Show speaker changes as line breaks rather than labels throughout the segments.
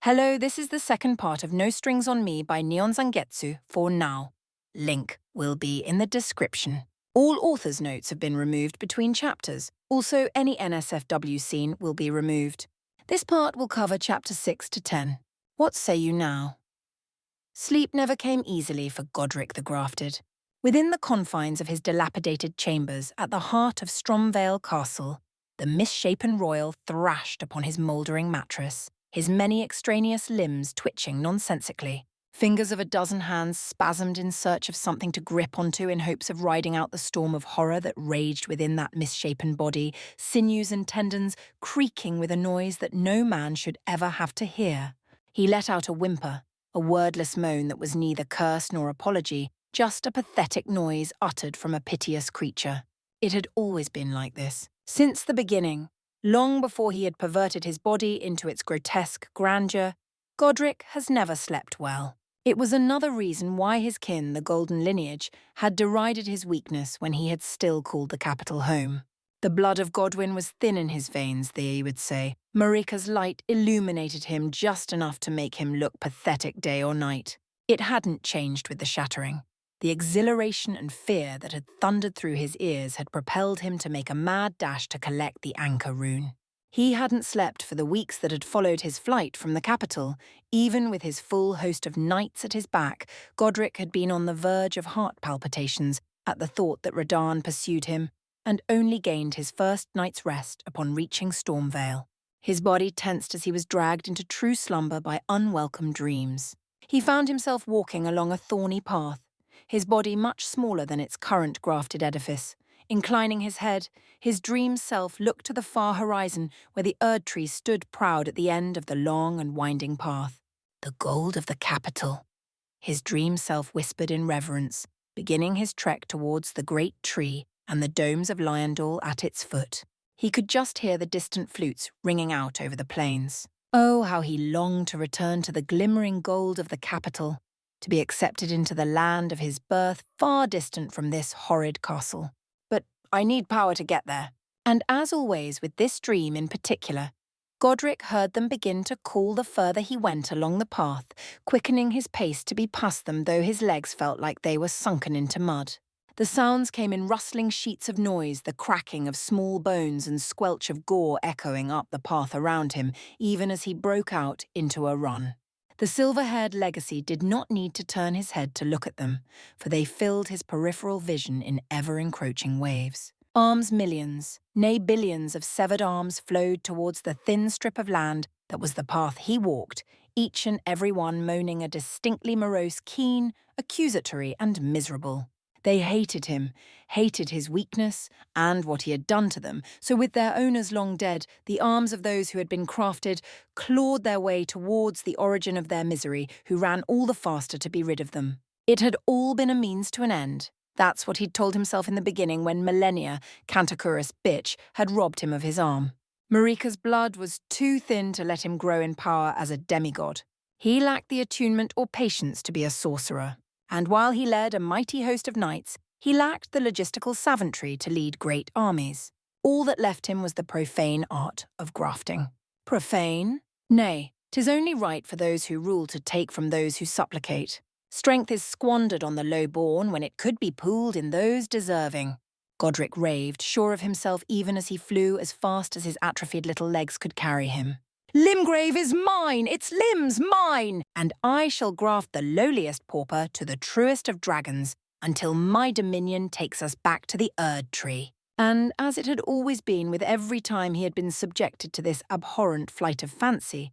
Hello, this is the second part of No Strings on Me by Neon Zangetsu for now. Link will be in the description. All author's notes have been removed between chapters. Also, any NSFW scene will be removed. This part will cover chapter 6 to 10. What say you now? Sleep never came easily for Godric the Grafted. Within the confines of his dilapidated chambers at the heart of Stromvale Castle, the misshapen royal thrashed upon his mouldering mattress, his many extraneous limbs twitching nonsensically. Fingers of a dozen hands spasmed in search of something to grip onto in hopes of riding out the storm of horror that raged within that misshapen body, sinews and tendons creaking with a noise that no man should ever have to hear. He let out a whimper, a wordless moan that was neither curse nor apology, just a pathetic noise uttered from a piteous creature. It had always been like this, since the beginning. Long before he had perverted his body into its grotesque grandeur, Godric has never slept well. It was another reason why his kin, the Golden Lineage, had derided his weakness when he had still called the capital home. The blood of Godwyn was thin in his veins, they would say. Marika's light illuminated him just enough to make him look pathetic day or night. It hadn't changed with the shattering. The exhilaration and fear that had thundered through his ears had propelled him to make a mad dash to collect the anchor rune. He hadn't slept for the weeks that had followed his flight from the capital. Even with his full host of knights at his back, Godric had been on the verge of heart palpitations at the thought that Radahn pursued him, and only gained his first night's rest upon reaching Stormvale. His body tensed as he was dragged into true slumber by unwelcome dreams. He found himself walking along a thorny path, his body much smaller than its current grafted edifice. Inclining his head, his dream self looked to the far horizon where the Erd tree stood proud at the end of the long and winding path. The gold of the capital, his dream self whispered in reverence, beginning his trek towards the great tree and the domes of Lyondal at its foot. He could just hear the distant flutes ringing out over the plains. Oh, how he longed to return to the glimmering gold of the capital, to be accepted into the land of his birth far distant from this horrid castle. But I need power to get there. And as always with this dream in particular, Godric heard them begin to call the further he went along the path, quickening his pace to be past them though his legs felt like they were sunken into mud. The sounds came in rustling sheets of noise, the cracking of small bones and squelch of gore echoing up the path around him, even as he broke out into a run. The silver-haired legacy did not need to turn his head to look at them, for they filled his peripheral vision in ever-encroaching waves. Arms millions, nay billions of severed arms flowed towards the thin strip of land that was the path he walked, each and every one moaning a distinctly morose, keen, accusatory and miserable. They hated him, hated his weakness and what he had done to them, so with their owners long dead, the arms of those who had been crafted clawed their way towards the origin of their misery, who ran all the faster to be rid of them. It had all been a means to an end. That's what he'd told himself in the beginning when Millennia, Cantacuris bitch, had robbed him of his arm. Marika's blood was too thin to let him grow in power as a demigod. He lacked the attunement or patience to be a sorcerer. And while he led a mighty host of knights, he lacked the logistical savantry to lead great armies. All that left him was the profane art of grafting. Profane? Nay, 'tis only right for those who rule to take from those who supplicate. Strength is squandered on the low-born when it could be pooled in those deserving. Godric raved, sure of himself even as he flew as fast as his atrophied little legs could carry him. Limgrave is mine, its limbs mine, and I shall graft the lowliest pauper to the truest of dragons until my dominion takes us back to the Erd tree. And as it had always been with every time he had been subjected to this abhorrent flight of fancy,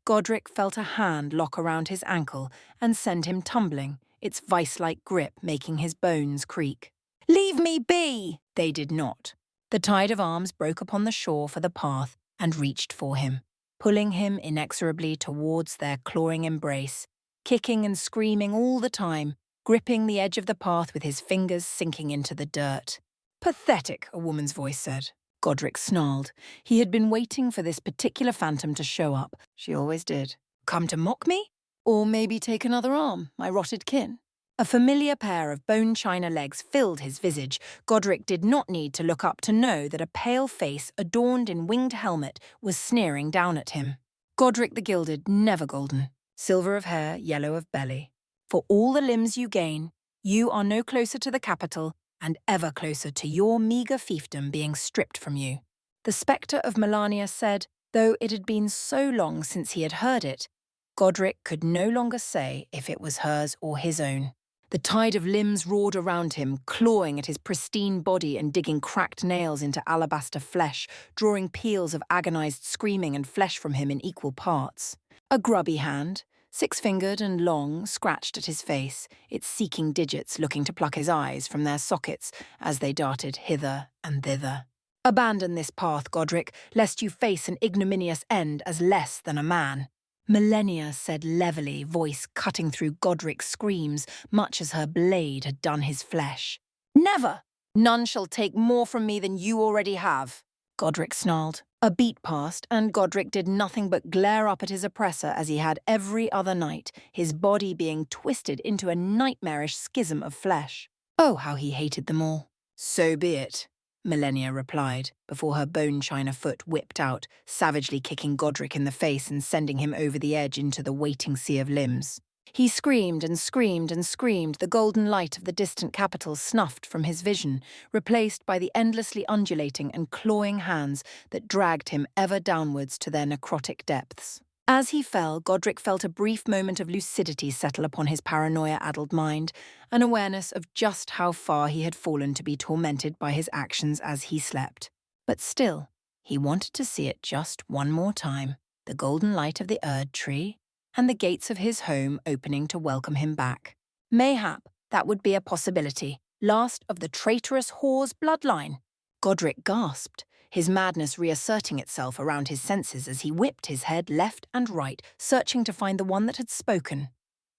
Godric felt a hand lock around his ankle and send him tumbling, its vice-like grip making his bones creak. Leave me be! They did not. The tide of arms broke upon the shore for the path and reached for him, pulling him inexorably towards their clawing embrace, kicking and screaming all the time, gripping the edge of the path with his fingers sinking into the dirt. Pathetic, a woman's voice said. Godric snarled. He had been waiting for this particular phantom to show up. She always did. Come to mock me? Or maybe take another arm, my rotted kin? A familiar pair of bone china legs filled his visage. Godric did not need to look up to know that a pale face adorned in winged helmet was sneering down at him. Godric the Gilded, never golden, silver of hair, yellow of belly. For all the limbs you gain, you are no closer to the capital and ever closer to your meagre fiefdom being stripped from you. The spectre of Melania said, though it had been so long since he had heard it, Godric could no longer say if it was hers or his own. The tide of limbs roared around him, clawing at his pristine body and digging cracked nails into alabaster flesh, drawing peals of agonized screaming and flesh from him in equal parts. A grubby hand, six-fingered and long, scratched at his face, its seeking digits looking to pluck his eyes from their sockets as they darted hither and thither. Abandon this path, Godric, lest you face an ignominious end as less than a man. Melania said levelly, voice cutting through Godric's screams, much as her blade had done his flesh. Never! None shall take more from me than you already have, Godric snarled. A beat passed, and Godric did nothing but glare up at his oppressor as he had every other night, his body being twisted into a nightmarish schism of flesh. Oh, how he hated them all. So be it, Melania replied, before her bone china foot whipped out, savagely kicking Godric in the face and sending him over the edge into the waiting sea of limbs. He screamed and screamed and screamed, the golden light of the distant capital snuffed from his vision, replaced by the endlessly undulating and clawing hands that dragged him ever downwards to their necrotic depths. As he fell, Godric felt a brief moment of lucidity settle upon his paranoia-addled mind, an awareness of just how far he had fallen to be tormented by his actions as he slept. But still, he wanted to see it just one more time, the golden light of the Erd tree, and the gates of his home opening to welcome him back. Mayhap that would be a possibility, last of the traitorous whore's bloodline. Godric gasped, his madness reasserting itself around his senses as he whipped his head left and right, searching to find the one that had spoken.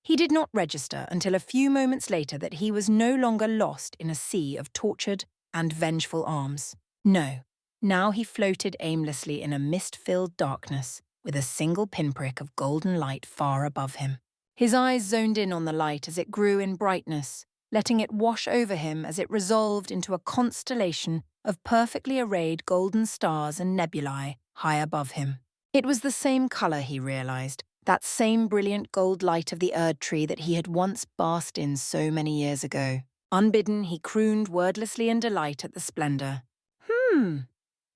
He did not register until a few moments later that he was no longer lost in a sea of tortured and vengeful arms. No, now he floated aimlessly in a mist-filled darkness, with a single pinprick of golden light far above him. His eyes zoned in on the light as it grew in brightness, letting it wash over him as it resolved into a constellation of perfectly arrayed golden stars and nebulae high above him. It was the same colour, he realised, that same brilliant gold light of the Erd tree that he had once basked in so many years ago. Unbidden, he crooned wordlessly in delight at the splendour.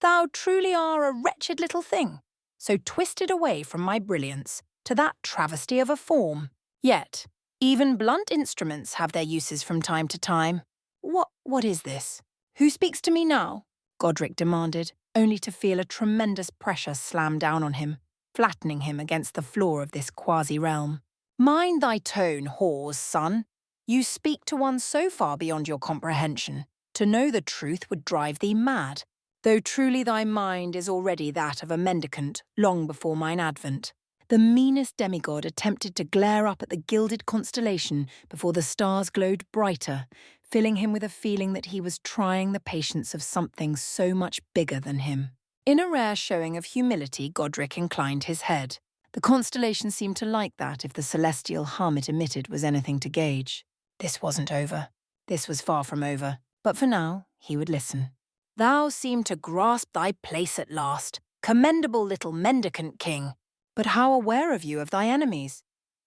Thou truly are a wretched little thing, so twisted away from my brilliance to that travesty of a form. Yet, even blunt instruments have their uses from time to time. What is this? Who speaks to me now? Godric demanded, only to feel a tremendous pressure slam down on him, flattening him against the floor of this quasi-realm. Mind thy tone, whore's son. You speak to one so far beyond your comprehension. To know the truth would drive thee mad, though truly thy mind is already that of a mendicant long before mine advent. The meanest demigod attempted to glare up at the gilded constellation before the stars glowed brighter, filling him with a feeling that he was trying the patience of something so much bigger than him. In a rare showing of humility, Godric inclined his head. The constellation seemed to like that if the celestial hum it emitted was anything to gauge. This wasn't over. This was far from over. But for now, he would listen. Thou seem to grasp thy place at last, commendable little mendicant king. But how aware of you of thy enemies?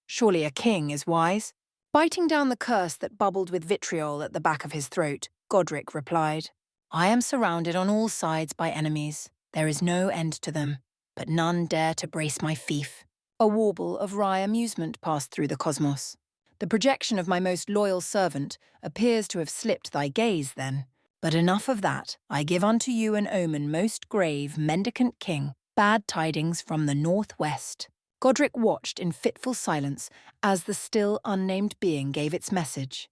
Surely a king is wise. Biting down the curse that bubbled with vitriol at the back of his throat, Godric replied, I am surrounded on all sides by enemies. There is no end to them, but none dare to brace my fief. A warble of wry amusement passed through the cosmos. The projection of my most loyal servant appears to have slipped thy gaze then. But enough of that, I give unto you an omen most grave, mendicant king, bad tidings from the northwest. Godric watched in fitful silence as the still unnamed being gave its message,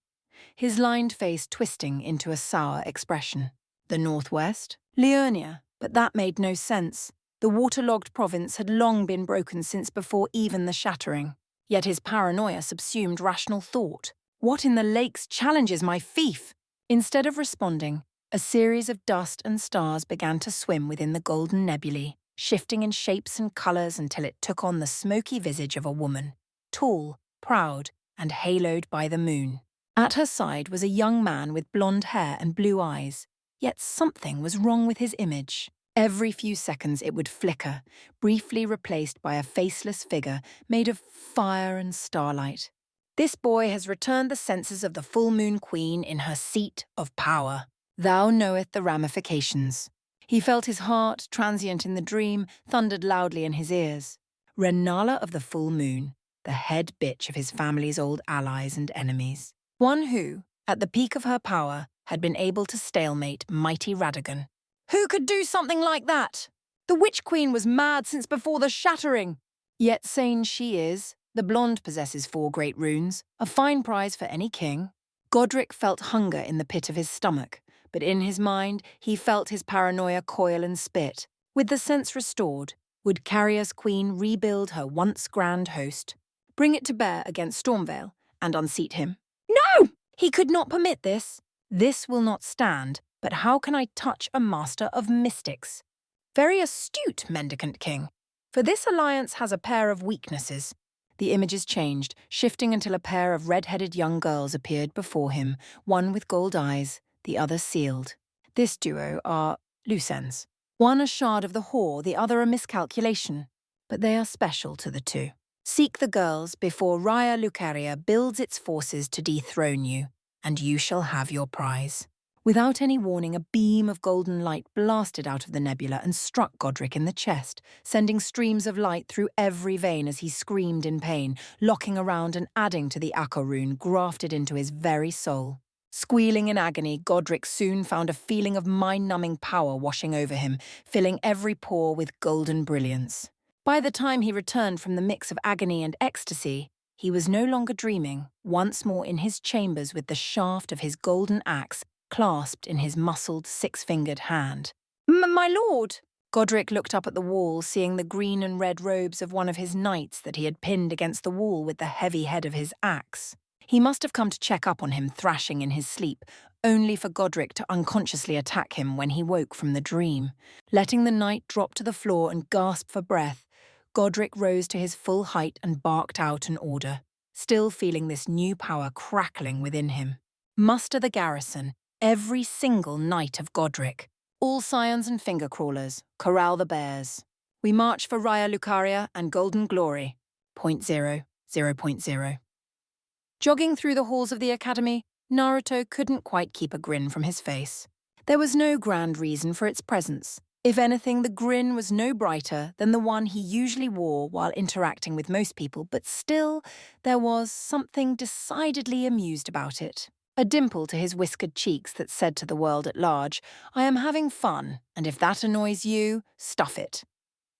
his lined face twisting into a sour expression. The northwest? Liurnia, but that made no sense. The waterlogged province had long been broken since before even the shattering. Yet his paranoia subsumed rational thought. What in the lakes challenges my fief? Instead of responding, a series of dust and stars began to swim within the golden nebulae, shifting in shapes and colours until it took on the smoky visage of a woman, tall, proud, and haloed by the moon. At her side was a young man with blonde hair and blue eyes, yet something was wrong with his image. Every few seconds it would flicker, briefly replaced by a faceless figure made of fire and starlight. This boy has returned the senses of the full moon queen in her seat of power. Thou knoweth the ramifications. He felt his heart, transient in the dream, thundered loudly in his ears. Renala of the full moon, the head bitch of his family's old allies and enemies. One who, at the peak of her power, had been able to stalemate mighty Radagon. Who could do something like that? The Witch Queen was mad since before the Shattering. Yet sane she is. The blonde possesses 4 great runes, a fine prize for any king. Godric felt hunger in the pit of his stomach, but in his mind he felt his paranoia coil and spit. With the sense restored, would Carrier's Queen rebuild her once grand host, bring it to bear against Stormvale, and unseat him? No! He could not permit this. This will not stand, but how can I touch a master of mystics? Very astute, mendicant king. For this alliance has a pair of weaknesses. The images changed, shifting until a pair of red-headed young girls appeared before him, one with gold eyes, the other sealed. This duo are loose ends. One a shard of the whore, the other a miscalculation. But they are special to the two. Seek the girls before Raya Lucaria builds its forces to dethrone you, and you shall have your prize. Without any warning, a beam of golden light blasted out of the nebula and struck Godric in the chest, sending streams of light through every vein as he screamed in pain, locking around and adding to the Akko rune grafted into his very soul. Squealing in agony, Godric soon found a feeling of mind-numbing power washing over him, filling every pore with golden brilliance. By the time he returned from the mix of agony and ecstasy, he was no longer dreaming, once more in his chambers with the shaft of his golden axe clasped in his muscled, 6-fingered hand. My lord! Godric looked up at the wall, seeing the green and red robes of one of his knights that he had pinned against the wall with the heavy head of his axe. He must have come to check up on him thrashing in his sleep, only for Godric to unconsciously attack him when he woke from the dream. Letting the knight drop to the floor and gasp for breath, Godric rose to his full height and barked out an order, still feeling this new power crackling within him. Muster the garrison, every single knight of Godric. All scions and finger-crawlers, corral the bears. We march for Raya Lucaria and Golden Glory. 0.0. Jogging through the halls of the academy, Naruto couldn't quite keep a grin from his face. There was no grand reason for its presence. If anything, the grin was no brighter than the one he usually wore while interacting with most people, but still, there was something decidedly amused about it. A dimple to his whiskered cheeks that said to the world at large, I am having fun, and if that annoys you, stuff it.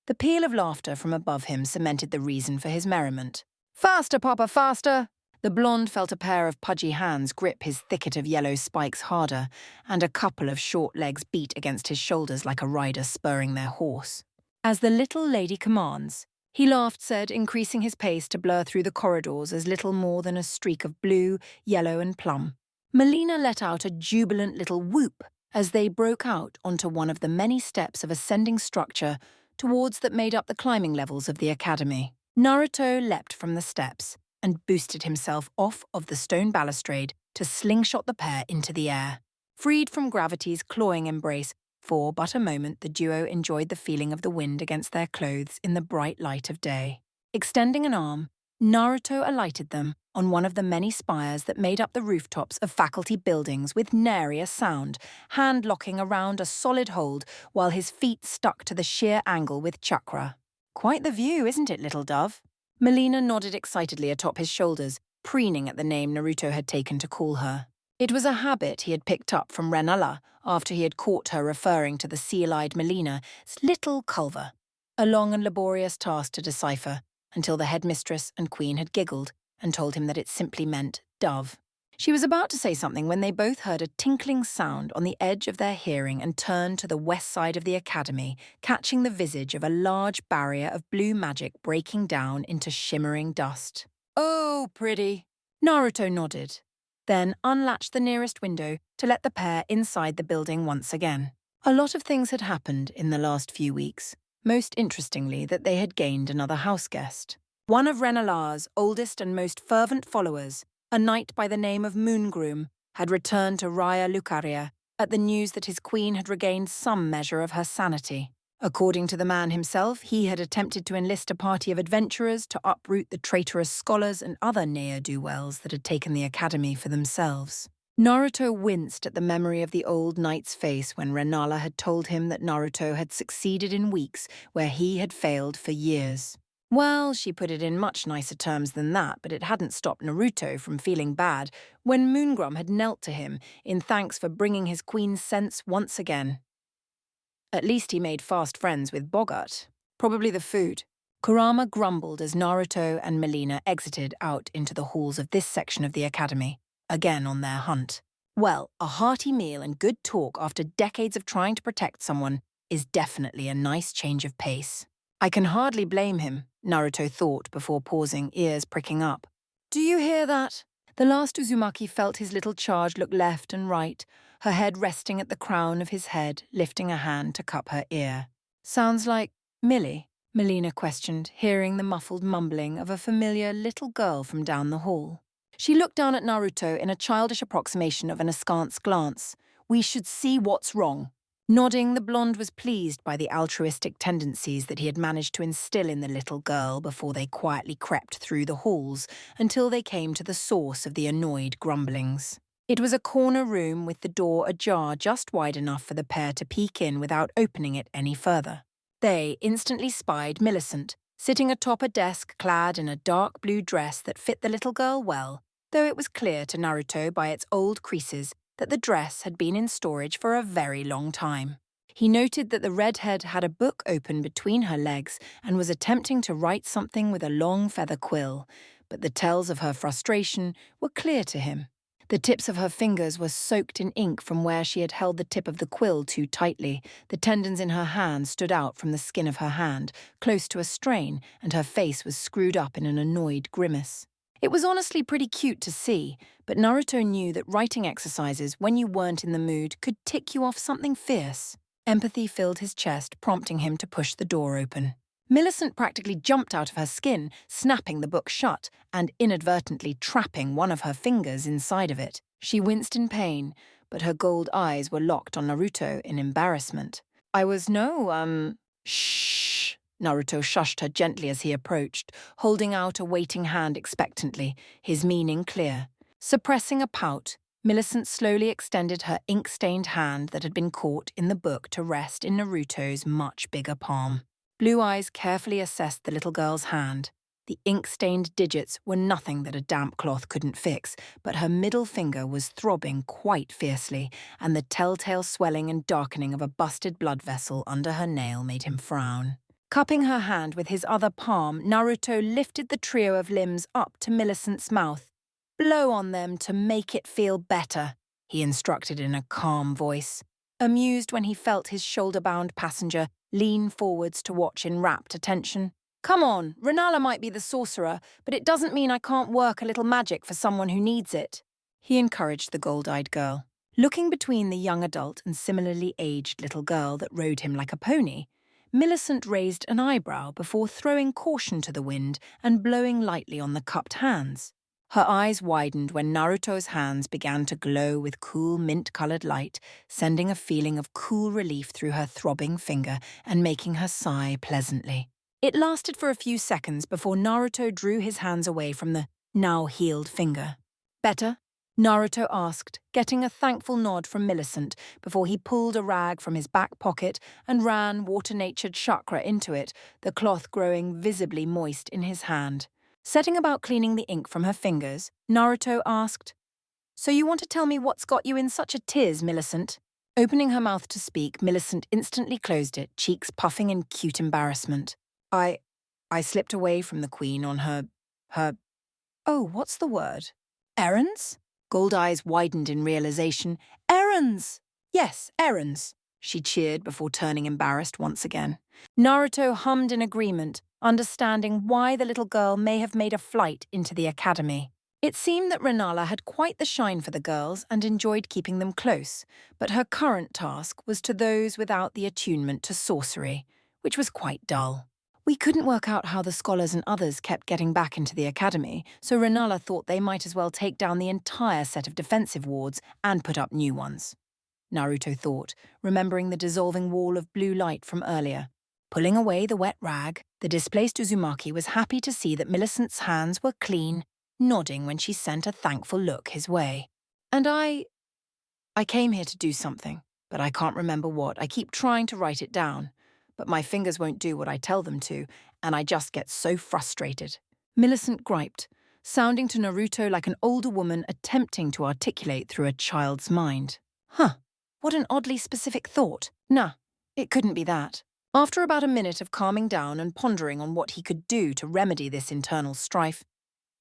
The peal of laughter from above him cemented the reason for his merriment. Faster, Papa, faster! The blonde felt a pair of pudgy hands grip his thicket of yellow spikes harder, and a couple of short legs beat against his shoulders like a rider spurring their horse. As the little lady commands, he laughed, said, increasing his pace to blur through the corridors as little more than a streak of blue, yellow and plum. Melina let out a jubilant little whoop as they broke out onto one of the many steps of ascending structure towards that made up the climbing levels of the academy. Naruto leapt from the steps and boosted himself off of the stone balustrade to slingshot the pair into the air. Freed from gravity's clawing embrace, for but a moment the duo enjoyed the feeling of the wind against their clothes in the bright light of day. Extending an arm, Naruto alighted them on one of the many spires that made up the rooftops of faculty buildings with nary a sound, hand-locking around a solid hold while his feet stuck to the sheer angle with chakra. Quite the view, isn't it, little dove? Melina nodded excitedly atop his shoulders, preening at the name Naruto had taken to call her. It was a habit he had picked up from Renala after he had caught her referring to the seal-eyed Melina as Little Culver, a long and laborious task to decipher, until the headmistress and queen had giggled and told him that it simply meant dove. She was about to say something when they both heard a tinkling sound on the edge of their hearing and turned to the west side of the academy, catching the visage of a large barrier of blue magic breaking down into shimmering dust. Oh, pretty. Naruto nodded, then unlatched the nearest window to let the pair inside the building once again. A lot of things had happened in the last few weeks. Most interestingly, that they had gained another house guest. One of Renala's oldest and most fervent followers, a knight by the name of Moongroom, had returned to Raya Lucaria, at the news that his queen had regained some measure of her sanity. According to the man himself, he had attempted to enlist a party of adventurers to uproot the traitorous scholars and other ne'er-do-wells that had taken the academy for themselves. Naruto winced at the memory of the old knight's face when Renala had told him that Naruto had succeeded in weeks where he had failed for years. Well, she put it in much nicer terms than that, but it hadn't stopped Naruto from feeling bad when Moongrum had knelt to him in thanks for bringing his queen's sense once again. At least he made fast friends with Bogart. Probably the food. Kurama grumbled as Naruto and Melina exited out into the halls of this section of the academy, again on their hunt. Well, a hearty meal and good talk after decades of trying to protect someone is definitely a nice change of pace. I can hardly blame him, Naruto thought before pausing, ears pricking up. Do you hear that? The last Uzumaki felt his little charge look left and right, her head resting at the crown of his head, lifting a hand to cup her ear. Sounds like Millie, Melina questioned, hearing the muffled mumbling of a familiar little girl from down the hall. She looked down at Naruto in a childish approximation of an askance glance. We should see what's wrong. Nodding, the blonde was pleased by the altruistic tendencies that he had managed to instill in the little girl before they quietly crept through the halls until they came to the source of the annoyed grumblings. It was a corner room with the door ajar just wide enough for the pair to peek in without opening it any further. They instantly spied Millicent, sitting atop a desk clad in a dark blue dress that fit the little girl well, though it was clear to Naruto by its old creases that the dress had been in storage for a very long time. He noted that the redhead had a book open between her legs and was attempting to write something with a long feather quill, but the tells of her frustration were clear to him. The tips of her fingers were soaked in ink from where she had held the tip of the quill too tightly. The tendons in her hand stood out from the skin of her hand, close to a strain, and her face was screwed up in an annoyed grimace. It was honestly pretty cute to see, but Naruto knew that writing exercises when you weren't in the mood could tick you off something fierce. Empathy filled his chest, prompting him to push the door open. Millicent practically jumped out of her skin, snapping the book shut and inadvertently trapping one of her fingers inside of it. She winced in pain, but her gold eyes were locked on Naruto in embarrassment. Shh. Naruto shushed her gently as he approached, holding out a waiting hand expectantly, his meaning clear. Suppressing a pout, Millicent slowly extended her ink-stained hand that had been caught in the book to rest in Naruto's much bigger palm. Blue eyes carefully assessed the little girl's hand. The ink-stained digits were nothing that a damp cloth couldn't fix, but her middle finger was throbbing quite fiercely, and the telltale swelling and darkening of a busted blood vessel under her nail made him frown. Cupping her hand with his other palm, Naruto lifted the trio of limbs up to Millicent's mouth. Blow on them to make it feel better, he instructed in a calm voice. Amused when he felt his shoulder-bound passenger lean forwards to watch in rapt attention. Come on, Renala might be the sorcerer, but it doesn't mean I can't work a little magic for someone who needs it, he encouraged the gold-eyed girl. Looking between the young adult and similarly aged little girl that rode him like a pony, Millicent raised an eyebrow before throwing caution to the wind and blowing lightly on the cupped hands. Her eyes widened when Naruto's hands began to glow with cool mint-colored light, sending a feeling of cool relief through her throbbing finger and making her sigh pleasantly. It lasted for a few seconds before Naruto drew his hands away from the now-healed finger. Better? Naruto asked, getting a thankful nod from Millicent before he pulled a rag from his back pocket and ran water-natured chakra into it, the cloth growing visibly moist in his hand. Setting about cleaning the ink from her fingers, Naruto asked, So you want to tell me what's got you in such a tiz, Millicent? Opening her mouth to speak, Millicent instantly closed it, cheeks puffing in cute embarrassment. I slipped away from the queen on her, what's the word? Errands? Gold eyes widened in realization. Errands! Yes, errands, she cheered before turning embarrassed once again. Naruto hummed in agreement, understanding why the little girl may have made a flight into the academy. It seemed that Renala had quite the shine for the girls and enjoyed keeping them close, but her current task was to those without the attunement to sorcery, which was quite dull. We couldn't work out how the scholars and others kept getting back into the academy, so Renala thought they might as well take down the entire set of defensive wards and put up new ones. Naruto thought, remembering the dissolving wall of blue light from earlier. Pulling away the wet rag, the displaced Uzumaki was happy to see that Millicent's hands were clean, nodding when she sent a thankful look his way. And I came here to do something, but I can't remember what. I keep trying to write it down, but my fingers won't do what I tell them to, and I just get so frustrated. Millicent griped, sounding to Naruto like an older woman attempting to articulate through a child's mind. Huh, what an oddly specific thought. Nah, it couldn't be that. After about a minute of calming down and pondering on what he could do to remedy this internal strife,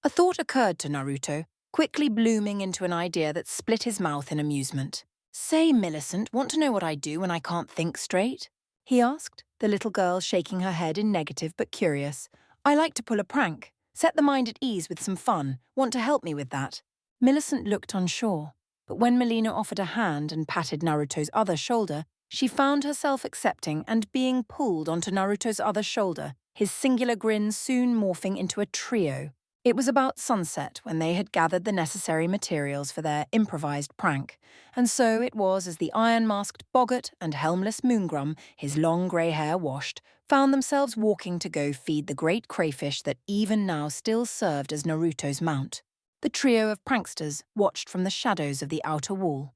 a thought occurred to Naruto, quickly blooming into an idea that split his mouth in amusement. "Say, Millicent, want to know what I do when I can't think straight?" he asked, the little girl shaking her head in negative but curious. "I like to pull a prank, set the mind at ease with some fun. Want to help me with that?" Millicent looked unsure, but when Melina offered a hand and patted Naruto's other shoulder, she found herself accepting and being pulled onto Naruto's other shoulder, his singular grin soon morphing into a trio. It was about sunset when they had gathered the necessary materials for their improvised prank, and so it was as the iron-masked boggart and helmless Moongrum, his long grey hair washed, found themselves walking to go feed the great crayfish that even now still served as Naruto's mount. The trio of pranksters watched from the shadows of the outer wall.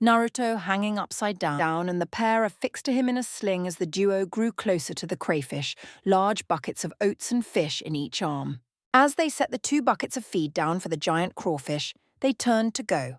Naruto hanging upside down and the pair affixed to him in a sling as the duo grew closer to the crayfish, large buckets of oats and fish in each arm. As they set the 2 buckets of feed down for the giant crawfish, they turned to go,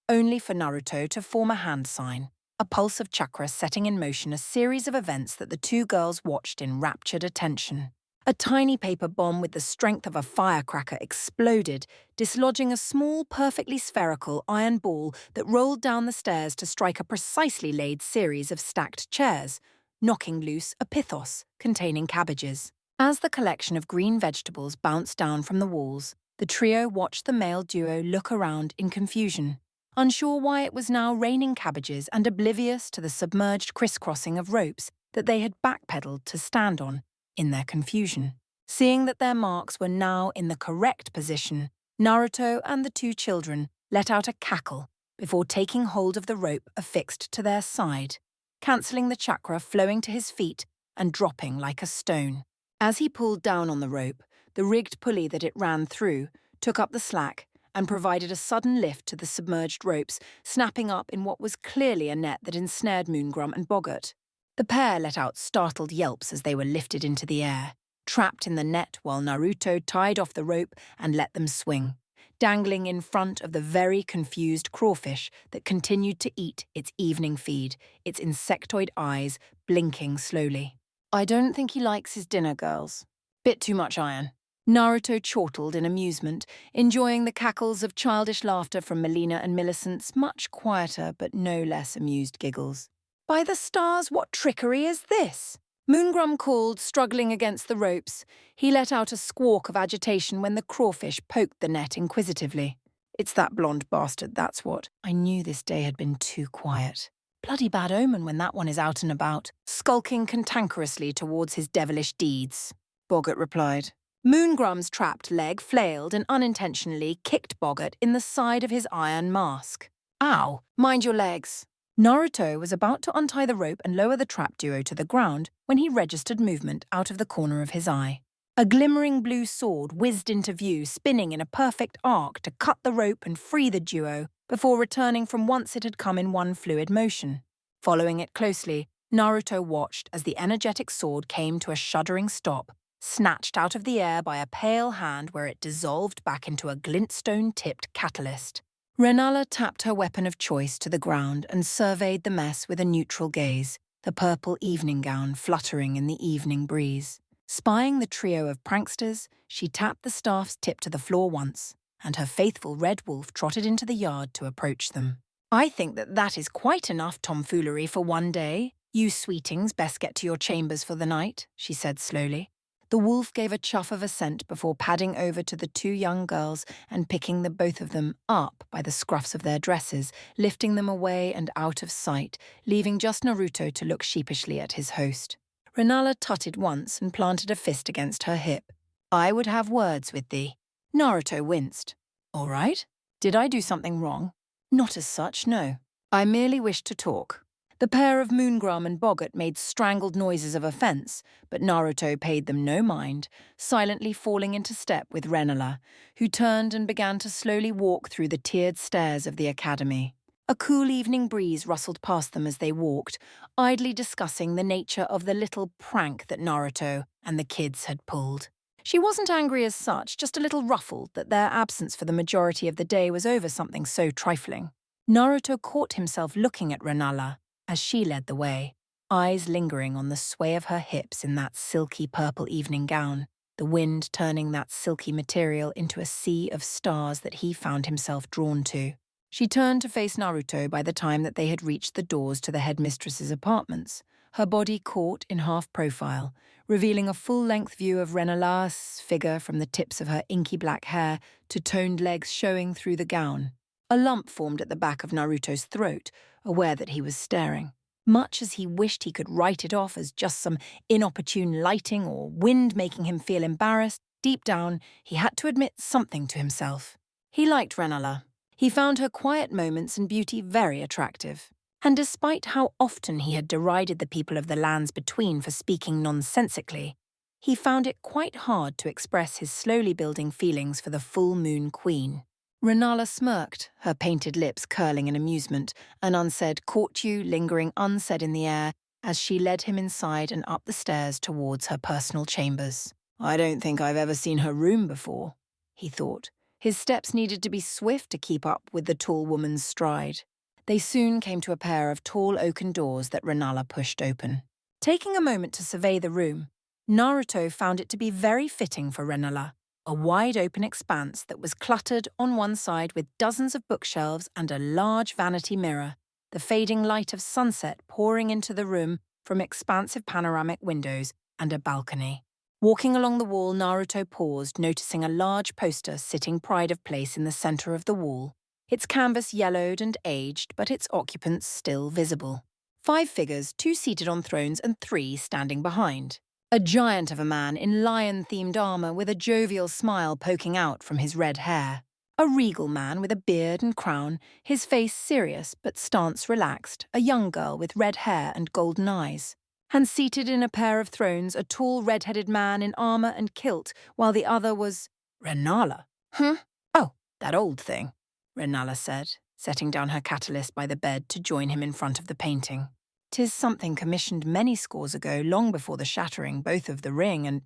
only for Naruto to form a hand sign, a pulse of chakra setting in motion a series of events that the 2 girls watched in raptured attention. A tiny paper bomb with the strength of a firecracker exploded, dislodging a small, perfectly spherical iron ball that rolled down the stairs to strike a precisely laid series of stacked chairs, knocking loose a pithos containing cabbages. As the collection of green vegetables bounced down from the walls, the trio watched the male duo look around in confusion, unsure why it was now raining cabbages and oblivious to the submerged crisscrossing of ropes that they had backpedaled to stand on in their confusion. Seeing that their marks were now in the correct position, Naruto and the 2 children let out a cackle before taking hold of the rope affixed to their side, cancelling the chakra flowing to his feet and dropping like a stone. As he pulled down on the rope, the rigged pulley that it ran through took up the slack and provided a sudden lift to the submerged ropes, snapping up in what was clearly a net that ensnared Moongrum and Boggart. The pair let out startled yelps as they were lifted into the air, trapped in the net while Naruto tied off the rope and let them swing, dangling in front of the very confused crawfish that continued to eat its evening feed, its insectoid eyes blinking slowly. "I don't think he likes his dinner, girls. Bit too much iron." Naruto chortled in amusement, enjoying the cackles of childish laughter from Melina and Millicent's much quieter but no less amused giggles. "By the stars, what trickery is this?" Moongrum called, struggling against the ropes. He let out a squawk of agitation when the crawfish poked the net inquisitively. "It's that blonde bastard, that's what. I knew this day had been too quiet. Bloody bad omen when that one is out and about, skulking cantankerously towards his devilish deeds," Boggart replied. Moongrum's trapped leg flailed and unintentionally kicked Boggart in the side of his iron mask. "Ow! Mind your legs!" Naruto was about to untie the rope and lower the trap duo to the ground when he registered movement out of the corner of his eye. A glimmering blue sword whizzed into view, spinning in a perfect arc to cut the rope and free the duo before returning from whence it had come in one fluid motion. Following it closely, Naruto watched as the energetic sword came to a shuddering stop, snatched out of the air by a pale hand where it dissolved back into a glintstone-tipped catalyst. Renala tapped her weapon of choice to the ground and surveyed the mess with a neutral gaze, the purple evening gown fluttering in the evening breeze. Spying the trio of pranksters, she tapped the staff's tip to the floor once, and her faithful red wolf trotted into the yard to approach them. "I think that is quite enough tomfoolery for one day. You sweetings best get to your chambers for the night," she said slowly. The wolf gave a chuff of assent before padding over to the 2 young girls and picking the both of them up by the scruffs of their dresses, lifting them away and out of sight, leaving just Naruto to look sheepishly at his host. Renala tutted once and planted a fist against her hip. "I would have words with thee." Naruto winced. "All right. Did I do something wrong?" "Not as such, no. I merely wish to talk. The pair of Moongram and Boggart made strangled noises of offence, but Naruto paid them no mind, silently falling into step with Renala, who turned and began to slowly walk through the tiered stairs of the academy. A cool evening breeze rustled past them as they walked, idly discussing the nature of the little prank that Naruto and the kids had pulled. She wasn't angry as such, just a little ruffled that their absence for the majority of the day was over something so trifling. Naruto caught himself looking at Renala as she led the way, eyes lingering on the sway of her hips in that silky purple evening gown, the wind turning that silky material into a sea of stars that he found himself drawn to. She turned to face Naruto by the time that they had reached the doors to the headmistress's apartments, her body caught in half-profile, revealing a full-length view of Renala's figure from the tips of her inky black hair to toned legs showing through the gown. A lump formed at the back of Naruto's throat, aware that he was staring. Much as he wished he could write it off as just some inopportune lighting or wind making him feel embarrassed, deep down he had to admit something to himself. He liked Renala. He found her quiet moments and beauty very attractive. And despite how often he had derided the people of the lands between for speaking nonsensically, he found it quite hard to express his slowly building feelings for the full moon queen. Renala smirked, her painted lips curling in amusement, an unsaid "caught you" lingering unsaid in the air as she led him inside and up the stairs towards her personal chambers. I don't think I've ever seen her room before, he thought. His steps needed to be swift to keep up with the tall woman's stride. They soon came to a pair of tall oaken doors that Renala pushed open. Taking a moment to survey the room, Naruto found it to be very fitting for Renala, a wide-open expanse that was cluttered on one side with dozens of bookshelves and a large vanity mirror, the fading light of sunset pouring into the room from expansive panoramic windows and a balcony. Walking along the wall, Naruto paused, noticing a large poster sitting pride of place in the center of the wall. Its canvas yellowed and aged, but its occupants still visible. 5 figures, 2 seated on thrones and 3 standing behind. A giant of a man in lion-themed armor with a jovial smile poking out from his red hair. A regal man with a beard and crown, his face serious but stance relaxed, a young girl with red hair and golden eyes. And seated in a pair of thrones, a tall red-headed man in armor and kilt, while the other was Renala. Huh? Oh, that old thing, Renala said, setting down her catalyst by the bed to join him in front of the painting. 'Tis something commissioned many scores ago, long before the shattering both of the ring and...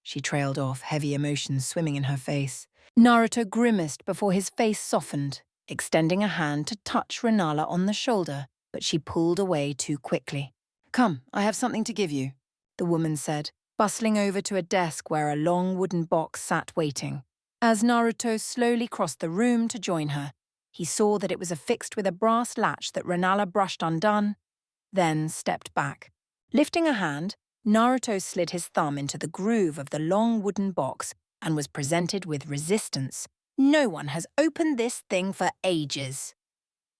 She trailed off, heavy emotions swimming in her face. Naruto grimaced before his face softened, extending a hand to touch Renala on the shoulder, but she pulled away too quickly. Come, I have something to give you, the woman said, bustling over to a desk where a long wooden box sat waiting. As Naruto slowly crossed the room to join her, he saw that it was affixed with a brass latch that Renala brushed undone, then stepped back. Lifting a hand, Naruto slid his thumb into the groove of the long wooden box and was presented with resistance. No one has opened this thing for ages.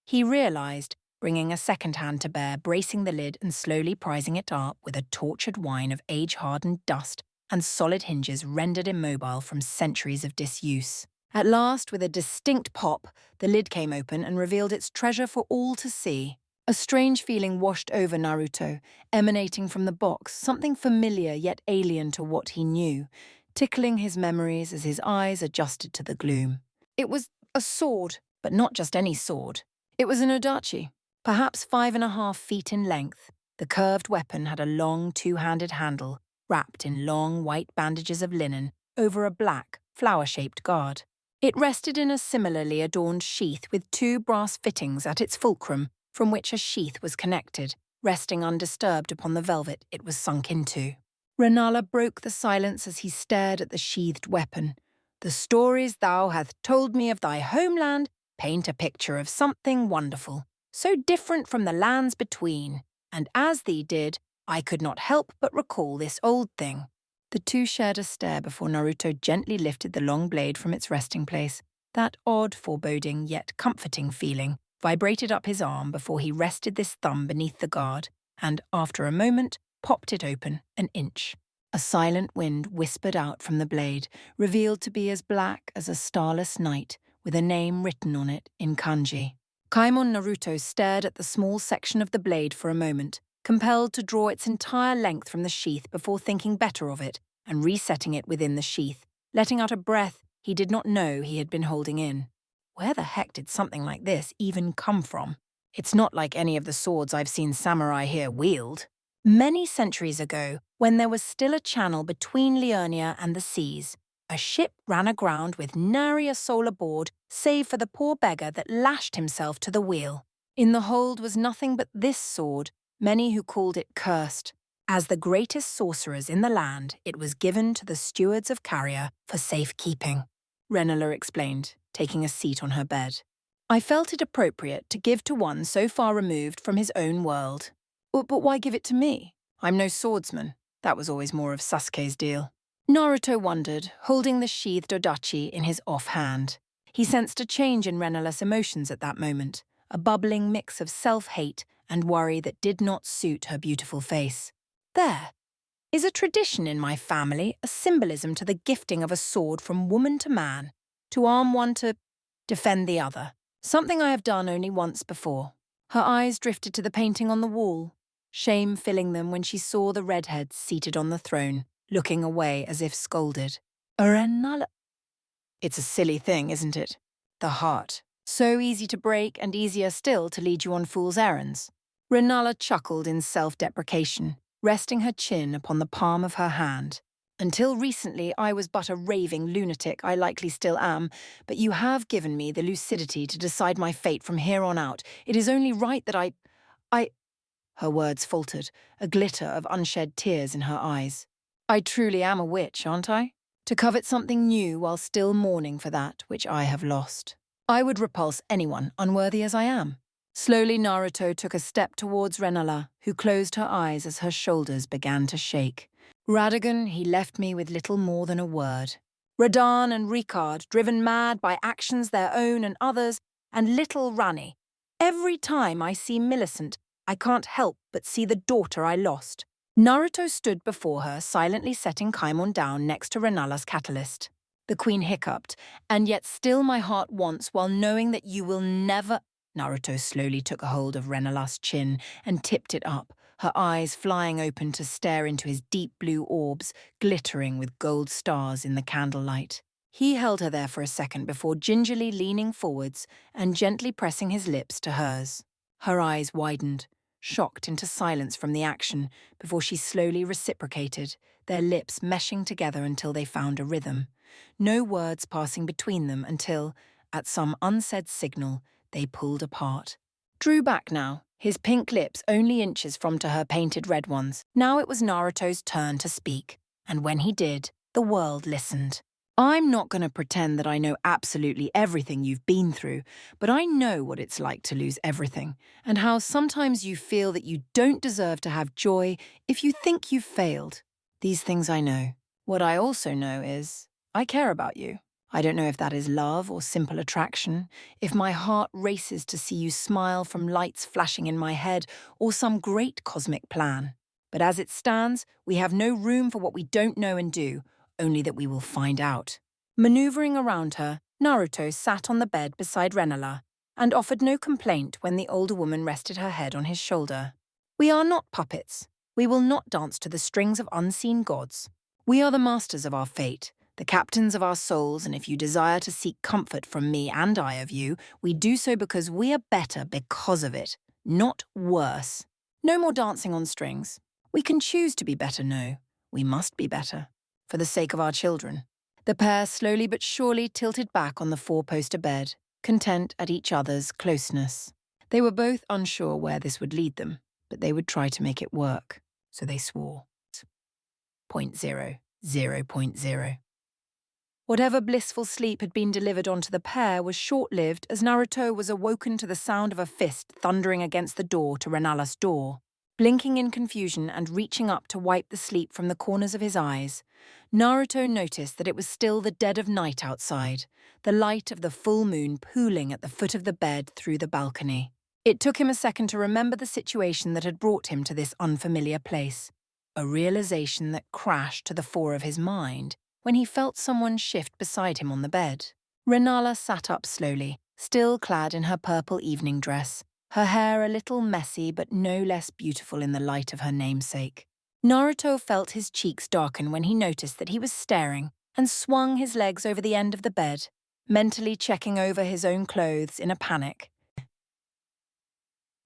He realized, bringing a second hand to bear, bracing the lid and slowly prizing it up with a tortured whine of age-hardened dust and solid hinges rendered immobile from centuries of disuse. At last, with a distinct pop, the lid came open and revealed its treasure for all to see. A strange feeling washed over Naruto, emanating from the box, something familiar yet alien to what he knew, tickling his memories as his eyes adjusted to the gloom. It was a sword, but not just any sword. It was an odachi, perhaps 5.5 feet in length. The curved weapon had a long 2-handed handle, wrapped in long white bandages of linen over a black, flower-shaped guard. It rested in a similarly adorned sheath with 2 brass fittings at its fulcrum, from which a sheath was connected, resting undisturbed upon the velvet it was sunk into. Renala broke the silence as he stared at the sheathed weapon. The stories thou hast told me of thy homeland paint a picture of something wonderful, so different from the lands between, and as thee did, I could not help but recall this old thing. The two shared a stare before Naruto gently lifted the long blade from its resting place. That odd, foreboding, yet comforting feeling vibrated up his arm before he rested this thumb beneath the guard and, after a moment, popped it open an inch. A silent wind whispered out from the blade, revealed to be as black as a starless night, with a name written on it in kanji. Kaimon Naruto stared at the small section of the blade for a moment, compelled to draw its entire length from the sheath before thinking better of it and resetting it within the sheath, letting out a breath he did not know he had been holding in. Where the heck did something like this even come from? It's not like any of the swords I've seen samurai here wield. Many centuries ago, when there was still a channel between Liurnia and the seas, a ship ran aground with nary a soul aboard, save for the poor beggar that lashed himself to the wheel. In the hold was nothing but this sword, many who called it cursed. As the greatest sorcerers in the land, it was given to the stewards of Carrier for safekeeping, Renala explained, taking a seat on her bed. I felt it appropriate to give to one so far removed from his own world. But why give it to me? I'm no swordsman. That was always more of Sasuke's deal. Naruto wondered, holding the sheathed odachi in his off-hand. He sensed a change in Renala's emotions at that moment, a bubbling mix of self-hate and worry that did not suit her beautiful face. There is a tradition in my family, a symbolism to the gifting of a sword from woman to man, to arm one to defend the other, something I have done only once before. Her eyes drifted to the painting on the wall, shame filling them when she saw the redhead seated on the throne, looking away as if scolded. Renala. It's a silly thing, isn't it? The heart. So easy to break and easier still to lead you on fool's errands. Renala chuckled in self-deprecation, resting her chin upon the palm of her hand. Until recently, I was but a raving lunatic, I likely still am, but you have given me the lucidity to decide my fate from here on out. It is only right that I... Her words faltered, a glitter of unshed tears in her eyes. I truly am a witch, aren't I? To covet something new while still mourning for that which I have lost. I would repulse anyone, unworthy as I am. Slowly Naruto took a step towards Renala, who closed her eyes as her shoulders began to shake. Radagon, he left me with little more than a word. Radan and Ricard, driven mad by actions their own and others, and little Rani. Every time I see Millicent, I can't help but see the daughter I lost. Naruto stood before her, silently setting Kaimon down next to Renala's catalyst. The queen hiccuped, and yet still my heart wants while knowing that you will never... Naruto slowly took a hold of Renala's chin and tipped it up, her eyes flying open to stare into his deep blue orbs, glittering with gold stars in the candlelight. He held her there for a second before gingerly leaning forwards and gently pressing his lips to hers. Her eyes widened, shocked into silence from the action, before she slowly reciprocated, their lips meshing together until they found a rhythm. No words passing between them until, at some unsaid signal, they pulled apart. Drew back now, his pink lips only inches from to her painted red ones. Now it was Naruto's turn to speak, and when he did, the world listened. I'm not going to pretend that I know absolutely everything you've been through, but I know what it's like to lose everything, and how sometimes you feel that you don't deserve to have joy if you think you've failed. These things I know. What I also know is, I care about you. I don't know if that is love or simple attraction, if my heart races to see you smile from lights flashing in my head or some great cosmic plan. But as it stands, we have no room for what we don't know and do, only that we will find out. Maneuvering around her, Naruto sat on the bed beside Renala and offered no complaint when the older woman rested her head on his shoulder. We are not puppets. We will not dance to the strings of unseen gods. We are the masters of our fate, the captains of our souls, and if you desire to seek comfort from me and I of you, we do so because we are better because of it, not worse. No more dancing on strings. We can choose to be better, no. We must be better. For the sake of our children. The pair slowly but surely tilted back on the four-poster bed, content at each other's closeness. They were both unsure where this would lead them, but they would try to make it work, so they swore. 0.0. Whatever blissful sleep had been delivered onto the pair was short-lived as Naruto was awoken to the sound of a fist thundering against the door to Renala's door. Blinking in confusion and reaching up to wipe the sleep from the corners of his eyes, Naruto noticed that it was still the dead of night outside, the light of the full moon pooling at the foot of the bed through the balcony. It took him a second to remember the situation that had brought him to this unfamiliar place, a realization that crashed to the fore of his mind when he felt someone shift beside him on the bed. Renala sat up slowly, still clad in her purple evening dress, her hair a little messy but no less beautiful in the light of her namesake. Naruto felt his cheeks darken when he noticed that he was staring and swung his legs over the end of the bed, mentally checking over his own clothes in a panic.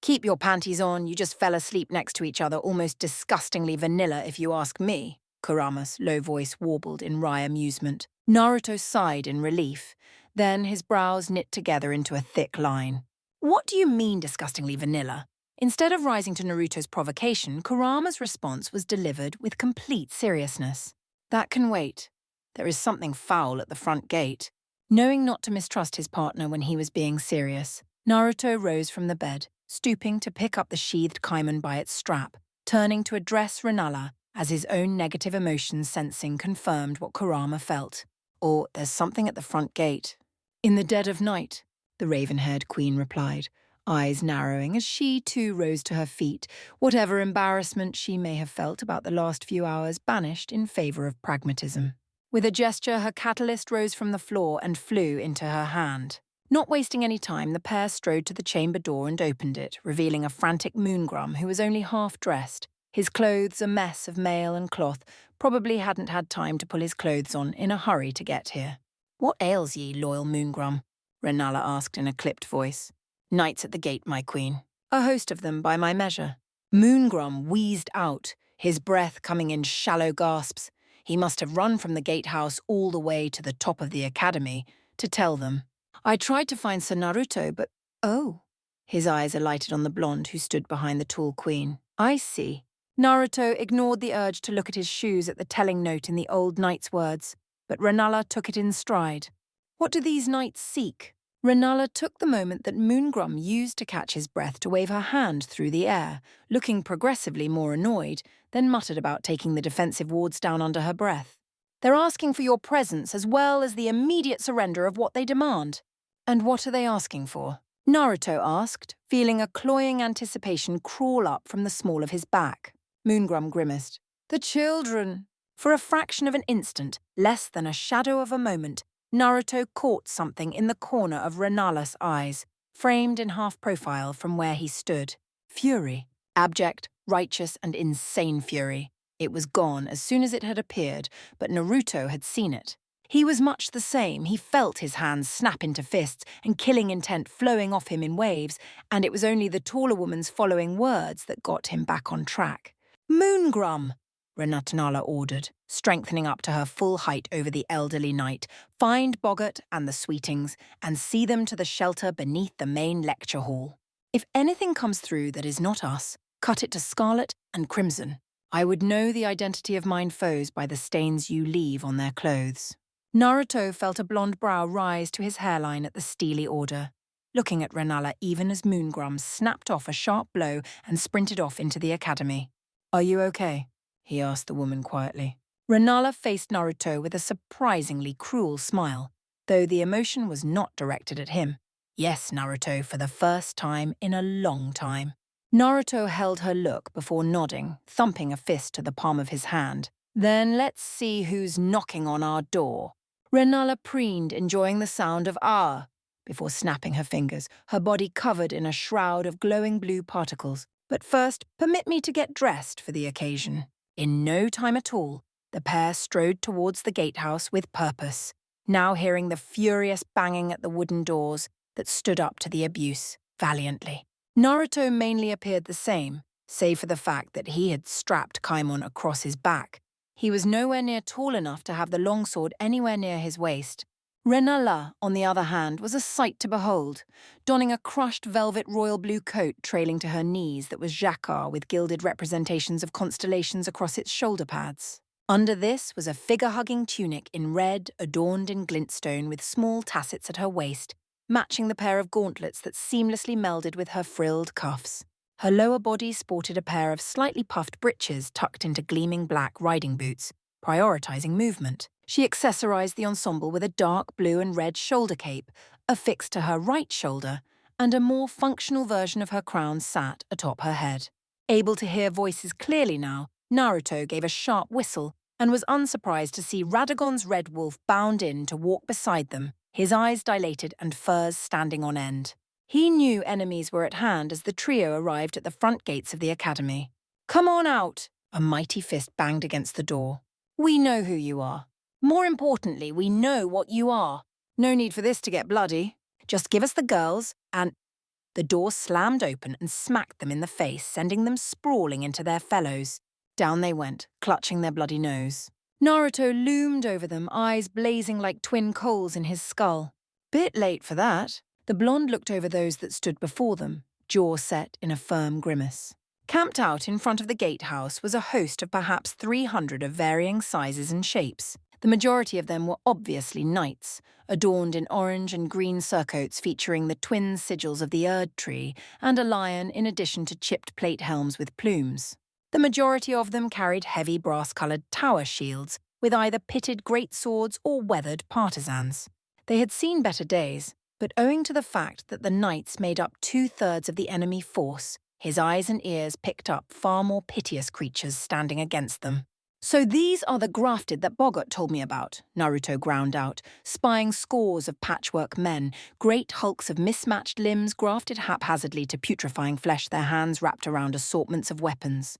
"Keep your panties on, you just fell asleep next to each other almost disgustingly vanilla if you ask me," Kurama's low voice warbled in wry amusement. Naruto sighed in relief, then his brows knit together into a thick line. "What do you mean disgustingly vanilla?" Instead of rising to Naruto's provocation, Kurama's response was delivered with complete seriousness. "That can wait. There is something foul at the front gate." Knowing not to mistrust his partner when he was being serious, Naruto rose from the bed, stooping to pick up the sheathed kaiman by its strap, turning to address Renala as his own negative emotions sensing confirmed what Kurama felt. "Or there's something at the front gate." "In the dead of night," the raven-haired queen replied, eyes narrowing as she too rose to her feet, whatever embarrassment she may have felt about the last few hours banished in favor of pragmatism. With a gesture, her catalyst rose from the floor and flew into her hand. Not wasting any time, the pair strode to the chamber door and opened it, revealing a frantic Moongrum who was only half dressed, his clothes a mess of mail and cloth, probably hadn't had time to pull his clothes on in a hurry to get here. "What ails ye, loyal Moongrum?" Renala asked in a clipped voice. "Knights at the gate, my queen. A host of them, by my measure." Moongrum wheezed out, his breath coming in shallow gasps. He must have run from the gatehouse all the way to the top of the academy to tell them. "I tried to find Sir Naruto, but—" "Oh." His eyes alighted on the blonde who stood behind the tall queen. "I see." Naruto ignored the urge to look at his shoes at the telling note in the old knight's words, but Renala took it in stride. "What do these knights seek?" Renala took the moment that Moongrum used to catch his breath to wave her hand through the air, looking progressively more annoyed, then muttered about taking the defensive wards down under her breath. "They're asking for your presence as well as the immediate surrender of what they demand." "And what are they asking for?" Naruto asked, feeling a cloying anticipation crawl up from the small of his back. Moongrum grimaced. "The children." For a fraction of an instant, less than a shadow of a moment, Naruto caught something in the corner of Renala's eyes, framed in half-profile from where he stood. Fury. Abject, righteous, and insane fury. It was gone as soon as it had appeared, but Naruto had seen it. He was much the same. He felt his hands snap into fists and killing intent flowing off him in waves, and it was only the taller woman's following words that got him back on track. "Moongrum!" Renala ordered, strengthening up to her full height over the elderly knight. "Find Boggart and the Sweetings and see them to the shelter beneath the main lecture hall. If anything comes through that is not us, cut it to scarlet and crimson. I would know the identity of mine foes by the stains you leave on their clothes." Naruto felt a blonde brow rise to his hairline at the steely order, looking at Renala even as Moongrum snapped off a sharp blow and sprinted off into the academy. "Are you okay?" he asked the woman quietly. Renala faced Naruto with a surprisingly cruel smile, though the emotion was not directed at him. "Yes, Naruto, for the first time in a long time." Naruto held her look before nodding, thumping a fist to the palm of his hand. "Then let's see who's knocking on our door." Renala preened, enjoying the sound of "ah" before snapping her fingers, her body covered in a shroud of glowing blue particles. "But first, permit me to get dressed for the occasion." In no time at all, the pair strode towards the gatehouse with purpose, now hearing the furious banging at the wooden doors that stood up to the abuse valiantly. Naruto mainly appeared the same, save for the fact that he had strapped Kaimon across his back. He was nowhere near tall enough to have the longsword anywhere near his waist. Renala, on the other hand, was a sight to behold, donning a crushed velvet royal blue coat trailing to her knees that was jacquard with gilded representations of constellations across its shoulder pads. Under this was a figure-hugging tunic in red, adorned in glintstone with small tassets at her waist, matching the pair of gauntlets that seamlessly melded with her frilled cuffs. Her lower body sported a pair of slightly puffed breeches tucked into gleaming black riding boots, prioritizing movement. She accessorized the ensemble with a dark blue and red shoulder cape, affixed to her right shoulder, and a more functional version of her crown sat atop her head. Able to hear voices clearly now, Naruto gave a sharp whistle and was unsurprised to see Radagon's red wolf bound in to walk beside them, his eyes dilated and furs standing on end. He knew enemies were at hand as the trio arrived at the front gates of the academy. "Come on out!" A mighty fist banged against the door. "We know who you are. More importantly, we know what you are. No need for this to get bloody. Just give us the girls and—" The door slammed open and smacked them in the face, sending them sprawling into their fellows. Down they went, clutching their bloody nose. Naruto loomed over them, eyes blazing like twin coals in his skull. Bit late for that. The blonde looked over those that stood before them, jaw set in a firm grimace. Camped out in front of the gatehouse was a host of perhaps 300 of varying sizes and shapes. The majority of them were obviously knights, adorned in orange and green surcoats featuring the twin sigils of the Erd tree and a lion in addition to chipped plate helms with plumes. The majority of them carried heavy brass-coloured tower shields with either pitted greatswords or weathered partisans. They had seen better days, but owing to the fact that the knights made up 2/3 of the enemy force, his eyes and ears picked up far more piteous creatures standing against them. "So these are the grafted that Boggart told me about," Naruto ground out, spying scores of patchwork men, great hulks of mismatched limbs grafted haphazardly to putrefying flesh, their hands wrapped around assortments of weapons.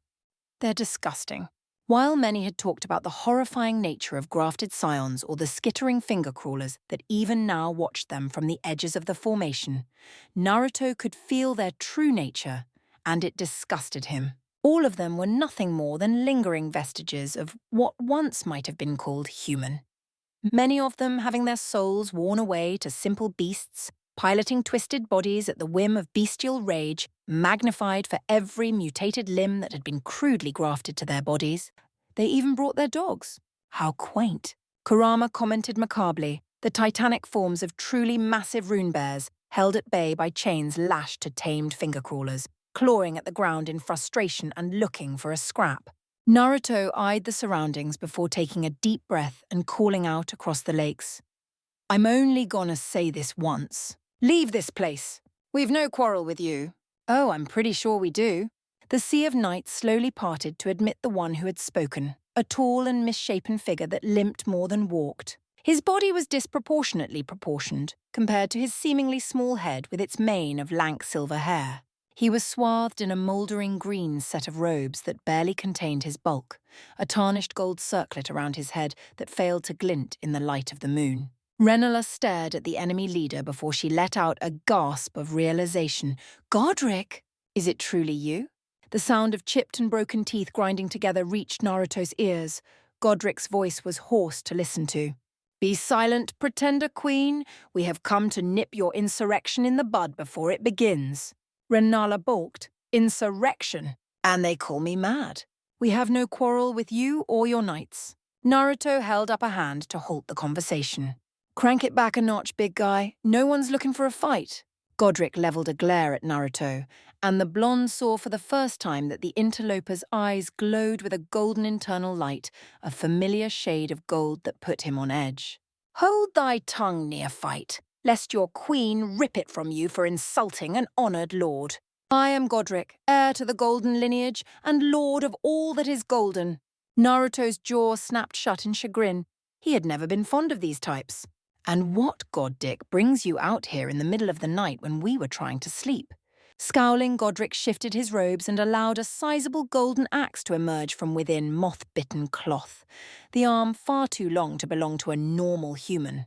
"They're disgusting." While many had talked about the horrifying nature of grafted scions or the skittering finger crawlers that even now watched them from the edges of the formation, Naruto could feel their true nature, and it disgusted him. All of them were nothing more than lingering vestiges of what once might have been called human. Many of them having their souls worn away to simple beasts, piloting twisted bodies at the whim of bestial rage, magnified for every mutated limb that had been crudely grafted to their bodies. They even brought their dogs. How quaint. Kurama commented macabrely, the titanic forms of truly massive rune bears, held at bay by chains lashed to tamed finger crawlers, clawing at the ground in frustration and looking for a scrap. Naruto eyed the surroundings before taking a deep breath and calling out across the lakes. "I'm only gonna say this once. Leave this place. We've no quarrel with you." "Oh, I'm pretty sure we do." The sea of knights slowly parted to admit the one who had spoken, a tall and misshapen figure that limped more than walked. His body was disproportionately proportioned compared to his seemingly small head with its mane of lank silver hair. He was swathed in a mouldering green set of robes that barely contained his bulk, a tarnished gold circlet around his head that failed to glint in the light of the moon. Rennala stared at the enemy leader before she let out a gasp of realization. "Godric, is it truly you?" The sound of chipped and broken teeth grinding together reached Naruto's ears. Godric's voice was hoarse to listen to. "Be silent, pretender queen. We have come to nip your insurrection in the bud before it begins." Rennala balked. "Insurrection? And they call me mad. We have no quarrel with you or your knights." Naruto held up a hand to halt the conversation. "Crank it back a notch, big guy. No one's looking for a fight." Godric leveled a glare at Naruto, and the blonde saw for the first time that the interloper's eyes glowed with a golden internal light, a familiar shade of gold that put him on edge. "Hold thy tongue, neophyte, lest your queen rip it from you for insulting an honoured lord. I am Godric, heir to the golden lineage and lord of all that is golden." Naruto's jaw snapped shut in chagrin. He had never been fond of these types. "And what, Goddick, brings you out here in the middle of the night when we were trying to sleep?" Scowling, Godric shifted his robes and allowed a sizable golden axe to emerge from within moth-bitten cloth, the arm far too long to belong to a normal human.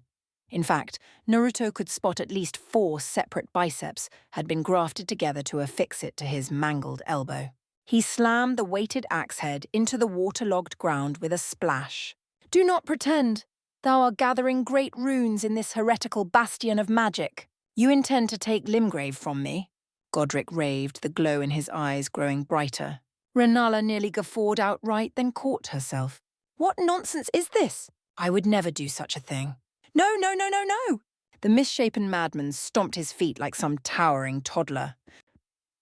In fact, Naruto could spot at least 4 separate biceps had been grafted together to affix it to his mangled elbow. He slammed the weighted axe head into the waterlogged ground with a splash. "Do not pretend. Thou art gathering great runes in this heretical bastion of magic. You intend to take Limgrave from me?" Godric raved, the glow in his eyes growing brighter. Rennala nearly guffawed outright, then caught herself. "What nonsense is this? I would never do such a thing." "No, no, no, no, no!" The misshapen madman stomped his feet like some towering toddler.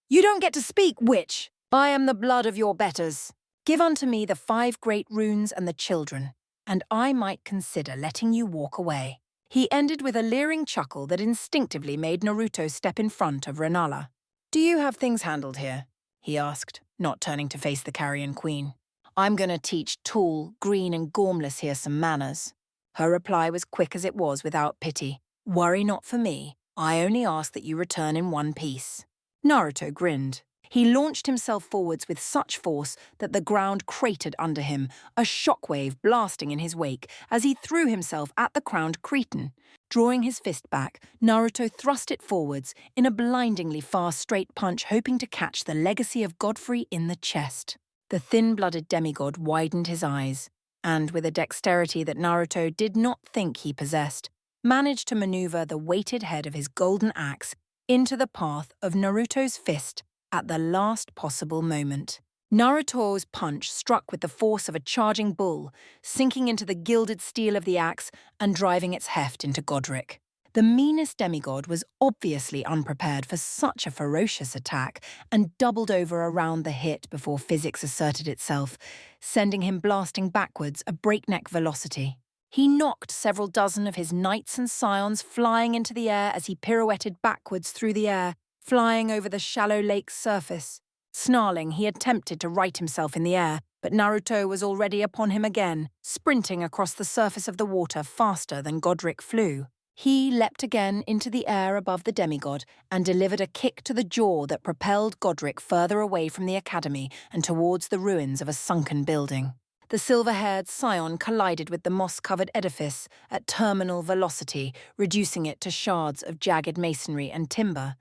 "You don't get to speak, witch! I am the blood of your betters. Give unto me the 5 great runes and the children, and I might consider letting you walk away." He ended with a leering chuckle that instinctively made Naruto step in front of Rennala. "Do you have things handled here?" he asked, not turning to face the carrion queen. "I'm gonna teach tall, green and gormless here some manners." Her reply was quick as it was without pity. Worry not for me. I only ask that you return in one piece. Naruto grinned. He launched himself forwards with such force that the ground cratered under him, a shockwave blasting in his wake as he threw himself at the crowned Cretan. Drawing his fist back, Naruto thrust it forwards in a blindingly fast straight punch, hoping to catch the legacy of Godfrey in the chest. The thin-blooded demigod widened his eyes, and with a dexterity that Naruto did not think he possessed, managed to maneuver the weighted head of his golden axe into the path of Naruto's fist at the last possible moment. Naruto's punch struck with the force of a charging bull, sinking into the gilded steel of the axe and driving its heft into Godric. The meanest demigod was obviously unprepared for such a ferocious attack and doubled over around the hit before physics asserted itself, sending him blasting backwards at breakneck velocity. He knocked several dozen of his knights and scions flying into the air as he pirouetted backwards through the air, flying over the shallow lake's surface. Snarling, he attempted to right himself in the air, but Naruto was already upon him again, sprinting across the surface of the water faster than Godric flew. He leapt again into the air above the demigod and delivered a kick to the jaw that propelled Godric further away from the academy and towards the ruins of a sunken building. The silver-haired scion collided with the moss-covered edifice at terminal velocity, reducing it to shards of jagged masonry and timber.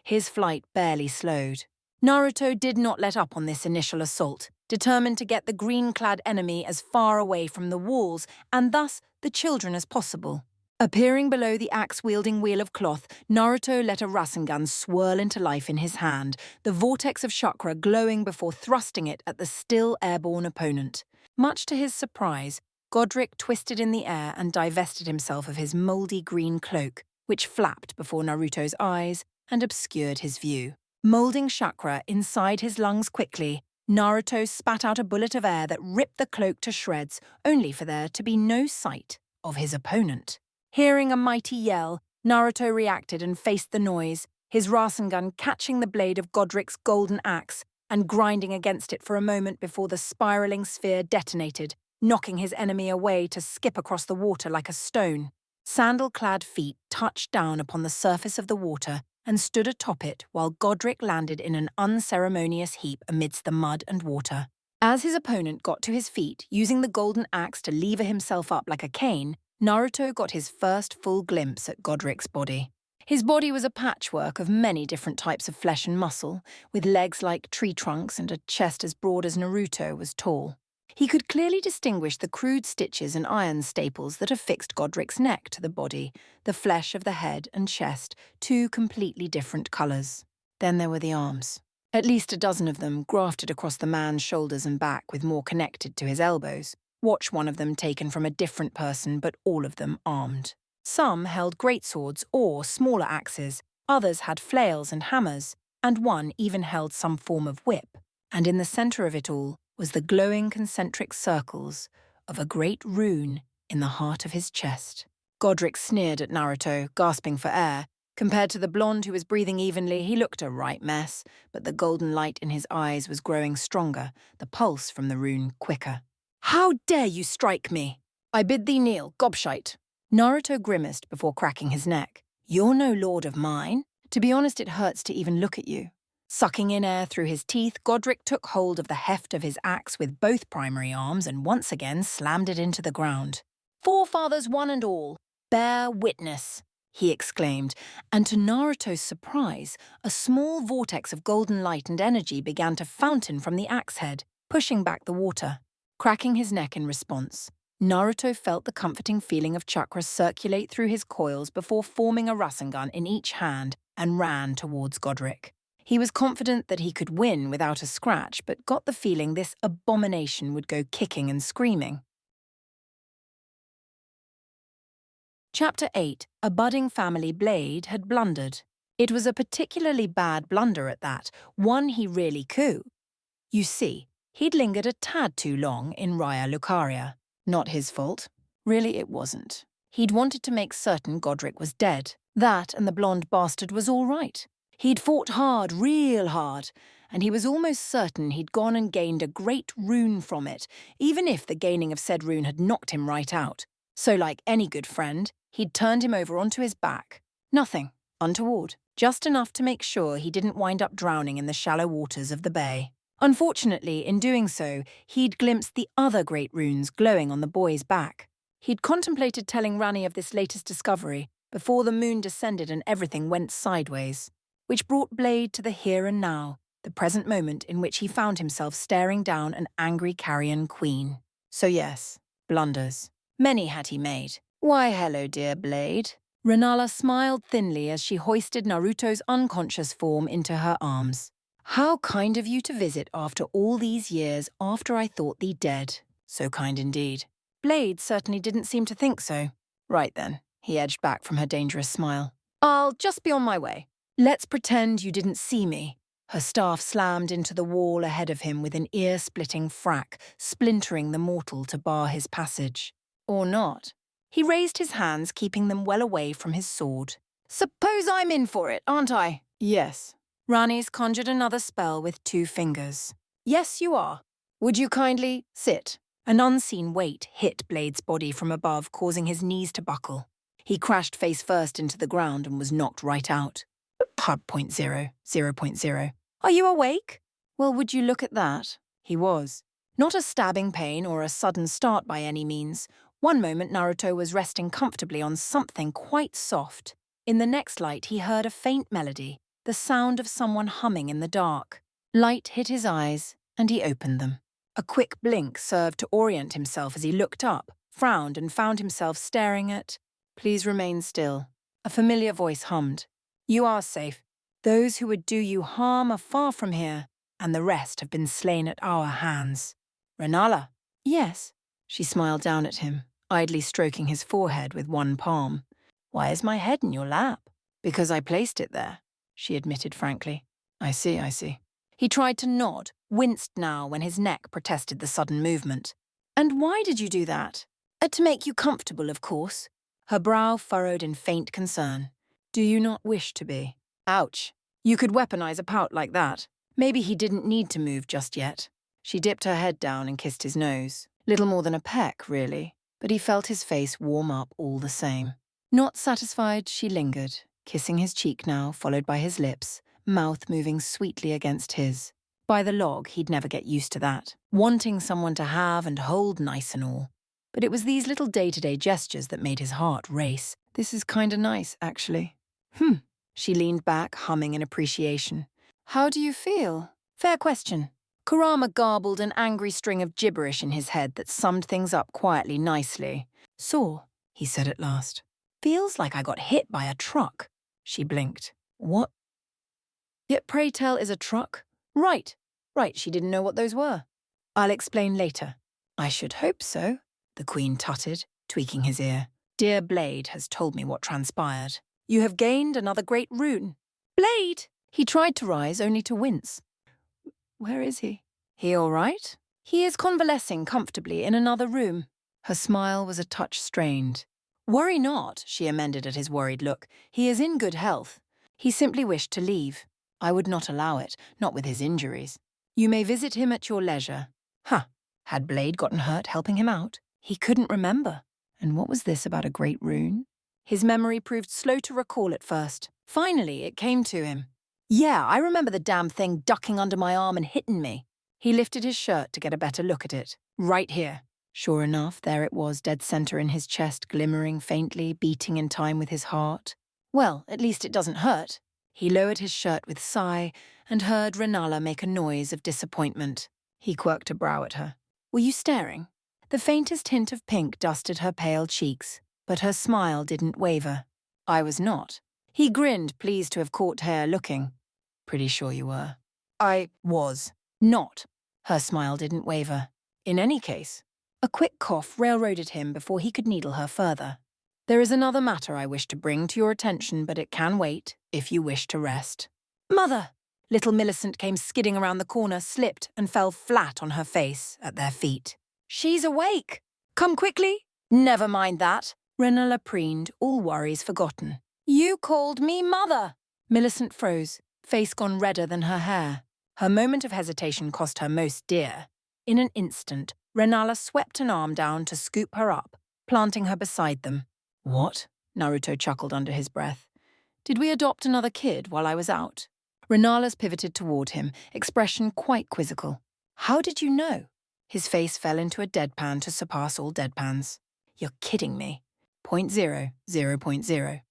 His flight barely slowed. Naruto did not let up on this initial assault, determined to get the green-clad enemy as far away from the walls and thus the children as possible. Appearing below the axe-wielding wheel of cloth, Naruto let a Rasengan swirl into life in his hand, the vortex of chakra glowing before thrusting it at the still airborne opponent. Much to his surprise, Godric twisted in the air and divested himself of his mouldy green cloak, which flapped before Naruto's eyes and obscured his view. Moulding chakra inside his lungs quickly, Naruto spat out a bullet of air that ripped the cloak to shreds, only for there to be no sight of his opponent. Hearing a mighty yell, Naruto reacted and faced the noise, his Rasengan catching the blade of Godric's golden axe and grinding against it for a moment before the spiraling sphere detonated, knocking his enemy away to skip across the water like a stone. Sandal-clad feet touched down upon the surface of the water and stood atop it while Godric landed in an unceremonious heap amidst the mud and water. As his opponent got to his feet, using the golden axe to lever himself up like a cane, Naruto got his first full glimpse at Godric's body. His body was a patchwork of many different types of flesh and muscle, with legs like tree trunks and a chest as broad as Naruto was tall. He could clearly distinguish the crude stitches and iron staples that affixed Godric's neck to the body, the flesh of the head and chest, two completely different colours. Then there were the arms. At least a dozen of them grafted across the man's shoulders and back with more connected to his elbows. Watch one of them taken from a different person, but all of them armed. Some held greatswords or smaller axes, others had flails and hammers, and one even held some form of whip. And in the centre of it all was the glowing concentric circles of a great rune in the heart of his chest. Godric sneered at Naruto, gasping for air. Compared to the blonde who was breathing evenly, he looked a right mess, but the golden light in his eyes was growing stronger, the pulse from the rune quicker. "How dare you strike me? I bid thee kneel, gobshite." Naruto grimaced before cracking his neck. "You're no lord of mine. To be honest, it hurts to even look at you." Sucking in air through his teeth, Godric took hold of the heft of his axe with both primary arms and once again slammed it into the ground. "Forefathers one and all, bear witness," he exclaimed, and to Naruto's surprise, a small vortex of golden light and energy began to fountain from the axe head, pushing back the water. Cracking his neck in response, Naruto felt the comforting feeling of chakra circulate through his coils before forming a Rasengan in each hand and ran towards Godric. He was confident that he could win without a scratch, but got the feeling this abomination would go kicking and screaming. Chapter 8. A budding family blade had blundered. It was a particularly bad blunder at that, one he really could. You see, he'd lingered a tad too long in Raya Lucaria. Not his fault. Really, it wasn't. He'd wanted to make certain Godric was dead. That and the blonde bastard was all right. He'd fought hard, real hard, and he was almost certain he'd gone and gained a great rune from it, even if the gaining of said rune had knocked him right out. So like any good friend, He'd turned him over onto his back. Nothing untoward, just enough to make sure he didn't wind up drowning in the shallow waters of the bay. Unfortunately, in doing so, he'd glimpsed the other great runes glowing on the boy's back. He'd contemplated telling Rani of this latest discovery before the moon descended and everything went sideways, which brought Blade to the here and now, the present moment in which he found himself staring down an angry carrion queen. So yes, blunders. Many had he made. Why, hello, dear Blade. Renala smiled thinly as she hoisted Naruto's unconscious form into her arms. How kind of you to visit after all these years after I thought thee dead. So kind indeed. Blade certainly didn't seem to think so. Right then, he edged back from her dangerous smile. I'll just be on my way. Let's pretend you didn't see me. Her staff slammed into the wall ahead of him with an ear-splitting thwack, splintering the mortal to bar his passage. Or not. He raised his hands, keeping them well away from his sword. Suppose I'm in for it, aren't I? Yes. Rani's conjured another spell with 2 fingers. Yes, you are. Would you kindly sit? An unseen weight hit Blade's body from above, causing his knees to buckle. He crashed face first into the ground and was knocked right out. Hub 0.0, 0.0. Are you awake? Well, would you look at that? He was. Not a stabbing pain or a sudden start by any means. One moment Naruto was resting comfortably on something quite soft. In the next light he heard a faint melody, the sound of someone humming in the dark. Light hit his eyes, and he opened them. A quick blink served to orient himself as he looked up, frowned, and found himself staring at... Please remain still. A familiar voice hummed. You are safe. Those who would do you harm are far from here, and the rest have been slain at our hands. Renala? Yes. She smiled down at him, idly stroking his forehead with one palm. Why is my head in your lap? Because I placed it there, she admitted frankly. I see, I see. He tried to nod, winced now when his neck protested the sudden movement. And why did you do that? To make you comfortable, of course. Her brow furrowed in faint concern. Do you not wish to be? Ouch. You could weaponize a pout like that. Maybe he didn't need to move just yet. She dipped her head down and kissed his nose. Little more than a peck, really, but he felt his face warm up all the same. Not satisfied, she lingered, kissing his cheek now, followed by his lips, mouth moving sweetly against his. By the log, he'd never get used to that, wanting someone to have and hold nice and all. But it was these little day-to-day gestures that made his heart race. This is kinda nice, actually. She leaned back, humming in appreciation. How do you feel? Fair question. Kurama garbled an angry string of gibberish in his head that summed things up quietly nicely. Sore, he said at last. Feels like I got hit by a truck. She blinked. What? Yet pray tell is a truck? Right, she didn't know what those were. I'll explain later. I should hope so, the Queen tutted, tweaking his ear. Dear Blade has told me what transpired. You have gained another great rune. Blade! He tried to rise, only to wince. Where is he? He all right? He is convalescing comfortably in another room. Her smile was a touch strained. Worry not, she amended at his worried look. He is in good health. He simply wished to leave. I would not allow it, not with his injuries. You may visit him at your leisure. Had Blade gotten hurt helping him out? He couldn't remember. And what was this about a great rune? His memory proved slow to recall at first. Finally, it came to him. Yeah, I remember the damn thing ducking under my arm and hitting me. He lifted his shirt to get a better look at it. Right here. Sure enough, there it was, dead center in his chest, glimmering faintly, beating in time with his heart. Well, at least it doesn't hurt. He lowered his shirt with a sigh and heard Renala make a noise of disappointment. He quirked a brow at her. Were you staring? The faintest hint of pink dusted her pale cheeks, but her smile didn't waver. I was not. He grinned, pleased to have caught her looking. Pretty sure you were. I was. Not. Her smile didn't waver. In any case. A quick cough railroaded him before he could needle her further. There is another matter I wish to bring to your attention, but it can wait, if you wish to rest. Mother! Little Millicent came skidding around the corner, slipped, and fell flat on her face at their feet. She's awake! Come quickly! Never mind that. Renala preened, all worries forgotten. You called me mother! Millicent froze, face gone redder than her hair. Her moment of hesitation cost her most dear. In an instant, Renala swept an arm down to scoop her up, planting her beside them. What? Naruto chuckled under his breath. Did we adopt another kid while I was out? Renalas pivoted toward him, expression quite quizzical. How did you know? His face fell into a deadpan to surpass all deadpans. You're kidding me. 0.0.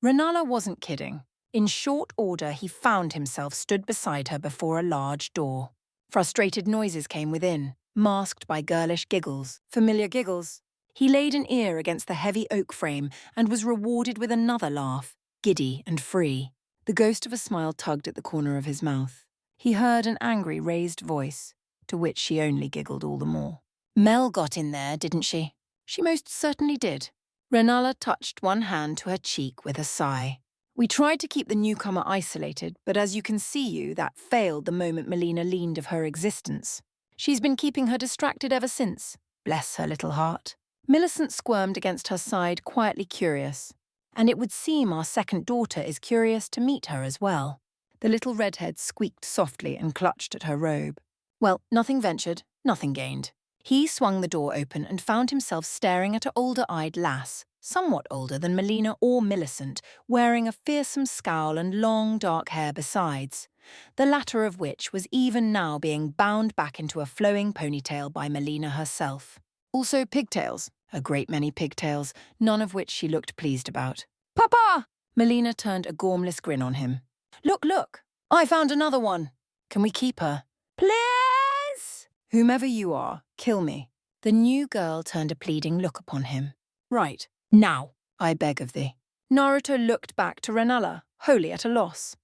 Renala wasn't kidding. In short order, he found himself stood beside her before a large door. Frustrated noises came within, masked by girlish giggles, familiar giggles. He laid an ear against the heavy oak frame and was rewarded with another laugh, giddy and free. The ghost of a smile tugged at the corner of his mouth. He heard an angry, raised voice, to which she only giggled all the more. Mel got in there, didn't she? She most certainly did. Renala touched one hand to her cheek with a sigh. We tried to keep the newcomer isolated, but as you can see, that failed the moment Melina leaned of her existence. She's been keeping her distracted ever since. Bless her little heart. Millicent squirmed against her side, quietly curious. And it would seem our second daughter is curious to meet her as well. The little redhead squeaked softly and clutched at her robe. Well, nothing ventured, nothing gained. He swung the door open and found himself staring at an older-eyed lass, somewhat older than Melina or Millicent, wearing a fearsome scowl and long, dark hair besides, the latter of which was even now being bound back into a flowing ponytail by Melina herself. Also pigtails, a great many pigtails, none of which she looked pleased about. Papa! Melina turned a gormless grin on him. Look, I found another one. Can we keep her? Please! Whomever you are, kill me. The new girl turned a pleading look upon him. Right, now, I beg of thee. Naruto looked back to Renala, wholly at a loss.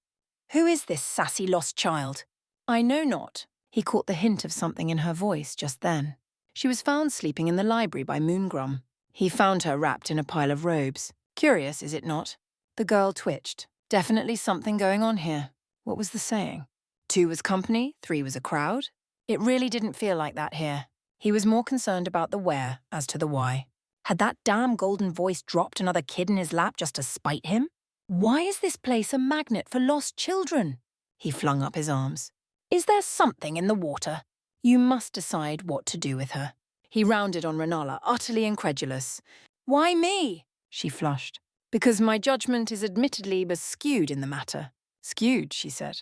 Who is this sassy lost child? I know not. He caught the hint of something in her voice just then. She was found sleeping in the library by Moongrum. He found her wrapped in a pile of robes. Curious, is it not? The girl twitched. Definitely something going on here. What was the saying? 2 was company, 3 was a crowd? It really didn't feel like that here. He was more concerned about the where as to the why. Had that damn golden voice dropped another kid in his lap just to spite him? Why is this place a magnet for lost children? He flung up his arms. Is there something in the water? You must decide what to do with her. He rounded on Renala, utterly incredulous. Why me? She flushed. Because my judgment is admittedly skewed in the matter. Skewed, she said.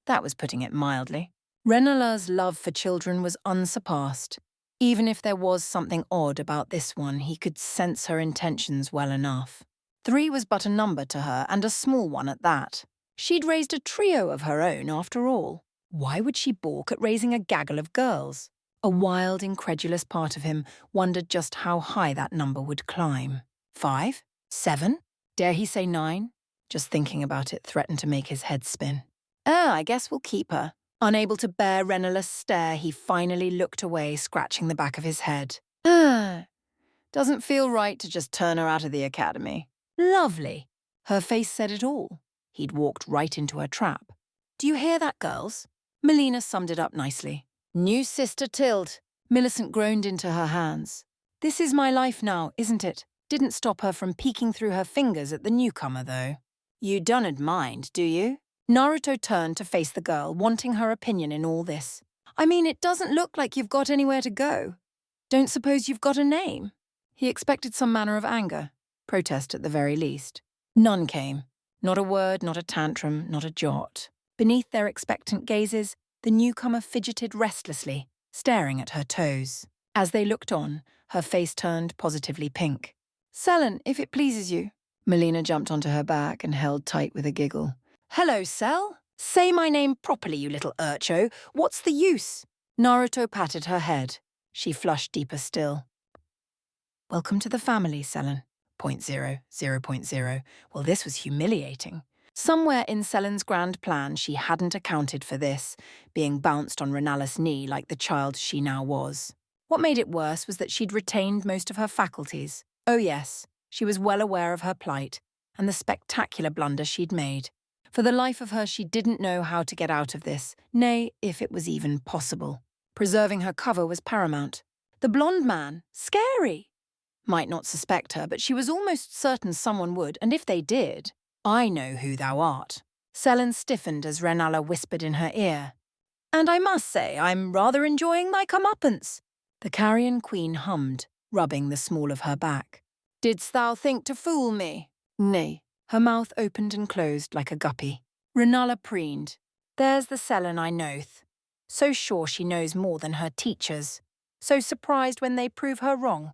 That was putting it mildly. Renala's love for children was unsurpassed. Even if there was something odd about this one, he could sense her intentions well enough. 3 was but a number to her, and a small one at that. She'd raised a trio of her own, after all. Why would she balk at raising a gaggle of girls? A wild, incredulous part of him wondered just how high that number would climb. 5? 7? Dare he say 9? Just thinking about it threatened to make his head spin. I guess we'll keep her. Unable to bear Renala's stare, he finally looked away, scratching the back of his head. Doesn't feel right to just turn her out of the academy. Lovely. Her face said it all. He'd walked right into her trap. Do you hear that, girls? Melina summed it up nicely. New sister Tild. Millicent groaned into her hands. This is my life now, isn't it? Didn't stop her from peeking through her fingers at the newcomer, though. You don't mind, do you? Naruto turned to face the girl, wanting her opinion in all this. I mean, it doesn't look like you've got anywhere to go. Don't suppose you've got a name? He expected some manner of anger, protest at the very least. None came. Not a word, not a tantrum, not a jot. Beneath their expectant gazes, the newcomer fidgeted restlessly, staring at her toes. As they looked on, her face turned positively pink. Selen, if it pleases you. Melina jumped onto her back and held tight with a giggle. Hello, Sel. Say my name properly, you little urcho. What's the use? Naruto patted her head. She flushed deeper still. Welcome to the family, Selen. 0.0. Well, this was humiliating. Somewhere in Selen's grand plan, she hadn't accounted for this, being bounced on Renala's knee like the child she now was. What made it worse was that she'd retained most of her faculties. Oh yes, she was well aware of her plight and the spectacular blunder she'd made. For the life of her, she didn't know how to get out of this, nay, if it was even possible. Preserving her cover was paramount. The blonde man, scary. Might not suspect her, but she was almost certain someone would, and if they did, I know who thou art. Selen stiffened as Renala whispered in her ear. And I must say, I'm rather enjoying thy comeuppance. The carrion queen hummed, rubbing the small of her back. Didst thou think to fool me? Nay. Her mouth opened and closed like a guppy. Renala preened. There's the Selene I knowth. So sure she knows more than her teachers. So surprised when they prove her wrong.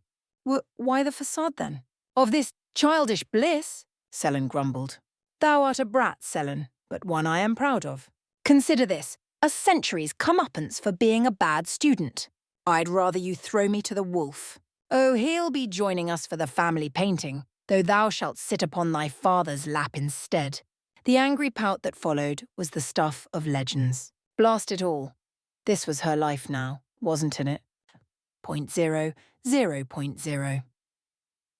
Why the facade then? Of this childish bliss, Selene grumbled. Thou art a brat, Selene, but one I am proud of. Consider this, a century's comeuppance for being a bad student. I'd rather you throw me to the wolf. Oh, he'll be joining us for the family painting, though thou shalt sit upon thy father's lap instead. The angry pout that followed was the stuff of legends. Blast it all. This was her life now, wasn't it? 0.0.0.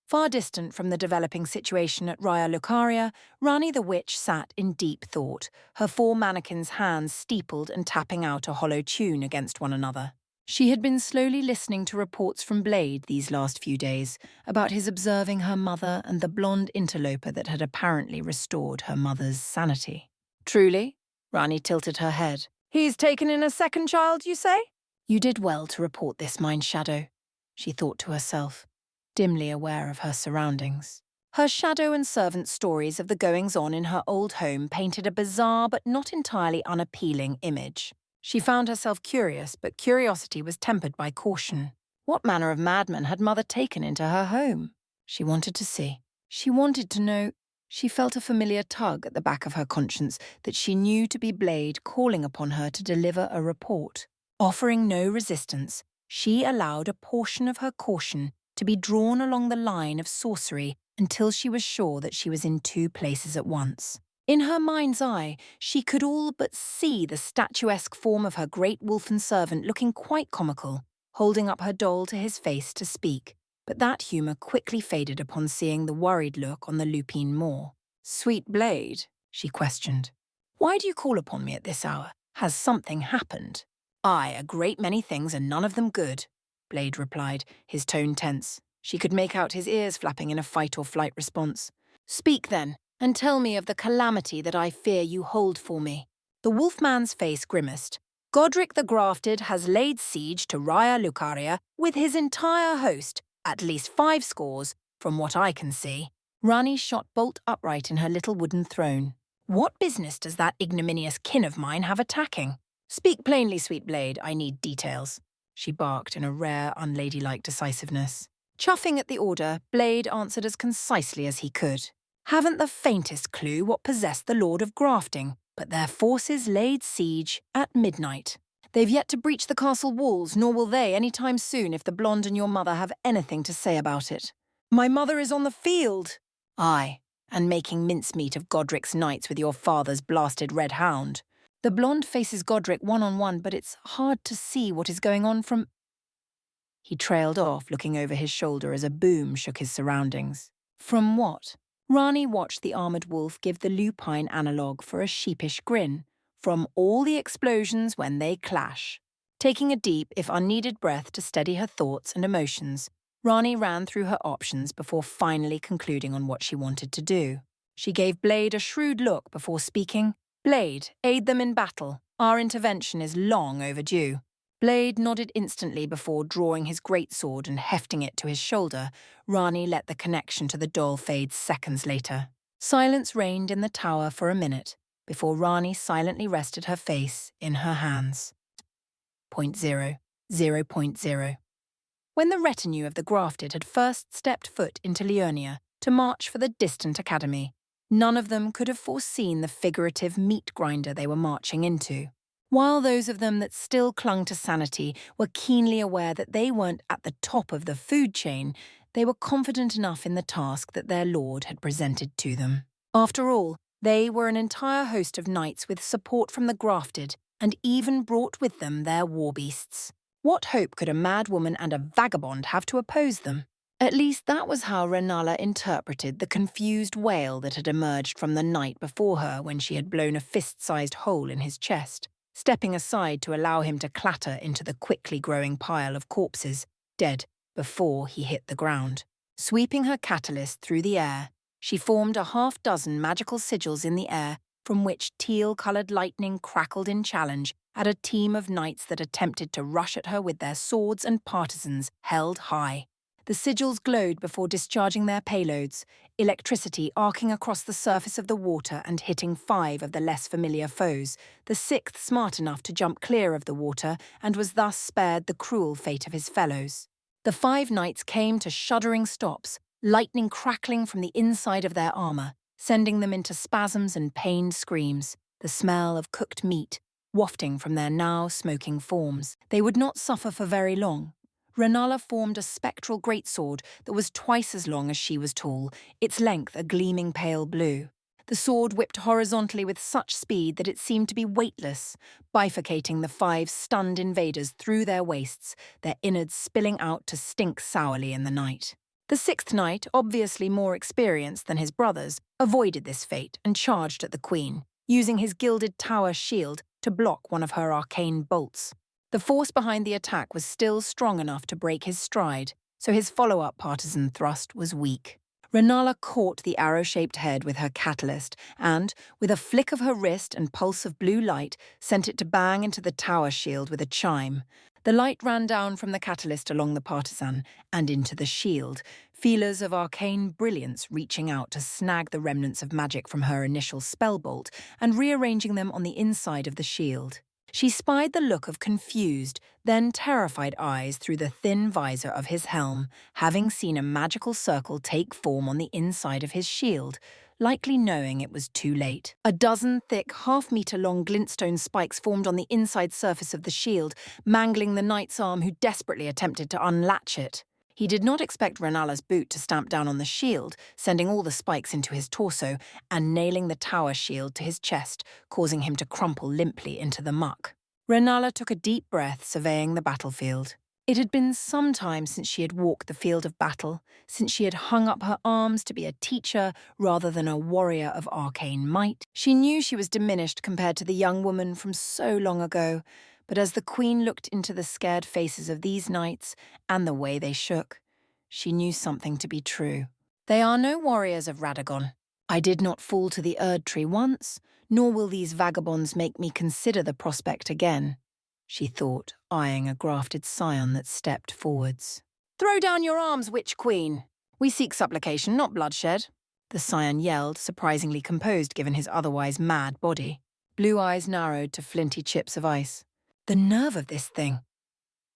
Far distant from the developing situation at Raya Lucaria, Rani the Witch sat in deep thought, her 4 mannequins' hands steepled and tapping out a hollow tune against one another. She had been slowly listening to reports from Blade these last few days about his observing her mother and the blonde interloper that had apparently restored her mother's sanity. Truly? Rani tilted her head. He's taken in a second child, you say? You did well to report this, Mind Shadow, she thought to herself, dimly aware of her surroundings. Her shadow and servant stories of the goings-on in her old home painted a bizarre but not entirely unappealing image. She found herself curious, but curiosity was tempered by caution. What manner of madman had Mother taken into her home? She wanted to see. She wanted to know. She felt a familiar tug at the back of her conscience that she knew to be Blade calling upon her to deliver a report. Offering no resistance, she allowed a portion of her caution to be drawn along the line of sorcery until she was sure that she was in 2 places at once. In her mind's eye, she could all but see the statuesque form of her great wolfen servant looking quite comical, holding up her doll to his face to speak. But that humour quickly faded upon seeing the worried look on the lupine moor. "Sweet Blade," she questioned, "why do you call upon me at this hour? Has something happened?" "Aye, a great many things and none of them good," Blade replied, his tone tense. She could make out his ears flapping in a fight-or-flight response. "Speak then, and tell me of the calamity that I fear you hold for me." The wolfman's face grimaced. "Godric the Grafted has laid siege to Raya Lucaria with his entire host, at least 5 scores, from what I can see." Rani shot bolt upright in her little wooden throne. "What business does that ignominious kin of mine have attacking? Speak plainly, sweet Blade, I need details," she barked in a rare, unladylike decisiveness. Chuffing at the order, Blade answered as concisely as he could. "Haven't the faintest clue what possessed the Lord of Grafting, but their forces laid siege at midnight. They've yet to breach the castle walls, nor will they any time soon if the blonde and your mother have anything to say about it." "My mother is on the field!" "Aye, and making mincemeat of Godric's knights with your father's blasted red hound. The blonde faces Godric one-on-one, but it's hard to see what is going on from—" He trailed off, looking over his shoulder as a boom shook his surroundings. From what? Rani watched the armoured wolf give the lupine analogue for a sheepish grin. From all the explosions when they clash. Taking a deep, if unneeded breath to steady her thoughts and emotions, Rani ran through her options before finally concluding on what she wanted to do. She gave Blade a shrewd look before speaking. "Blade, aid them in battle. Our intervention is long overdue." Blade nodded instantly before drawing his greatsword and hefting it to his shoulder. Rani let the connection to the doll fade seconds later. Silence reigned in the tower for a minute, before Rani silently rested her face in her hands. 0.0.0. When the retinue of the Grafted had first stepped foot into Liurnia to march for the distant academy, none of them could have foreseen the figurative meat grinder they were marching into. While those of them that still clung to sanity were keenly aware that they weren't at the top of the food chain, they were confident enough in the task that their lord had presented to them. After all, they were an entire host of knights with support from the Grafted, and even brought with them their war beasts. What hope could a mad woman and a vagabond have to oppose them? At least that was how Renala interpreted the confused wail that had emerged from the knight before her when she had blown a fist-sized hole in his chest, stepping aside to allow him to clatter into the quickly growing pile of corpses, dead before he hit the ground. Sweeping her catalyst through the air, she formed a half-dozen magical sigils in the air from which teal-coloured lightning crackled in challenge at a team of knights that attempted to rush at her with their swords and partisans held high. The sigils glowed before discharging their payloads, electricity arcing across the surface of the water and hitting 5 of the less familiar foes, the 6th smart enough to jump clear of the water and was thus spared the cruel fate of his fellows. The 5 knights came to shuddering stops, lightning crackling from the inside of their armor, sending them into spasms and pained screams, the smell of cooked meat wafting from their now smoking forms. They would not suffer for very long. Renala formed a spectral greatsword that was twice as long as she was tall, its length a gleaming pale blue. The sword whipped horizontally with such speed that it seemed to be weightless, bifurcating the 5 stunned invaders through their waists, their innards spilling out to stink sourly in the night. The 6th knight, obviously more experienced than his brothers, avoided this fate and charged at the queen, using his gilded tower shield to block one of her arcane bolts. The force behind the attack was still strong enough to break his stride, so his follow-up partisan thrust was weak. Renala caught the arrow-shaped head with her catalyst and, with a flick of her wrist and pulse of blue light, sent it to bang into the tower shield with a chime. The light ran down from the catalyst along the partisan and into the shield, feelers of arcane brilliance reaching out to snag the remnants of magic from her initial spellbolt and rearranging them on the inside of the shield. She spied the look of confused, then terrified eyes through the thin visor of his helm, having seen a magical circle take form on the inside of his shield, likely knowing it was too late. A dozen thick, half-meter-long glintstone spikes formed on the inside surface of the shield, mangling the knight's arm who desperately attempted to unlatch it. He did not expect Renala's boot to stamp down on the shield, sending all the spikes into his torso and nailing the tower shield to his chest, causing him to crumple limply into the muck. Renala took a deep breath, surveying the battlefield. It had been some time since she had walked the field of battle, since she had hung up her arms to be a teacher rather than a warrior of arcane might. She knew she was diminished compared to the young woman from so long ago, but as the queen looked into the scared faces of these knights and the way they shook, she knew something to be true. They are no warriors of Radagon. I did not fall to the Erd tree once, nor will these vagabonds make me consider the prospect again, she thought, eyeing a grafted scion that stepped forwards. Throw down your arms, witch queen. We seek supplication, not bloodshed, the scion yelled, surprisingly composed given his otherwise mad body. Blue eyes narrowed to flinty chips of ice. The nerve of this thing!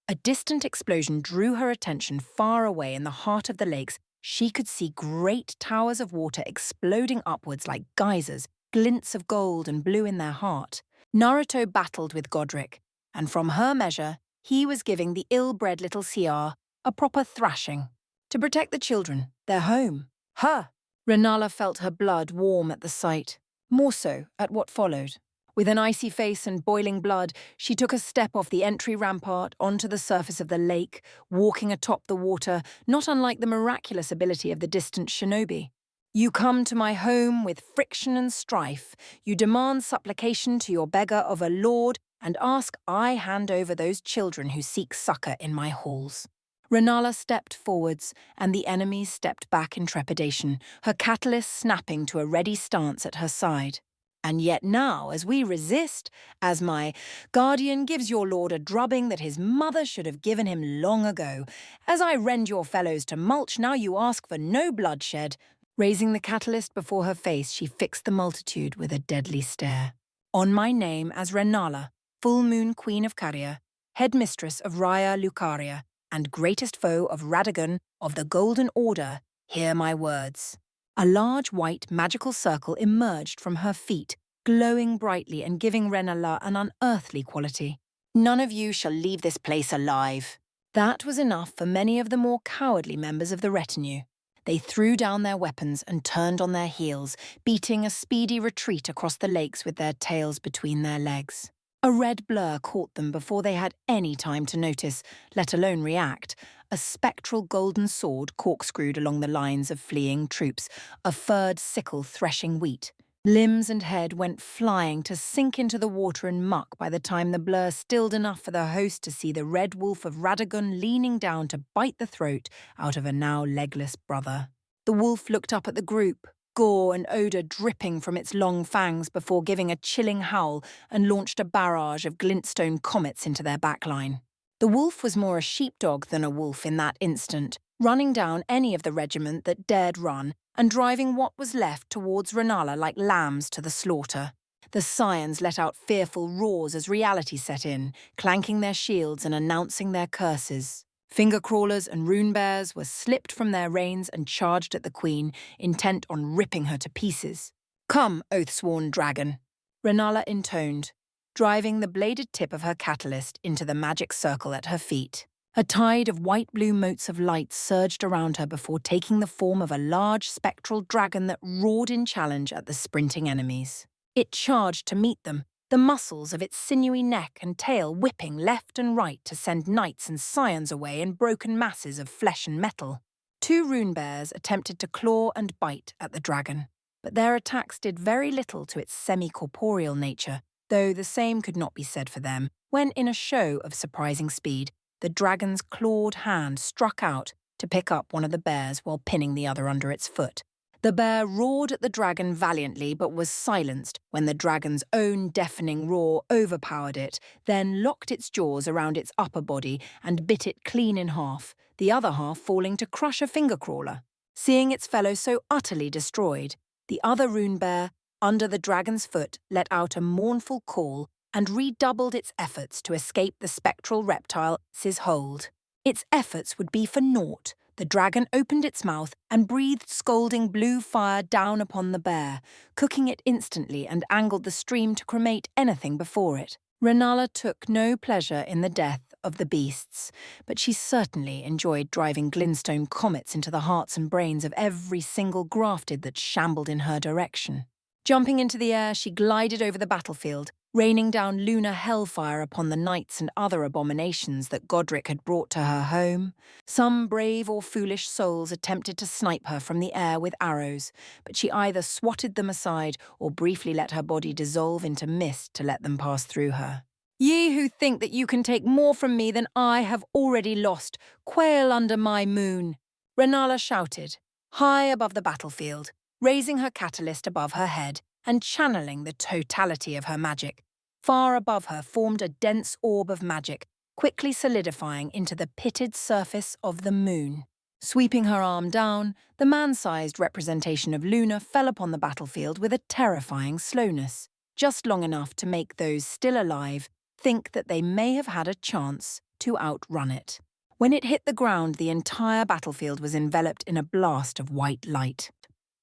A distant explosion drew her attention far away in the heart of the lakes. She could see great towers of water exploding upwards like geysers, glints of gold and blue in their heart. Naruto battled with Godric, and from her measure, he was giving the ill-bred little Ciar a proper thrashing. To protect the children, their home, her. Renala felt her blood warm at the sight, more so at what followed. With an icy face and boiling blood, she took a step off the entry rampart onto the surface of the lake, walking atop the water, not unlike the miraculous ability of the distant shinobi. You come to my home with friction and strife. You demand supplication to your beggar of a lord, and ask I hand over those children who seek succor in my halls. Renala stepped forwards, and the enemy stepped back in trepidation, her catalyst snapping to a ready stance at her side. And yet now, as we resist, as my guardian gives your lord a drubbing that his mother should have given him long ago, as I rend your fellows to mulch, now you ask for no bloodshed. Raising the catalyst before her face, she fixed the multitude with a deadly stare. On my name as Renala, full moon queen of Caria, headmistress of Raya Lucaria, and greatest foe of Radagon of the Golden Order, hear my words. A large white magical circle emerged from her feet, glowing brightly and giving Renala an unearthly quality. None of you shall leave this place alive. That was enough for many of the more cowardly members of the retinue. They threw down their weapons and turned on their heels, beating a speedy retreat across the lakes with their tails between their legs. A red blur caught them before they had any time to notice, let alone react. A spectral golden sword corkscrewed along the lines of fleeing troops, a furred sickle threshing wheat. Limbs and head went flying to sink into the water and muck by the time the blur stilled enough for the host to see the red wolf of Radagon leaning down to bite the throat out of a now legless brother. The wolf looked up at the group, gore and odour dripping from its long fangs before giving a chilling howl and launched a barrage of glintstone comets into their backline. The wolf was more a sheepdog than a wolf in that instant, running down any of the regiment that dared run and driving what was left towards Renala like lambs to the slaughter. The scions let out fearful roars as reality set in, clanking their shields and announcing their curses. Finger-crawlers and rune-bears were slipped from their reins and charged at the queen, intent on ripping her to pieces. "Come, oath-sworn dragon," Renala intoned, driving the bladed tip of her catalyst into the magic circle at her feet. A tide of white-blue motes of light surged around her before taking the form of a large spectral dragon that roared in challenge at the sprinting enemies. It charged to meet them, the muscles of its sinewy neck and tail whipping left and right to send knights and scions away in broken masses of flesh and metal. 2 rune bears attempted to claw and bite at the dragon, but their attacks did very little to its semi-corporeal nature, though the same could not be said for them when, in a show of surprising speed, the dragon's clawed hand struck out to pick up one of the bears while pinning the other under its foot. The bear roared at the dragon valiantly but was silenced when the dragon's own deafening roar overpowered it, then locked its jaws around its upper body and bit it clean in half, the other half falling to crush a finger-crawler. Seeing its fellow so utterly destroyed, the other rune bear, under the dragon's foot, let out a mournful call and redoubled its efforts to escape the spectral reptile's hold. Its efforts would be for naught. The dragon opened its mouth and breathed scalding blue fire down upon the bear, cooking it instantly and angled the stream to cremate anything before it. Renala took no pleasure in the death of the beasts, but she certainly enjoyed driving glintstone comets into the hearts and brains of every single grafted that shambled in her direction. Jumping into the air, she glided over the battlefield, raining down lunar hellfire upon the knights and other abominations that Godric had brought to her home. Some brave or foolish souls attempted to snipe her from the air with arrows, but she either swatted them aside or briefly let her body dissolve into mist to let them pass through her. "Ye who think that you can take more from me than I have already lost, quail under my moon," Renala shouted, high above the battlefield, raising her catalyst above her head and channeling the totality of her magic. Far above her formed a dense orb of magic, quickly solidifying into the pitted surface of the moon. Sweeping her arm down, the man-sized representation of Luna fell upon the battlefield with a terrifying slowness, just long enough to make those still alive think that they may have had a chance to outrun it. When it hit the ground, the entire battlefield was enveloped in a blast of white light.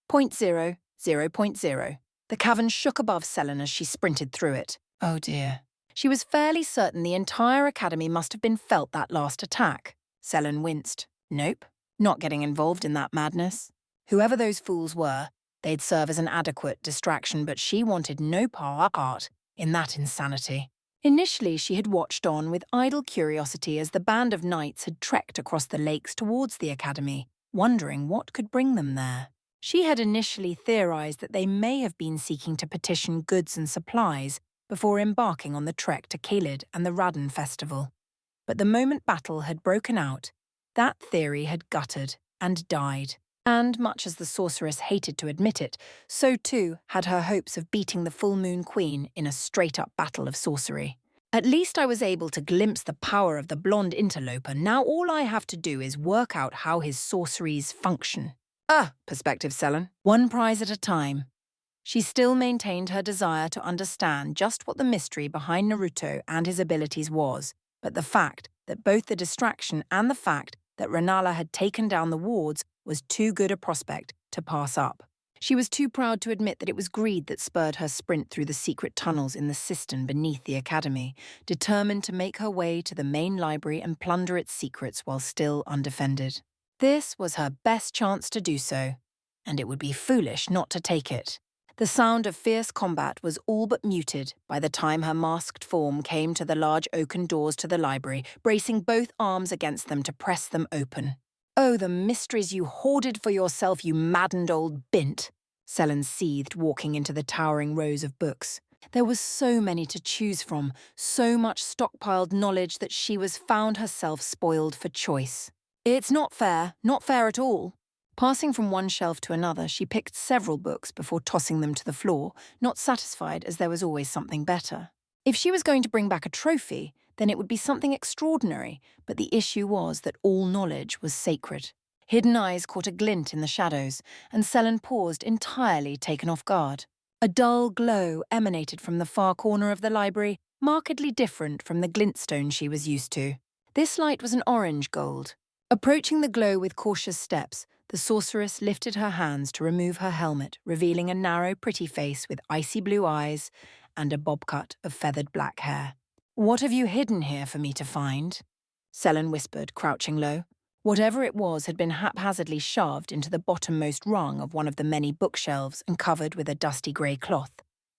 0.0.0. The cavern shook above Selene as she sprinted through it. Oh dear. She was fairly certain the entire academy must have been felt that last attack. Selene winced. Nope, not getting involved in that madness. Whoever those fools were, they'd serve as an adequate distraction, but she wanted no part in that insanity. Initially, she had watched on with idle curiosity as the band of knights had trekked across the lakes towards the academy, wondering what could bring them there. She had initially theorized that they may have been seeking to petition goods and supplies before embarking on the trek to Caelid and the Radden festival. But the moment battle had broken out, that theory had guttered and died. And much as the sorceress hated to admit it, so too had her hopes of beating the full moon queen in a straight-up battle of sorcery. At least I was able to glimpse the power of the blonde interloper. Now all I have to do is work out how his sorceries function. Perspective Selene. One prize at a time. She still maintained her desire to understand just what the mystery behind Naruto and his abilities was, but the fact that both the distraction and the fact that Renala had taken down the wards was too good a prospect to pass up. She was too proud to admit that it was greed that spurred her sprint through the secret tunnels in the cistern beneath the academy, determined to make her way to the main library and plunder its secrets while still undefended. This was her best chance to do so, and it would be foolish not to take it. The sound of fierce combat was all but muted by the time her masked form came to the large oaken doors to the library, bracing both arms against them to press them open. "Oh, the mysteries you hoarded for yourself, you maddened old bint," Selene seethed, walking into the towering rows of books. There was so many to choose from, so much stockpiled knowledge that she was found herself spoiled for choice. It's not fair at all. Passing from one shelf to another, she picked several books before tossing them to the floor, not satisfied as there was always something better. If she was going to bring back a trophy, then it would be something extraordinary, but the issue was that all knowledge was sacred. Hidden eyes caught a glint in the shadows, and Selen paused, entirely taken off guard. A dull glow emanated from the far corner of the library, markedly different from the glintstone she was used to. This light was an orange gold. Approaching the glow with cautious steps, the sorceress lifted her hands to remove her helmet, revealing a narrow, pretty face with icy blue eyes and a bob cut of feathered black hair. "What have you hidden here for me to find?" Selen whispered, crouching low. Whatever it was had been haphazardly shoved into the bottommost rung of one of the many bookshelves and covered with a dusty grey cloth.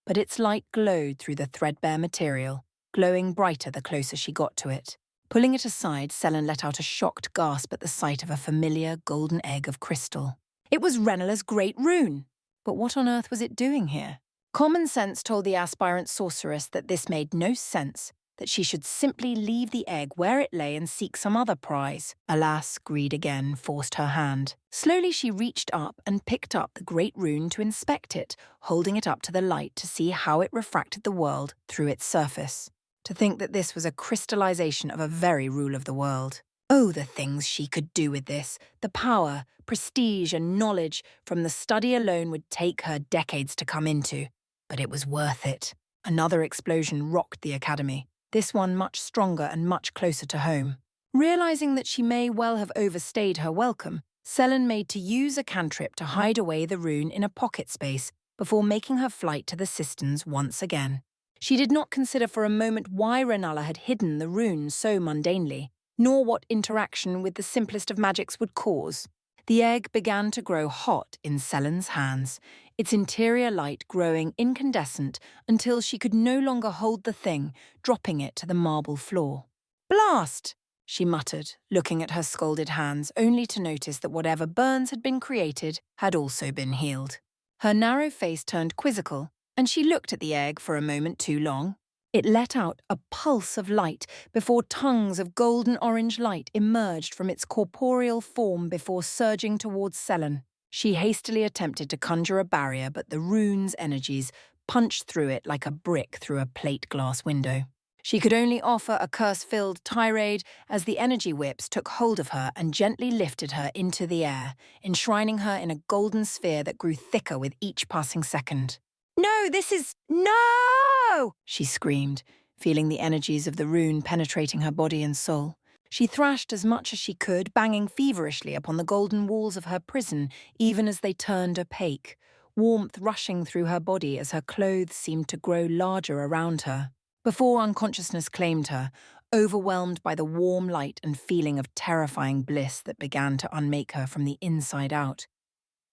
But its light glowed through the threadbare material, glowing brighter the closer she got to it. Pulling it aside, Selen let out a shocked gasp at the sight of a familiar golden egg of crystal. It was Renala's great rune! But what on earth was it doing here? Common sense told the aspirant sorceress that this made no sense, that she should simply leave the egg where it lay and seek some other prize. Alas, greed again forced her hand. Slowly she reached up and picked up the great rune to inspect it, holding it up to the light to see how it refracted the world through its surface. To think that this was a crystallization of a very rule of the world. Oh, the things she could do with this. The power, prestige and knowledge from the study alone would take her decades to come into. But it was worth it. Another explosion rocked the academy, this one much stronger and much closer to home. Realizing that she may well have overstayed her welcome, Selen made to use a cantrip to hide away the rune in a pocket space before making her flight to the cisterns once again. She did not consider for a moment why Renala had hidden the rune so mundanely, nor what interaction with the simplest of magics would cause. The egg began to grow hot in Selen's hands, its interior light growing incandescent until she could no longer hold the thing, dropping it to the marble floor. "Blast!" she muttered, looking at her scalded hands, only to notice that whatever burns had been created had also been healed. Her narrow face turned quizzical, and she looked at the egg for a moment too long. It let out a pulse of light before tongues of golden orange light emerged from its corporeal form before surging towards Selen. She hastily attempted to conjure a barrier, but the rune's energies punched through it like a brick through a plate glass window. She could only offer a curse-filled tirade as the energy whips took hold of her and gently lifted her into the air, enshrining her in a golden sphere that grew thicker with each passing second. "No, this is... No!" she screamed, feeling the energies of the rune penetrating her body and soul. She thrashed as much as she could, banging feverishly upon the golden walls of her prison, even as they turned opaque, warmth rushing through her body as her clothes seemed to grow larger around her. Before unconsciousness claimed her, overwhelmed by the warm light and feeling of terrifying bliss that began to unmake her from the inside out,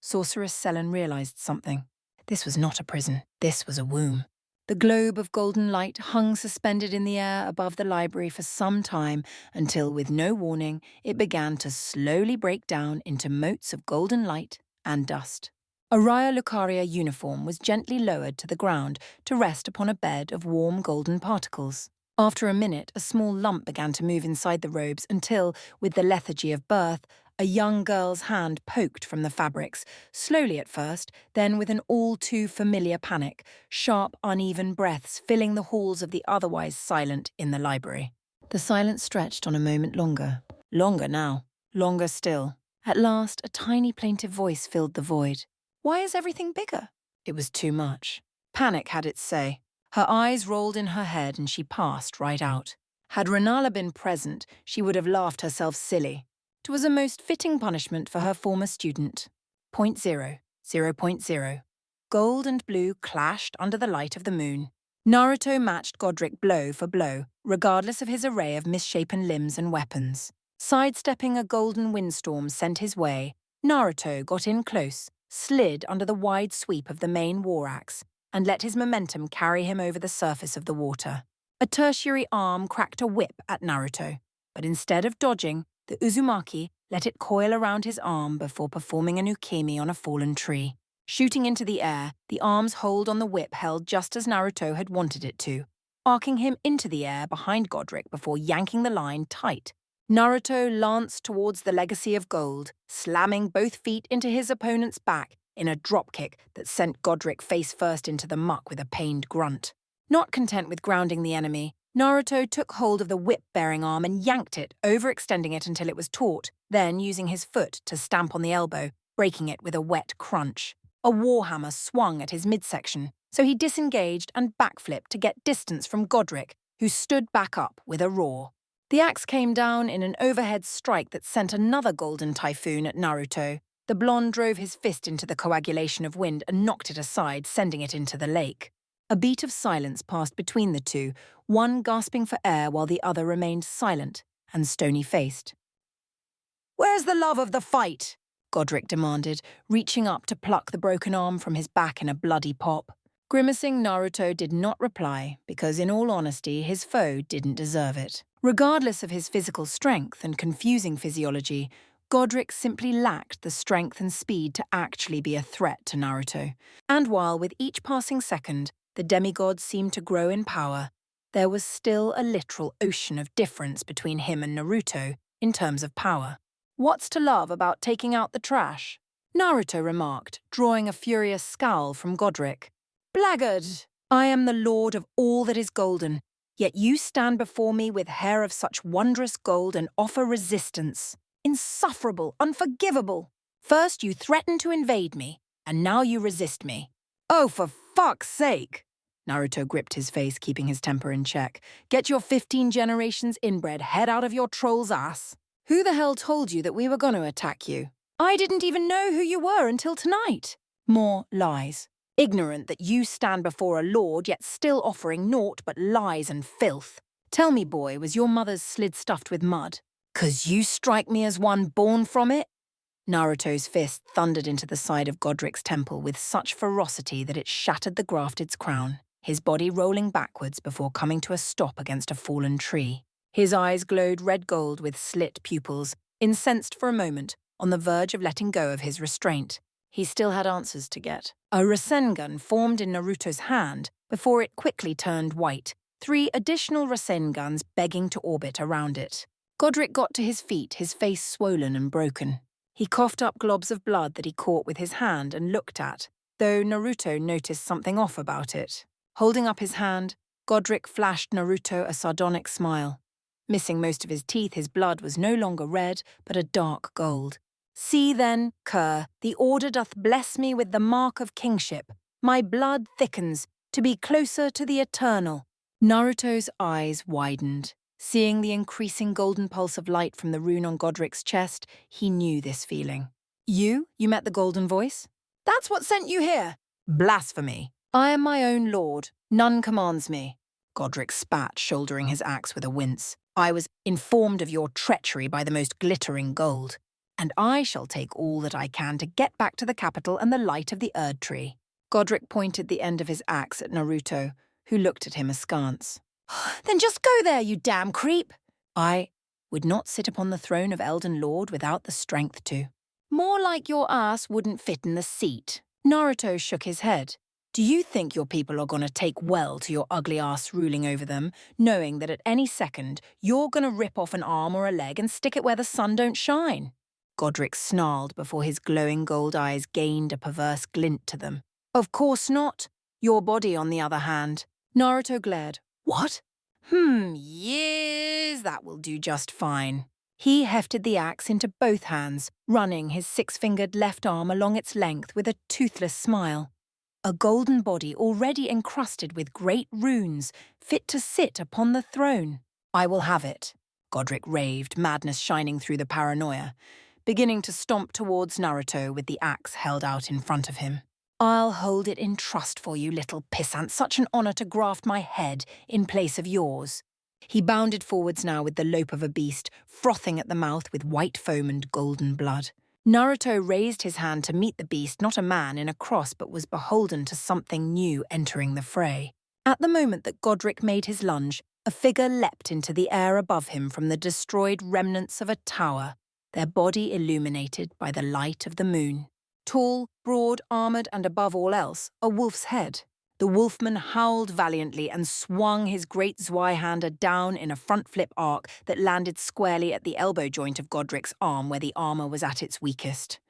Sorceress Selen realized something. This was not a prison, this was a womb. The globe of golden light hung suspended in the air above the library for some time until, with no warning, it began to slowly break down into motes of golden light and dust. A Raya Lucaria uniform was gently lowered to the ground to rest upon a bed of warm golden particles. After a minute, a small lump began to move inside the robes until, with the lethargy of birth, a young girl's hand poked from the fabrics, slowly at first, then with an all-too-familiar panic, sharp, uneven breaths filling the halls of the otherwise silent in the library. The silence stretched on a moment longer. Longer now. Longer still. At last, a tiny plaintive voice filled the void. "Why is everything bigger?" It was too much. Panic had its say. Her eyes rolled in her head and she passed right out. Had Renala been present, she would have laughed herself silly. It was a most fitting punishment for her former student. 0.0, 0.0. Gold and blue clashed under the light of the moon. Naruto matched Godric blow for blow, regardless of his array of misshapen limbs and weapons. Sidestepping a golden windstorm sent his way, Naruto got in close, slid under the wide sweep of the main war axe, and let his momentum carry him over the surface of the water. A tertiary arm cracked a whip at Naruto, but instead of dodging, the Uzumaki let it coil around his arm before performing an ukemi on a fallen tree. Shooting into the air, the arm's hold on the whip held just as Naruto had wanted it to, arcing him into the air behind Godric before yanking the line tight. Naruto lanced towards the legacy of gold, slamming both feet into his opponent's back in a dropkick that sent Godric face first into the muck with a pained grunt. Not content with grounding the enemy, Naruto took hold of the whip-bearing arm and yanked it, overextending it until it was taut, then using his foot to stamp on the elbow, breaking it with a wet crunch. A warhammer swung at his midsection, so he disengaged and backflipped to get distance from Godric, who stood back up with a roar. The axe came down in an overhead strike that sent another golden typhoon at Naruto. The blonde drove his fist into the coagulation of wind and knocked it aside, sending it into the lake. A beat of silence passed between the two, one gasping for air while the other remained silent and stony-faced. "Where's the love of the fight?" Godric demanded, reaching up to pluck the broken arm from his back in a bloody pop. Grimacing, Naruto did not reply because, in all honesty, his foe didn't deserve it. Regardless of his physical strength and confusing physiology, Godric simply lacked the strength and speed to actually be a threat to Naruto. And while, with each passing second, the demigod seemed to grow in power, there was still a literal ocean of difference between him and Naruto in terms of power. "What's to love about taking out the trash?" Naruto remarked, drawing a furious scowl from Godric. "Blackguard! I am the lord of all that is golden, yet you stand before me with hair of such wondrous gold and offer resistance. Insufferable, unforgivable. First you threatened to invade me, and now you resist me." "Oh, for fuck's sake!" Naruto gripped his face, keeping his temper in check. "Get your 15 generations inbred head out of your troll's ass. Who the hell told you that we were going to attack you? I didn't even know who you were until tonight." More lies. Ignorant that you stand before a lord, yet still offering naught but lies and filth. Tell me, boy, was your mother's slid stuffed with mud? "'Cause you strike me as one born from it?" Naruto's fist thundered into the side of Godric's temple with such ferocity that it shattered the grafted's crown, his body rolling backwards before coming to a stop against a fallen tree. His eyes glowed red gold with slit pupils, incensed for a moment, on the verge of letting go of his restraint. He still had answers to get. A Rasengan formed in Naruto's hand before it quickly turned white, 3 additional Rasengans begging to orbit around it. Godric got to his feet, his face swollen and broken. He coughed up globs of blood that he caught with his hand and looked at, though Naruto noticed something off about it. Holding up his hand, Godric flashed Naruto a sardonic smile. Missing most of his teeth, his blood was no longer red, but a dark gold. "See then, cur, the order doth bless me with the mark of kingship. My blood thickens, to be closer to the eternal." Naruto's eyes widened. Seeing the increasing golden pulse of light from the rune on Godric's chest, he knew this feeling. You met the golden voice? That's what sent you here? Blasphemy. I am my own lord. None commands me. Godric spat, shouldering his axe with a wince. I was informed of your treachery by the most glittering gold, and I shall take all that I can to get back to the capital and the light of the Erd tree. Godric pointed the end of his axe at Naruto, who looked at him askance. Then just go there, you damn creep! I would not sit upon the throne of Elden Lord without the strength to. More like your ass wouldn't fit in the seat. Naruto shook his head. Do you think your people are going to take well to your ugly ass ruling over them, knowing that at any second you're going to rip off an arm or a leg and stick it where the sun don't shine? Godric snarled before his glowing gold eyes gained a perverse glint to them. Of course not. Your body, on the other hand. Naruto glared. What? Yes, that will do just fine. He hefted the axe into both hands, running his 6-fingered left arm along its length with a toothless smile. A golden body already encrusted with great runes, fit to sit upon the throne. I will have it, Godric raved, madness shining through the paranoia, beginning to stomp towards Naruto with the axe held out in front of him. I'll hold it in trust for you, little pissant. Such an honor to graft my head in place of yours. He bounded forwards now with the lope of a beast, frothing at the mouth with white foam and golden blood. Naruto raised his hand to meet the beast, not a man in a cross, but was beholden to something new entering the fray. At the moment that Godric made his lunge, a figure leapt into the air above him from the destroyed remnants of a tower, their body illuminated by the light of the moon. Tall, broad, armoured, and above all else, a wolf's head. The wolfman howled valiantly and swung his great Zweihander down in a front flip arc that landed squarely at the elbow joint of Godric's arm where the armour was at its weakest.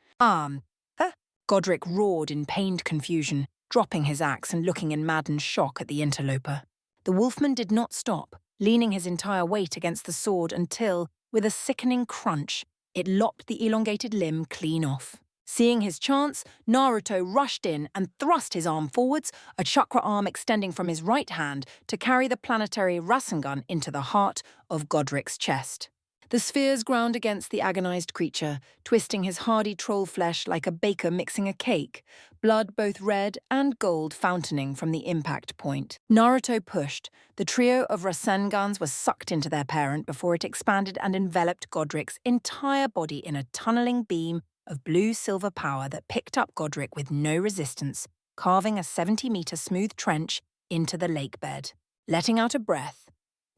Godric roared in pained confusion, dropping his axe and looking in maddened shock at the interloper. The wolfman did not stop, leaning his entire weight against the sword until, with a sickening crunch, it lopped the elongated limb clean off. Seeing his chance, Naruto rushed in and thrust his arm forwards, a chakra arm extending from his right hand to carry the planetary Rasengan into the heart of Godric's chest. The spheres ground against the agonized creature, twisting his hardy troll flesh like a baker mixing a cake, blood both red and gold fountaining from the impact point. Naruto pushed. The trio of Rasengans was sucked into their parent before it expanded and enveloped Godric's entire body in a tunneling beam of blue-silver power that picked up Godric with no resistance, carving a 70-meter smooth trench into the lake bed. Letting out a breath,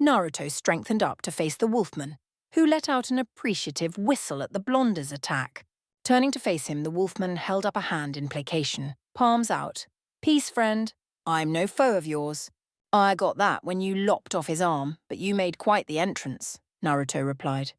Naruto strengthened up to face the wolfman, who let out an appreciative whistle at the blonde's attack. Turning to face him, the wolfman held up a hand in placation, palms out. "Peace, friend. I'm no foe of yours." "I got that when you lopped off his arm, but you made quite the entrance," Naruto replied,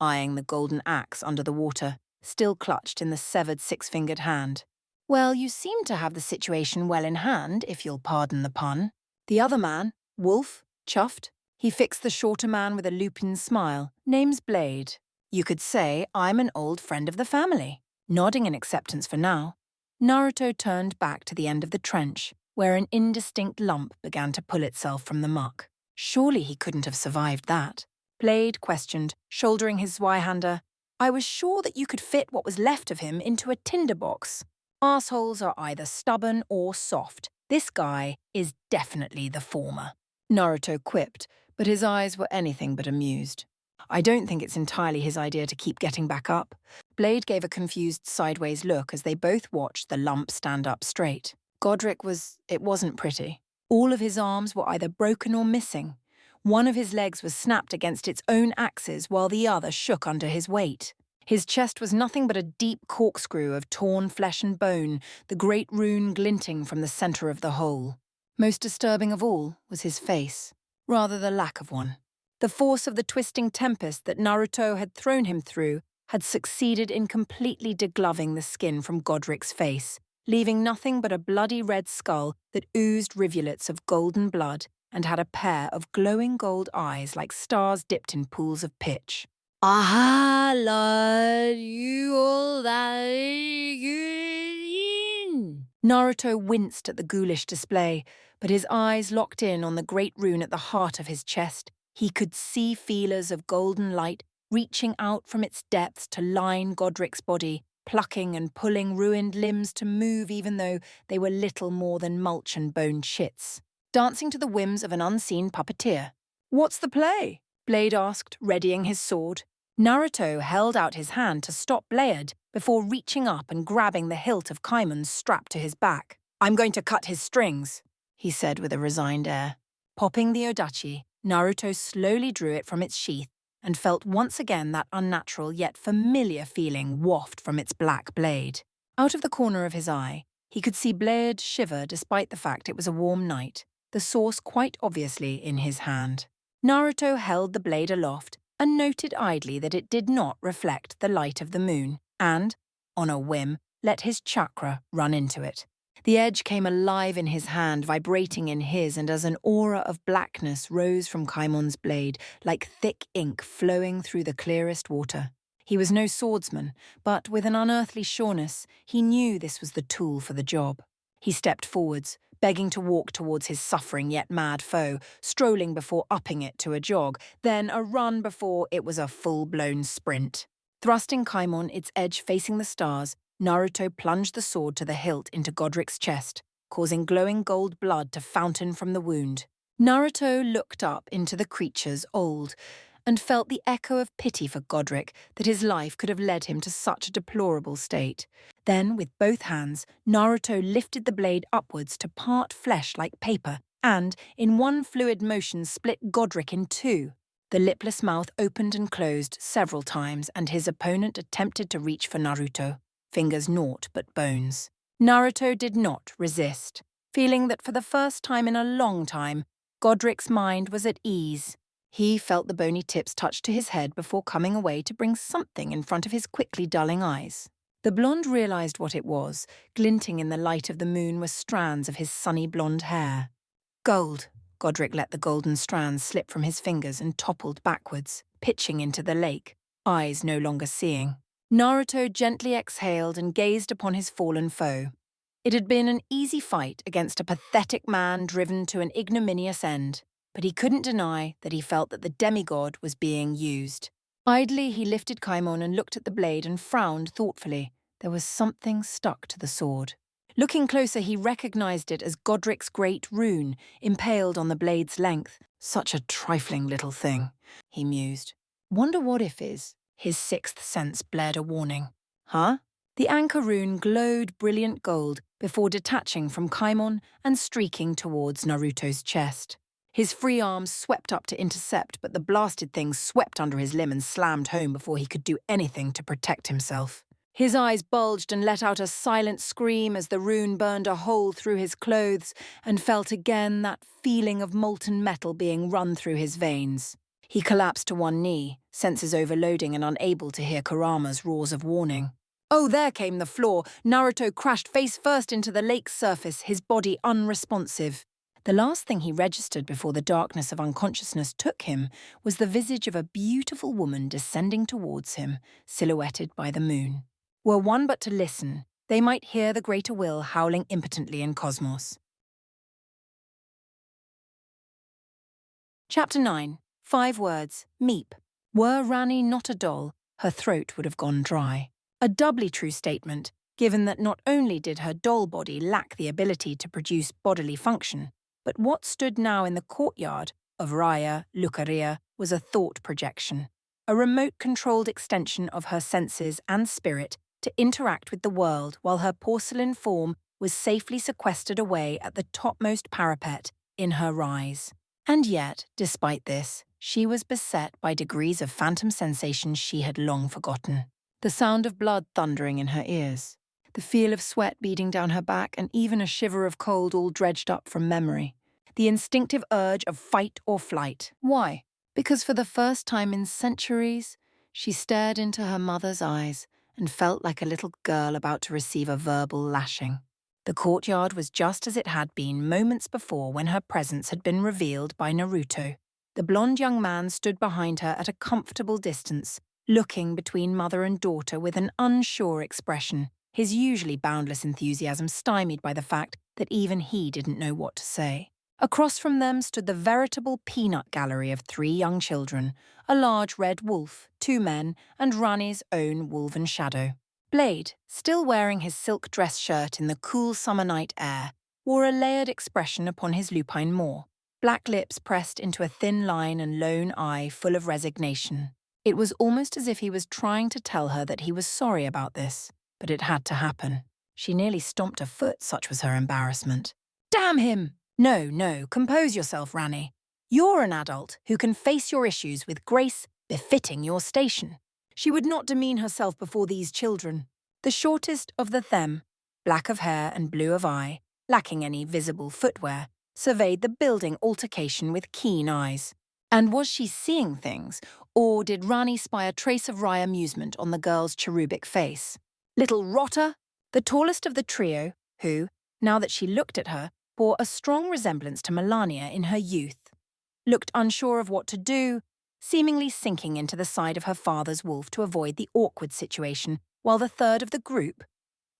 eyeing the golden axe under the water, still clutched in the severed six-fingered hand. "Well, you seem to have the situation well in hand, if you'll pardon the pun." The other man, Wolf, chuffed. He fixed the shorter man with a lupin smile. "Name's Blade. You could say I'm an old friend of the family." Nodding in acceptance for now, Naruto turned back to the end of the trench, where an indistinct lump began to pull itself from the muck. Surely he couldn't have survived that. Blade questioned, shouldering his Zweihander. "I was sure that you could fit what was left of him into a tinderbox. Arseholes are either stubborn or soft. This guy is definitely the former." Naruto quipped, but his eyes were anything but amused. "I don't think it's entirely his idea to keep getting back up." Blade gave a confused sideways look as they both watched the lump stand up straight. It wasn't pretty. All of his arms were either broken or missing. One of his legs was snapped against its own axis while the other shook under his weight. His chest was nothing but a deep corkscrew of torn flesh and bone, the great rune glinting from the center of the hole. Most disturbing of all was his face, rather the lack of one. The force of the twisting tempest that Naruto had thrown him through had succeeded in completely degloving the skin from Godric's face, leaving nothing but a bloody red skull that oozed rivulets of golden blood and had a pair of glowing gold eyes like stars dipped in pools of pitch. "Aha, lad, you all that in." Naruto winced at the ghoulish display, but his eyes locked in on the great rune at the heart of his chest. He could see feelers of golden light reaching out from its depths to line Godric's body, plucking and pulling ruined limbs to move even though they were little more than mulch and bone chits, dancing to the whims of an unseen puppeteer. "What's the play?" Blade asked, readying his sword. Naruto held out his hand to stop Blade before reaching up and grabbing the hilt of Kaimon's strapped to his back. "I'm going to cut his strings," he said with a resigned air. Popping the odachi, Naruto slowly drew it from its sheath and felt once again that unnatural yet familiar feeling waft from its black blade. Out of the corner of his eye, he could see Blade shiver despite the fact it was a warm night, the source quite obviously in his hand. Naruto held the blade aloft and noted idly that it did not reflect the light of the moon and, on a whim, let his chakra run into it. The edge came alive in his hand, vibrating in his, and as an aura of blackness rose from Kaimon's blade, like thick ink flowing through the clearest water. He was no swordsman, but with an unearthly sureness, he knew this was the tool for the job. He stepped forwards, begging to walk towards his suffering yet mad foe, strolling before upping it to a jog, then a run before it was a full-blown sprint. Thrusting Kaimon, its edge facing the stars, Naruto plunged the sword to the hilt into Godric's chest, causing glowing gold blood to fountain from the wound. Naruto looked up into the creature's old and felt the echo of pity for Godric that his life could have led him to such a deplorable state. Then, with both hands, Naruto lifted the blade upwards to part flesh like paper and, in one fluid motion, split Godric in two. The lipless mouth opened and closed several times, and his opponent attempted to reach for Naruto, fingers naught but bones. Naruto did not resist, feeling that for the first time in a long time, Godric's mind was at ease. He felt the bony tips touch to his head before coming away to bring something in front of his quickly dulling eyes. The blonde realized what it was. Glinting in the light of the moon were strands of his sunny blonde hair. Gold, Godric let the golden strands slip from his fingers and toppled backwards, pitching into the lake, eyes no longer seeing. Naruto gently exhaled and gazed upon his fallen foe. It had been an easy fight against a pathetic man driven to an ignominious end, but he couldn't deny that he felt that the demigod was being used. Idly, he lifted Kaimon and looked at the blade and frowned thoughtfully. There was something stuck to the sword. Looking closer, he recognized it as Godric's great rune, impaled on the blade's length. Such a trifling little thing, he mused. Wonder what if is? His sixth sense blared a warning. Huh? The anchor rune glowed brilliant gold before detaching from Kaimon and streaking towards Naruto's chest. His free arms swept up to intercept, but the blasted thing swept under his limb and slammed home before he could do anything to protect himself. His eyes bulged and let out a silent scream as the rune burned a hole through his clothes and felt again that feeling of molten metal being run through his veins. He collapsed to one knee, senses overloading and unable to hear Kurama's roars of warning. Oh, there came the floor. Naruto crashed face first into the lake's surface, his body unresponsive. The last thing he registered before the darkness of unconsciousness took him was the visage of a beautiful woman descending towards him, silhouetted by the moon. Were one but to listen, they might hear the greater will howling impotently in cosmos. Chapter 9. 5 words. Meep. Were Rani not a doll, her throat would have gone dry. A doubly true statement, given that not only did her doll body lack the ability to produce bodily function, but what stood now in the courtyard of Raya Lucaria was a thought projection, a remote-controlled extension of her senses and spirit to interact with the world while her porcelain form was safely sequestered away at the topmost parapet in her rise. And yet, despite this, she was beset by degrees of phantom sensations she had long forgotten. The sound of blood thundering in her ears, the feel of sweat beading down her back, and even a shiver of cold all dredged up from memory. The instinctive urge of fight or flight. Why? Because for the first time in centuries, she stared into her mother's eyes and felt like a little girl about to receive a verbal lashing. The courtyard was just as it had been moments before when her presence had been revealed by Naruto. The blonde young man stood behind her at a comfortable distance, looking between mother and daughter with an unsure expression, his usually boundless enthusiasm stymied by the fact that even he didn't know what to say. Across from them stood the veritable peanut gallery of 3 young children, a large red wolf, 2 men, and Rani's own woven shadow. Blade, still wearing his silk dress shirt in the cool summer night air, wore a layered expression upon his lupine maw, black lips pressed into a thin line and lone eye full of resignation. It was almost as if he was trying to tell her that he was sorry about this, but it had to happen. She nearly stomped a foot, such was her embarrassment. Damn him! No, compose yourself, Rani. You're an adult who can face your issues with grace befitting your station. She would not demean herself before these children. The shortest of the them, black of hair and blue of eye, lacking any visible footwear, surveyed the building altercation with keen eyes. And was she seeing things, or did Rani spy a trace of wry amusement on the girl's cherubic face? Little rotter! The tallest of the trio, who, now that she looked at her, bore a strong resemblance to Melania in her youth, looked unsure of what to do, seemingly sinking into the side of her father's wolf to avoid the awkward situation, while the third of the group,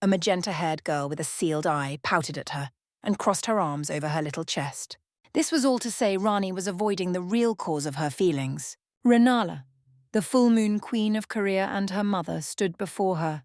a magenta-haired girl with a sealed eye, pouted at her and crossed her arms over her little chest. This was all to say Rani was avoiding the real cause of her feelings. Renala, the full moon queen of Korea, and her mother stood before her,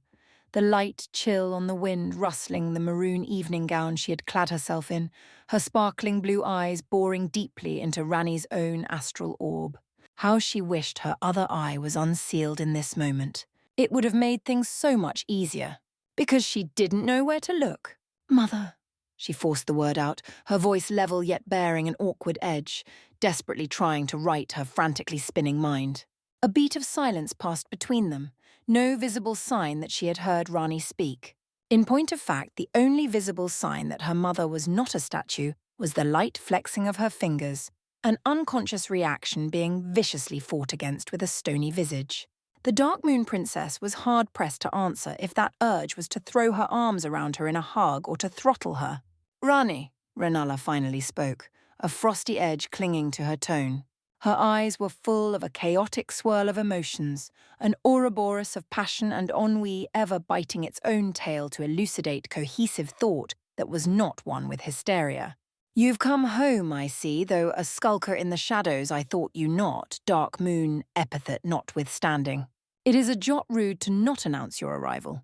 the light chill on the wind rustling the maroon evening gown she had clad herself in, her sparkling blue eyes boring deeply into Rani's own astral orb. How she wished her other eye was unsealed in this moment. It would have made things so much easier. Because she didn't know where to look. Mother. She forced the word out, her voice level yet bearing an awkward edge, desperately trying to right her frantically spinning mind. A beat of silence passed between them, no visible sign that she had heard Rani speak. In point of fact, the only visible sign that her mother was not a statue was the light flexing of her fingers, an unconscious reaction being viciously fought against with a stony visage. The Dark Moon Princess was hard-pressed to answer if that urge was to throw her arms around her in a hug or to throttle her. Rani, Renala finally spoke, a frosty edge clinging to her tone. Her eyes were full of a chaotic swirl of emotions, an Ouroboros of passion and ennui ever biting its own tail to elucidate cohesive thought that was not one with hysteria. "You've come home, I see, though a skulker in the shadows I thought you not, dark moon epithet notwithstanding. It is a jot rude to not announce your arrival,"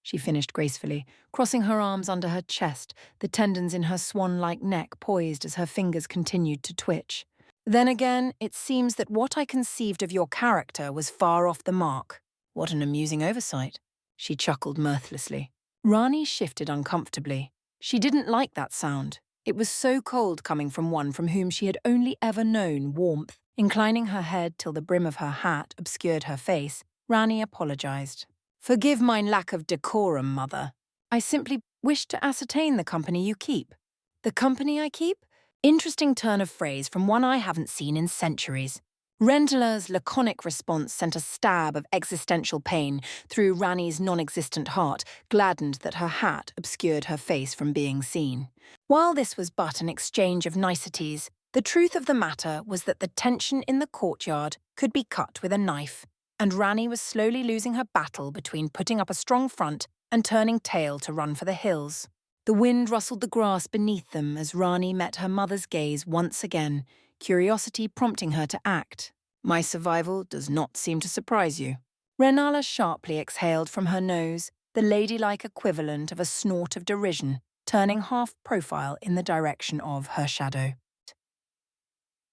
she finished gracefully, crossing her arms under her chest, the tendons in her swan-like neck poised as her fingers continued to twitch. "Then again, it seems that what I conceived of your character was far off the mark. What an amusing oversight," she chuckled mirthlessly. Rani shifted uncomfortably. She didn't like that sound. It was so cold coming from one from whom she had only ever known warmth. Inclining her head till the brim of her hat obscured her face, Rani apologized. "Forgive my lack of decorum, mother. I simply wish to ascertain the company you keep." "The company I keep?" Interesting turn of phrase from one I haven't seen in centuries. Rendler's laconic response sent a stab of existential pain through Rani's non-existent heart, gladdened that her hat obscured her face from being seen. While this was but an exchange of niceties, the truth of the matter was that the tension in the courtyard could be cut with a knife, and Rani was slowly losing her battle between putting up a strong front and turning tail to run for the hills. The wind rustled the grass beneath them as Rani met her mother's gaze once again, curiosity prompting her to act. "My survival does not seem to surprise you." Renala sharply exhaled from her nose, the ladylike equivalent of a snort of derision, turning half-profile in the direction of her shadow.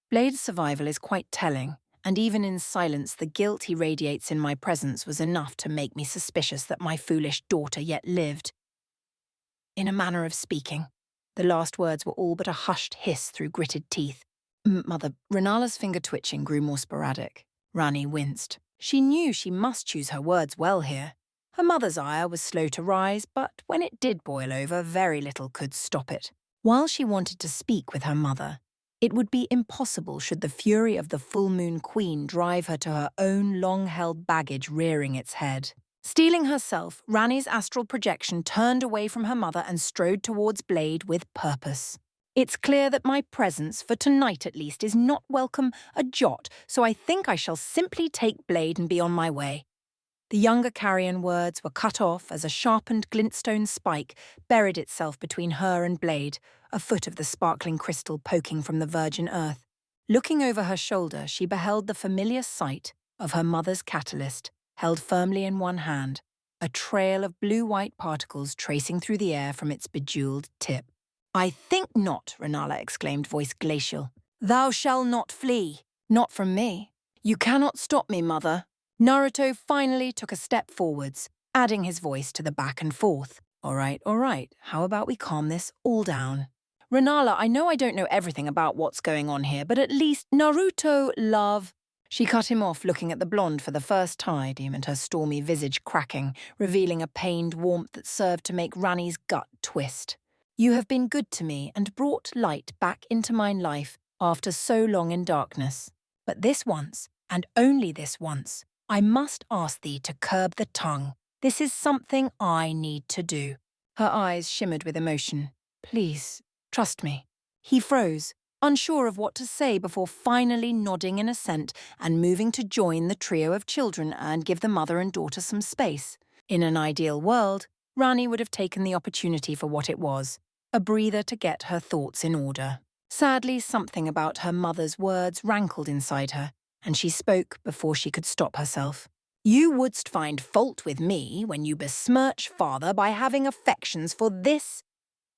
Blade's survival is quite telling, and even in silence the guilt he radiates in my presence was enough to make me suspicious that my foolish daughter yet lived. In a manner of speaking. The last words were all but a hushed hiss through gritted teeth. "Mother," Renala's finger twitching grew more sporadic. Rani winced. She knew she must choose her words well here. Her mother's ire was slow to rise, but when it did boil over, very little could stop it. While she wanted to speak with her mother, it would be impossible should the fury of the full moon queen drive her to her own long-held baggage rearing its head. Steeling herself, Rani's astral projection turned away from her mother and strode towards Blade with purpose. "It's clear that my presence, for tonight at least, is not welcome a jot, so I think I shall simply take Blade and be on my way." The younger carrion words were cut off as a sharpened glintstone spike buried itself between her and Blade, a foot of the sparkling crystal poking from the virgin earth. Looking over her shoulder, she beheld the familiar sight of her mother's catalyst, held firmly in one hand, a trail of blue-white particles tracing through the air from its bejeweled tip. "I think not," Renala exclaimed, voice glacial. "Thou shalt not flee." "Not from me." "You cannot stop me, mother." Naruto finally took a step forwards, adding his voice to the back and forth. All right, how about we calm this all down?" "Renala, I know I don't know everything about what's going on here, but at least Naruto, love." She cut him off, looking at the blonde for the first time, and her stormy visage cracking, revealing a pained warmth that served to make Rani's gut twist. "You have been good to me and brought light back into my life after so long in darkness. But this once, and only this once, I must ask thee to curb the tongue. This is something I need to do." Her eyes shimmered with emotion. "Please, trust me." He froze, unsure of what to say before finally nodding in assent and moving to join the trio of children and give the mother and daughter some space. In an ideal world, Rani would have taken the opportunity for what it was, a breather to get her thoughts in order. Sadly, something about her mother's words rankled inside her, and she spoke before she could stop herself. "You wouldst find fault with me when you besmirch father by having affections for this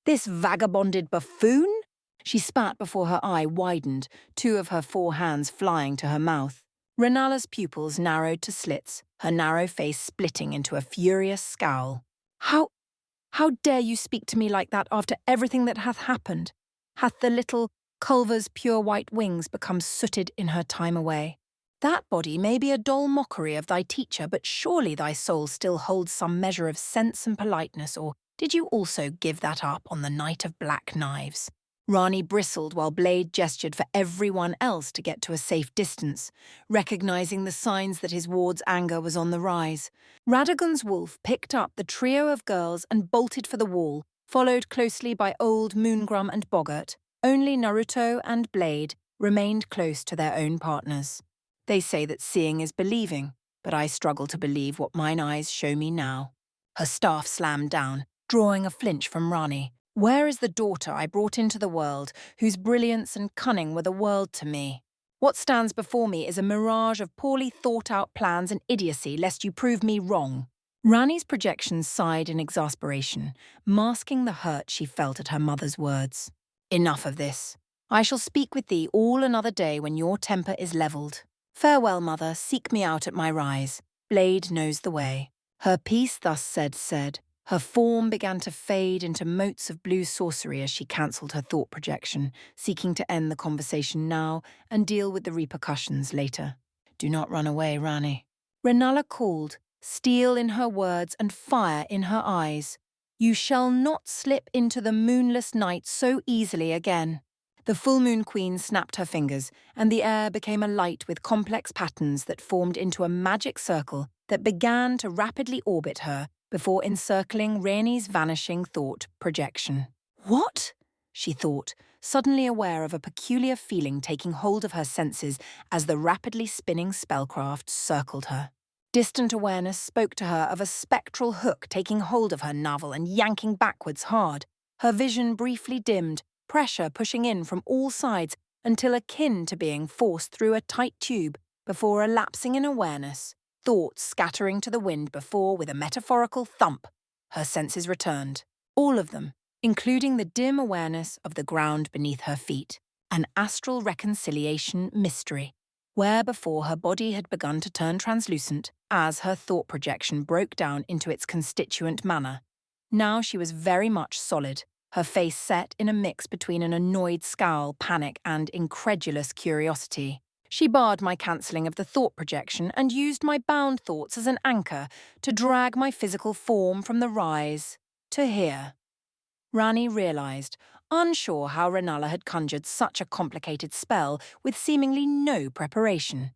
vagabonded buffoon?" She spat before her eye widened, two of her 4 hands flying to her mouth. Renala's pupils narrowed to slits, her narrow face splitting into a furious scowl. How dare you speak to me like that after everything that hath happened? Hath the little Culver's pure white wings become sooted in her time away? That body may be a dull mockery of thy teacher, but surely thy soul still holds some measure of sense and politeness, or did you also give that up on the night of black knives? Rani bristled while Blade gestured for everyone else to get to a safe distance, recognizing the signs that his ward's anger was on the rise. Radagon's wolf picked up the trio of girls and bolted for the wall, followed closely by old Moongrum and Boggart. Only Naruto and Blade remained close to their own partners. They say that seeing is believing, but I struggle to believe what mine eyes show me now. Her staff slammed down, drawing a flinch from Rani. Where is the daughter I brought into the world, whose brilliance and cunning were the world to me? What stands before me is a mirage of poorly thought-out plans and idiocy, lest you prove me wrong. Rani's projections sighed in exasperation, masking the hurt she felt at her mother's words. Enough of this. I shall speak with thee all another day when your temper is levelled. Farewell, mother, seek me out at my rise. Blade knows the way. Her piece thus said. Her form began to fade into motes of blue sorcery as she cancelled her thought projection, seeking to end the conversation now and deal with the repercussions later. Do not run away, Rani. Renala called, steel in her words and fire in her eyes. You shall not slip into the moonless night so easily again. The full moon queen snapped her fingers, and the air became alight with complex patterns that formed into a magic circle that began to rapidly orbit her before encircling Rani's vanishing thought projection. What? She thought, suddenly aware of a peculiar feeling taking hold of her senses as the rapidly spinning spellcraft circled her. Distant awareness spoke to her of a spectral hook taking hold of her navel and yanking backwards hard. Her vision briefly dimmed, pressure pushing in from all sides until akin to being forced through a tight tube before elapsing in awareness, thoughts scattering to the wind before, with a metaphorical thump, her senses returned. All of them, including the dim awareness of the ground beneath her feet, an astral reconciliation mystery, where before her body had begun to turn translucent as her thought projection broke down into its constituent manner. Now she was very much solid, her face set in a mix between an annoyed scowl, panic, and incredulous curiosity. She barred my cancelling of the thought projection and used my bound thoughts as an anchor to drag my physical form from the rise to here. Rani realised, unsure how Renala had conjured such a complicated spell with seemingly no preparation,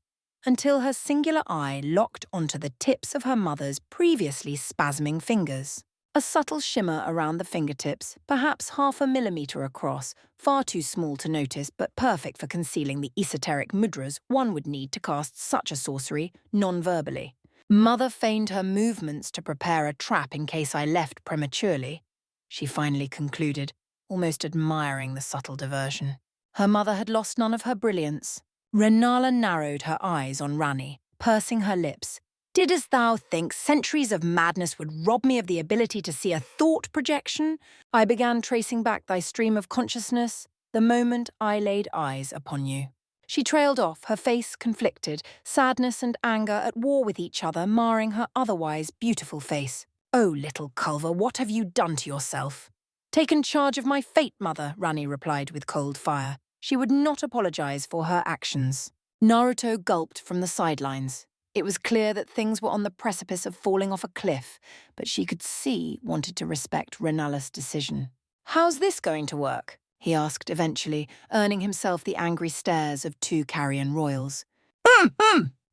until her singular eye locked onto the tips of her mother's previously spasming fingers. A subtle shimmer around the fingertips, perhaps 0.5 millimetre across, far too small to notice but perfect for concealing the esoteric mudras one would need to cast such a sorcery non-verbally. Mother feigned her movements to prepare a trap in case I left prematurely, she finally concluded, almost admiring the subtle diversion. Her mother had lost none of her brilliance. Renala narrowed her eyes on Rani, pursing her lips. Didst thou think centuries of madness would rob me of the ability to see a thought projection? I began tracing back thy stream of consciousness the moment I laid eyes upon you. She trailed off, her face conflicted, sadness and anger at war with each other marring her otherwise beautiful face. Oh, little Culver, what have you done to yourself? Taken charge of my fate, mother, Rani replied with cold fire. She would not apologize for her actions. Naruto gulped from the sidelines. It was clear that things were on the precipice of falling off a cliff, but she could see wanted to respect Renala's decision. How's this going to work? He asked eventually, earning himself the angry stares of 2 carrion royals.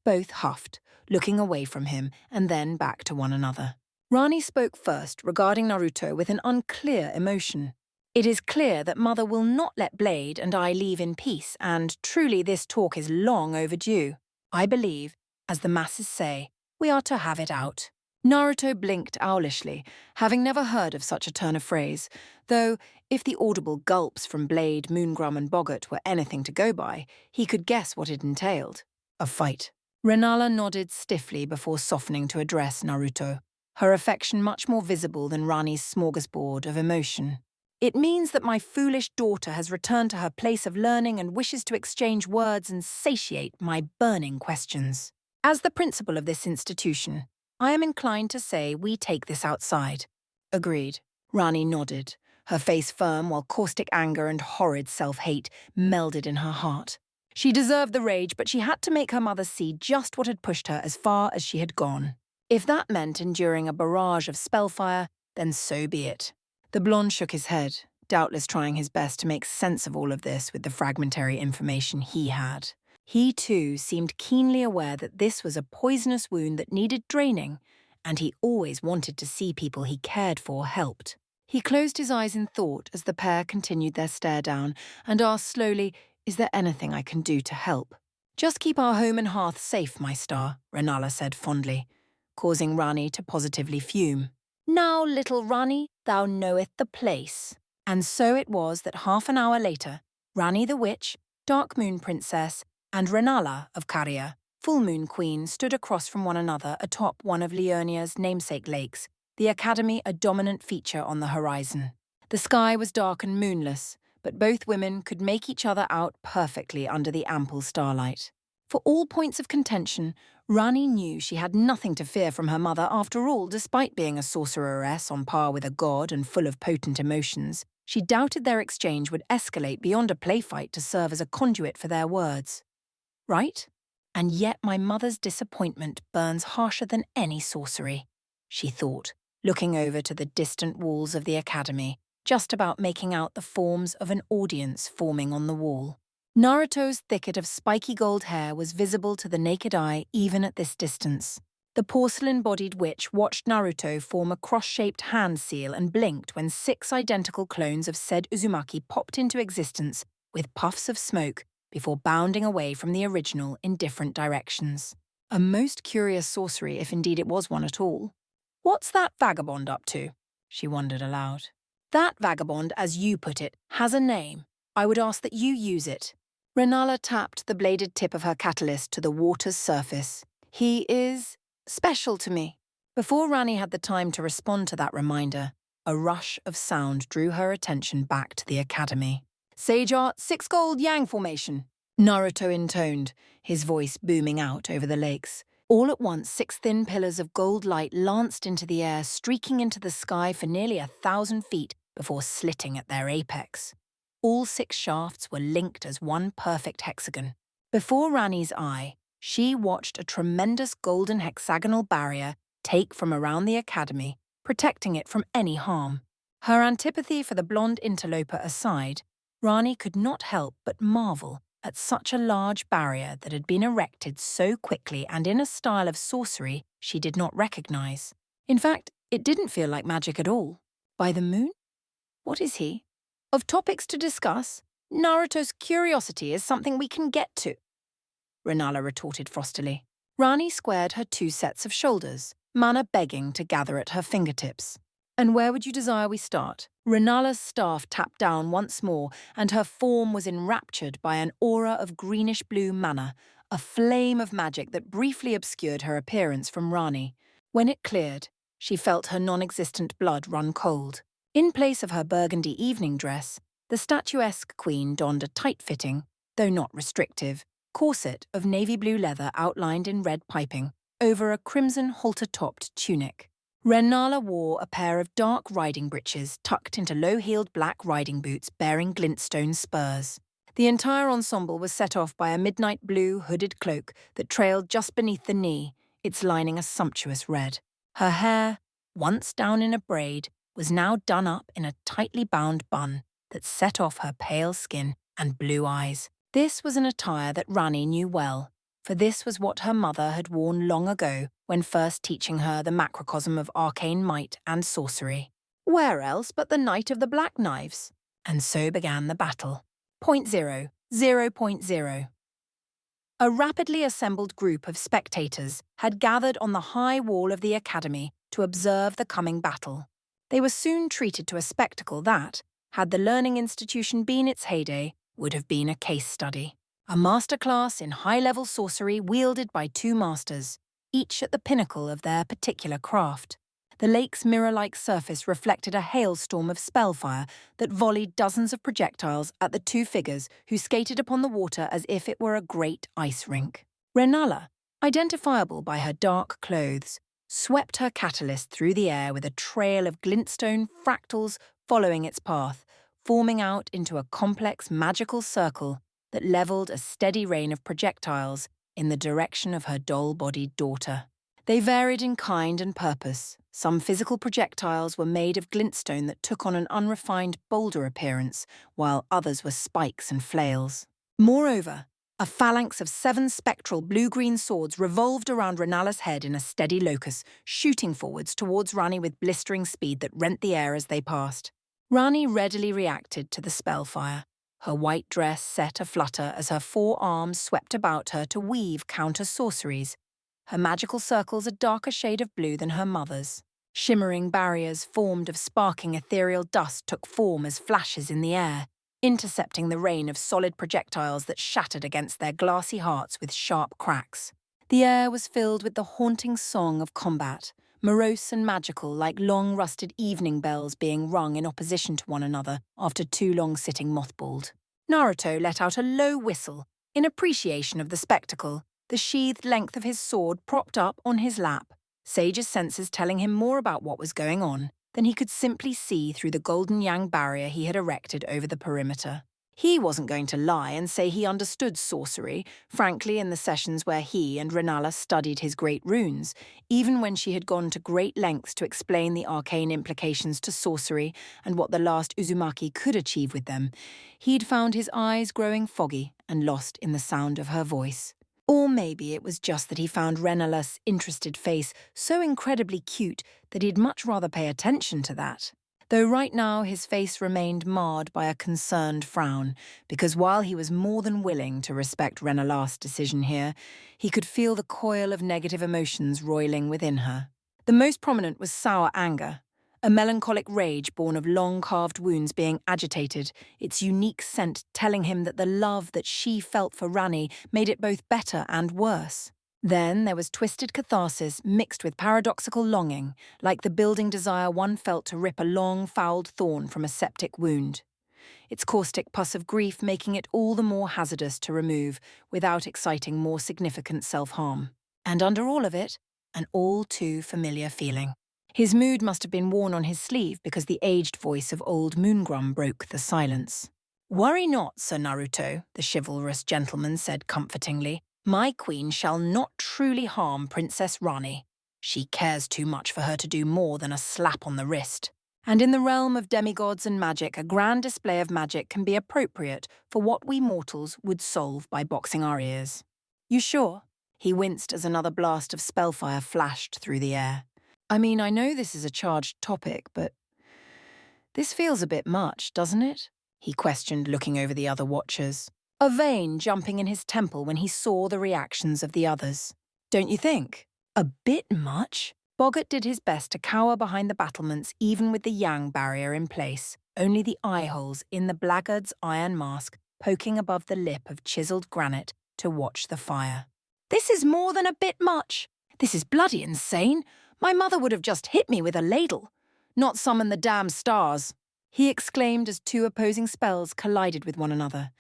Both huffed, looking away from him and then back to one another. Rani spoke first, regarding Naruto with an unclear emotion. It is clear that Mother will not let Blade and I leave in peace, and truly this talk is long overdue. I believe, as the masses say, we are to have it out. Naruto blinked owlishly, having never heard of such a turn of phrase, though if the audible gulps from Blade, Moongrum and Boggart were anything to go by, he could guess what it entailed. A fight. Renala nodded stiffly before softening to address Naruto, her affection much more visible than Rani's smorgasbord of emotion. It means that my foolish daughter has returned to her place of learning and wishes to exchange words and satiate my burning questions. As the principal of this institution, I am inclined to say we take this outside. Agreed. Rani nodded, her face firm while caustic anger and horrid self-hate melded in her heart. She deserved the rage, but she had to make her mother see just what had pushed her as far as she had gone. If that meant enduring a barrage of spellfire, then so be it. The blonde shook his head, doubtless trying his best to make sense of all of this with the fragmentary information he had. He, too, seemed keenly aware that this was a poisonous wound that needed draining, and he always wanted to see people he cared for helped. He closed his eyes in thought as the pair continued their stare down and asked slowly, "Is there anything I can do to help?" "Just keep our home and hearth safe, my star," Renala said fondly, causing Rani to positively fume. "Now, little Rani, thou knoweth the place." And so it was that half an hour later, Rani the Witch, Dark Moon Princess, and Renala of Caria, Full Moon Queen, stood across from one another atop one of Liurnia's namesake lakes, the Academy a dominant feature on the horizon. The sky was dark and moonless, but both women could make each other out perfectly under the ample starlight. For all points of contention, Rani knew she had nothing to fear from her mother after all. Despite being a sorceress on par with a god and full of potent emotions, she doubted their exchange would escalate beyond a play fight to serve as a conduit for their words. Right? And yet my mother's disappointment burns harsher than any sorcery, she thought, looking over to the distant walls of the academy, just about making out the forms of an audience forming on the wall. Naruto's thicket of spiky gold hair was visible to the naked eye even at this distance. The porcelain-bodied witch watched Naruto form a cross-shaped hand seal and blinked when 6 identical clones of said Uzumaki popped into existence with puffs of smoke before bounding away from the original in different directions. A most curious sorcery, if indeed it was one at all. "What's that vagabond up to?" she wondered aloud. "That vagabond, as you put it, has a name. I would ask that you use it." Renala tapped the bladed tip of her catalyst to the water's surface. "He is special to me." Before Rani had the time to respond to that reminder, a rush of sound drew her attention back to the academy. "Sage Art 6 Gold Yang Formation," Naruto intoned, his voice booming out over the lakes. All at once, 6 thin pillars of gold light lanced into the air, streaking into the sky for nearly 1,000 feet before slitting at their apex. All 6 shafts were linked as one perfect hexagon. Before Rani's eye, she watched a tremendous golden hexagonal barrier take from around the academy, protecting it from any harm. Her antipathy for the blonde interloper aside, Rani could not help but marvel at such a large barrier that had been erected so quickly and in a style of sorcery she did not recognize. In fact, it didn't feel like magic at all. By the moon? What is he? Of topics to discuss, Naruto's curiosity is something we can get to, Renala retorted frostily. Rani squared her 2 sets of shoulders, mana begging to gather at her fingertips. "And where would you desire we start?" Renala's staff tapped down once more, and her form was enraptured by an aura of greenish-blue mana, a flame of magic that briefly obscured her appearance from Rani. When it cleared, she felt her non-existent blood run cold. In place of her burgundy evening dress, the statuesque queen donned a tight-fitting, though not restrictive, corset of navy blue leather outlined in red piping, over a crimson halter-topped tunic. Renala wore a pair of dark riding breeches tucked into low-heeled black riding boots bearing glintstone spurs. The entire ensemble was set off by a midnight blue hooded cloak that trailed just beneath the knee, its lining a sumptuous red. Her hair, once down in a braid, was now done up in a tightly bound bun that set off her pale skin and blue eyes. This was an attire that Rani knew well, for this was what her mother had worn long ago when first teaching her the macrocosm of arcane might and sorcery. Where else but the Knight of the Black Knives? And so began the battle. 0.0, 0.0. A rapidly assembled group of spectators had gathered on the high wall of the academy to observe the coming battle. They were soon treated to a spectacle that, had the learning institution been its heyday, would have been a case study. A masterclass in high-level sorcery wielded by 2 masters, each at the pinnacle of their particular craft. The lake's mirror-like surface reflected a hailstorm of spellfire that volleyed dozens of projectiles at the 2 figures who skated upon the water as if it were a great ice rink. Renala, identifiable by her dark clothes, swept her catalyst through the air with a trail of glintstone fractals following its path, forming out into a complex magical circle that levelled a steady rain of projectiles in the direction of her doll-bodied daughter. They varied in kind and purpose. Some physical projectiles were made of glintstone that took on an unrefined, boulder appearance, while others were spikes and flails. Moreover, A phalanx of 7 spectral blue-green swords revolved around Renala's head in a steady locus, shooting forwards towards Rani with blistering speed that rent the air as they passed. Rani readily reacted to the spellfire. Her white dress set aflutter as her 4 arms swept about her to weave counter-sorceries, her magical circles a darker shade of blue than her mother's. Shimmering barriers formed of sparking ethereal dust took form as flashes in the air, intercepting the rain of solid projectiles that shattered against their glassy hearts with sharp cracks. The air was filled with the haunting song of combat, morose and magical like long rusted evening bells being rung in opposition to one another after too long sitting mothballed. Naruto let out a low whistle, in appreciation of the spectacle, the sheathed length of his sword propped up on his lap, Sage's senses telling him more about what was going on than he could simply see through the golden yang barrier he had erected over the perimeter. He wasn't going to lie and say he understood sorcery, frankly in the sessions where he and Renala studied his great runes, even when she had gone to great lengths to explain the arcane implications to sorcery and what the last Uzumaki could achieve with them. He'd found his eyes growing foggy and lost in the sound of her voice. Or maybe it was just that he found Renala's interested face so incredibly cute that he'd much rather pay attention to that. Though right now his face remained marred by a concerned frown, because while he was more than willing to respect Renala's decision here, he could feel the coil of negative emotions roiling within her. The most prominent was sour anger, a melancholic rage born of long carved wounds being agitated, its unique scent telling him that the love that she felt for Rani made it both better and worse. Then there was twisted catharsis mixed with paradoxical longing, like the building desire one felt to rip a long, fouled thorn from a septic wound. Its caustic pus of grief making it all the more hazardous to remove without exciting more significant self-harm. And under all of it, an all too familiar feeling. His mood must have been worn on his sleeve because the aged voice of old Moongrum broke the silence. "Worry not, Sir Naruto," the chivalrous gentleman said comfortingly. "My queen shall not truly harm Princess Rani. She cares too much for her to do more than a slap on the wrist. And in the realm of demigods and magic, a grand display of magic can be appropriate for what we mortals would solve by boxing our ears." "You sure?" He winced as another blast of spellfire flashed through the air. "I mean, I know this is a charged topic, but this feels a bit much, doesn't it?" he questioned, looking over the other watchers, a vein jumping in his temple when he saw the reactions of the others. "Don't you think? A bit much?" Boggart did his best to cower behind the battlements even with the yang barrier in place, only the eye holes in the blackguard's iron mask poking above the lip of chiseled granite to watch the fire. "This is more than a bit much. This is bloody insane. My mother would have just hit me with a ladle. Not summon the damn stars," he exclaimed as 2 opposing spells collided with one another,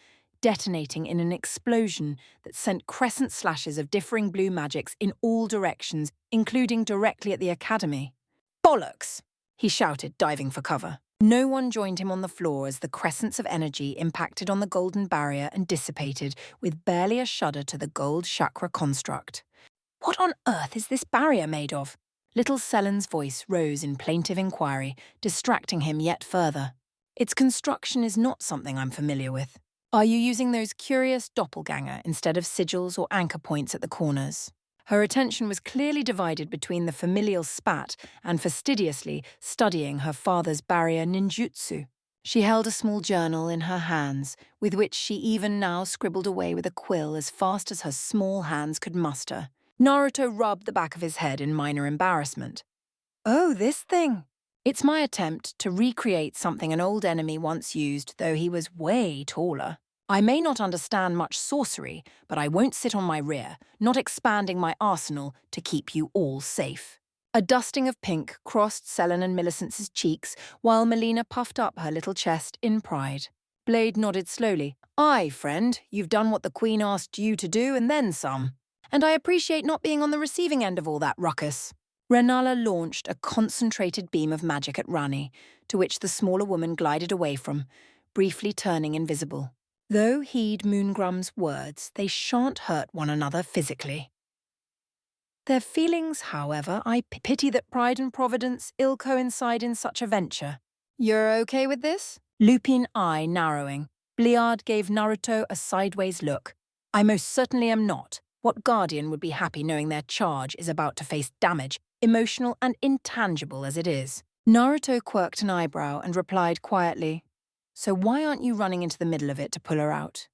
detonating in an explosion that sent crescent slashes of differing blue magics in all directions, including directly at the academy. "Bollocks!" he shouted, diving for cover. No one joined him on the floor as the crescents of energy impacted on the golden barrier and dissipated with barely a shudder to the gold chakra construct. "What on earth is this barrier made of?" Little Selen's voice rose in plaintive inquiry, distracting him yet further. "Its construction is not something I'm familiar with. Are you using those curious doppelganger instead of sigils or anchor points at the corners?" Her attention was clearly divided between the familial spat and fastidiously studying her father's barrier ninjutsu. She held a small journal in her hands, with which she even now scribbled away with a quill as fast as her small hands could muster. Naruto rubbed the back of his head in minor embarrassment. "Oh, this thing. It's my attempt to recreate something an old enemy once used, though he was way taller. I may not understand much sorcery, but I won't sit on my rear, not expanding my arsenal to keep you all safe." A dusting of pink crossed Selen and Millicent's cheeks, while Melina puffed up her little chest in pride. Blade nodded slowly. "Aye, friend, you've done what the Queen asked you to do and then some. And I appreciate not being on the receiving end of all that ruckus." Renala launched a concentrated beam of magic at Rani, to which the smaller woman glided away from, briefly turning invisible. Though heed Moongrum's words, they shan't hurt one another physically. Their feelings, however, I pity that pride and providence ill coincide in such a venture. "You're okay with this?" Lupine eye narrowing, Bliard gave Naruto a sideways look. I most certainly am not. What guardian would be happy knowing their charge is about to face damage, emotional and intangible as it is? Naruto quirked an eyebrow and replied quietly, "So why aren't you running into the middle of it to pull her out?"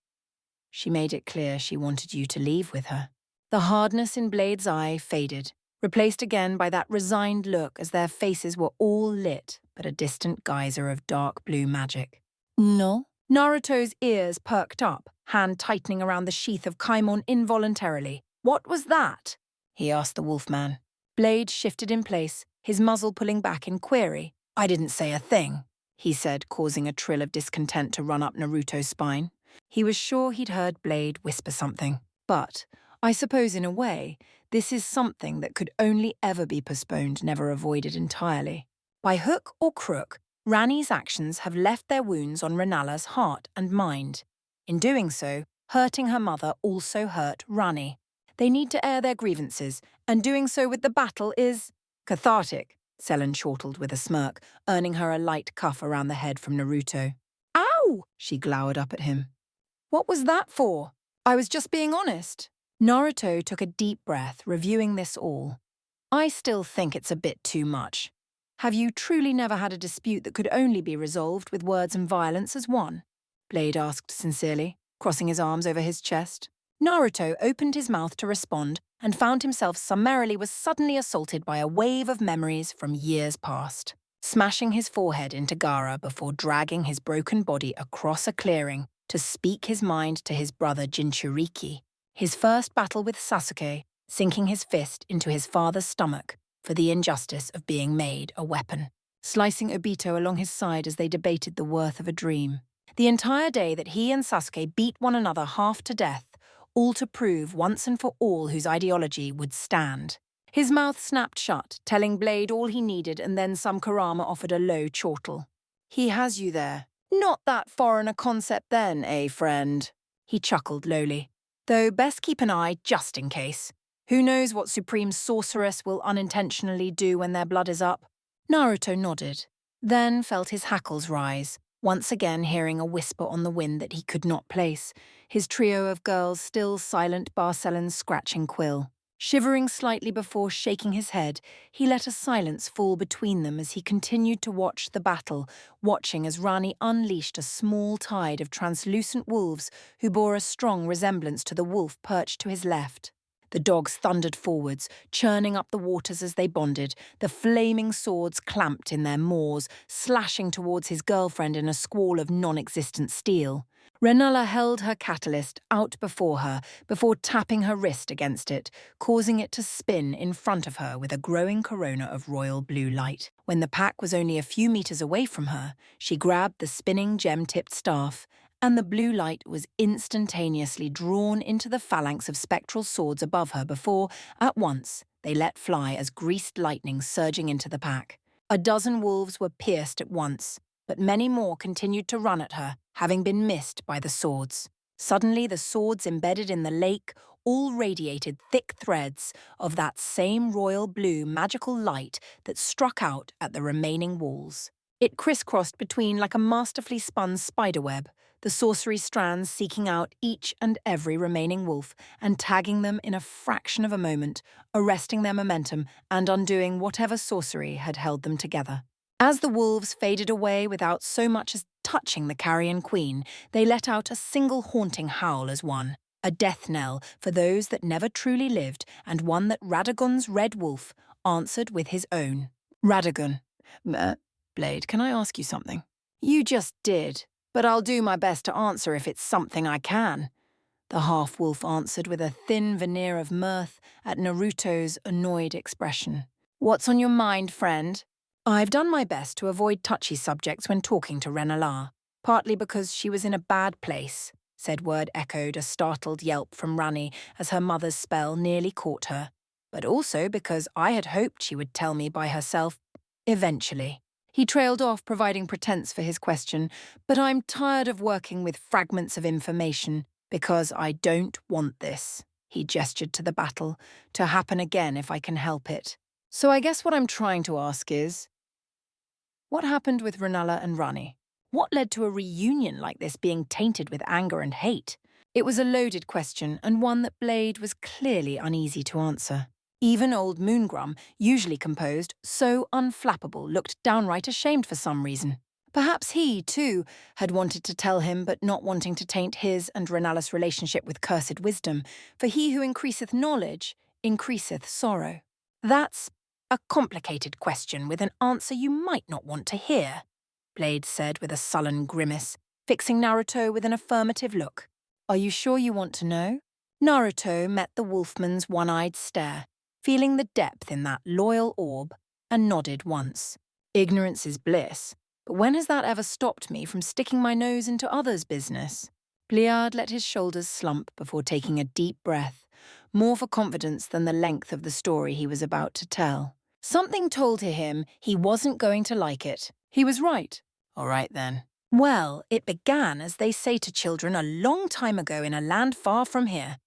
She made it clear she wanted you to leave with her. The hardness in Blade's eye faded, replaced again by that resigned look as their faces were all lit but a distant geyser of dark blue magic. No? Naruto's ears perked up, hand tightening around the sheath of Kaimon involuntarily. "What was that?" he asked the wolfman. Blade shifted in place, his muzzle pulling back in query. "I didn't say a thing," he said, causing a trill of discontent to run up Naruto's spine. He was sure he'd heard Blade whisper something. But, I suppose in a way, this is something that could only ever be postponed, never avoided entirely. By hook or crook, Rani's actions have left their wounds on Renalla's heart and mind. In doing so, hurting her mother also hurt Rani. They need to air their grievances, and doing so with the battle is cathartic, Selen chortled with a smirk, earning her a light cuff around the head from Naruto. "Ow!" she glowered up at him. "What was that for? I was just being honest." Naruto took a deep breath, reviewing this all. "I still think it's a bit too much. Have you truly never had a dispute that could only be resolved with words and violence as one?" Blade asked sincerely, crossing his arms over his chest. Naruto opened his mouth to respond and found himself summarily was suddenly assaulted by a wave of memories from years past, smashing his forehead into Gaara before dragging his broken body across a clearing to speak his mind to his brother Jinchuriki. His first battle with Sasuke, sinking his fist into his father's stomach for the injustice of being made a weapon, slicing Obito along his side as they debated the worth of a dream. The entire day that he and Sasuke beat one another half to death, all to prove once and for all whose ideology would stand. His mouth snapped shut, telling Blade all he needed, and then some Kurama offered a low chortle. "He has you there. Not that foreign a concept then, eh, friend?" He chuckled lowly. "Though best keep an eye just in case. Who knows what Supreme Sorceress will unintentionally do when their blood is up?" Naruto nodded, then felt his hackles rise, once again hearing a whisper on the wind that he could not place, his trio of girls still silent Barcelon's scratching quill. Shivering slightly before shaking his head, he let a silence fall between them as he continued to watch the battle, watching as Rani unleashed a small tide of translucent wolves who bore a strong resemblance to the wolf perched to his left. The dogs thundered forwards, churning up the waters as they bonded, the flaming swords clamped in their maws, slashing towards his girlfriend in a squall of non-existent steel. Renala held her catalyst out before her, before tapping her wrist against it, causing it to spin in front of her with a growing corona of royal blue light. When the pack was only a few meters away from her, she grabbed the spinning gem-tipped staff, and the blue light was instantaneously drawn into the phalanx of spectral swords above her before, at once, they let fly as greased lightning surging into the pack. A dozen wolves were pierced at once, but many more continued to run at her, having been missed by the swords. Suddenly, the swords embedded in the lake all radiated thick threads of that same royal blue magical light that struck out at the remaining walls. It crisscrossed between like a masterfully spun spiderweb, the sorcery strands seeking out each and every remaining wolf and tagging them in a fraction of a moment, arresting their momentum and undoing whatever sorcery had held them together. As the wolves faded away without so much as touching the carrion queen, they let out a single haunting howl as one, a death knell for those that never truly lived, and one that Radagon's red wolf answered with his own. "Radagon, Blade, can I ask you something?" "You just did, but I'll do my best to answer if it's something I can," the half-wolf answered with a thin veneer of mirth at Naruto's annoyed expression. "What's on your mind, friend?" "I've done my best to avoid touchy subjects when talking to Renala, partly because she was in a bad place," said Word echoed a startled yelp from Rani as her mother's spell nearly caught her, "but also because I had hoped she would tell me by herself, eventually." He trailed off, providing pretense for his question, "But I'm tired of working with fragments of information, because I don't want this," he gestured to the battle, "to happen again if I can help it. So I guess what I'm trying to ask is, what happened with Renala and Rani? What led to a reunion like this being tainted with anger and hate? It was a loaded question, and one that Blade was clearly uneasy to answer. Even old Moongrum, usually composed, so unflappable, looked downright ashamed for some reason. Perhaps he, too, had wanted to tell him, but not wanting to taint his and Renalis' relationship with cursed wisdom, for he who increaseth knowledge increaseth sorrow. That's a complicated question with an answer you might not want to hear, Blade said with a sullen grimace, fixing Naruto with an affirmative look. Are you sure you want to know? Naruto met the wolfman's one-eyed stare, feeling the depth in that loyal orb, and nodded once. Ignorance is bliss, but when has that ever stopped me from sticking my nose into others' business? Bliard let his shoulders slump before taking a deep breath, more for confidence than the length of the story he was about to tell. Something told him he wasn't going to like it. He was right. All right then. Well, it began, as they say to children, a long time ago in a land far from here.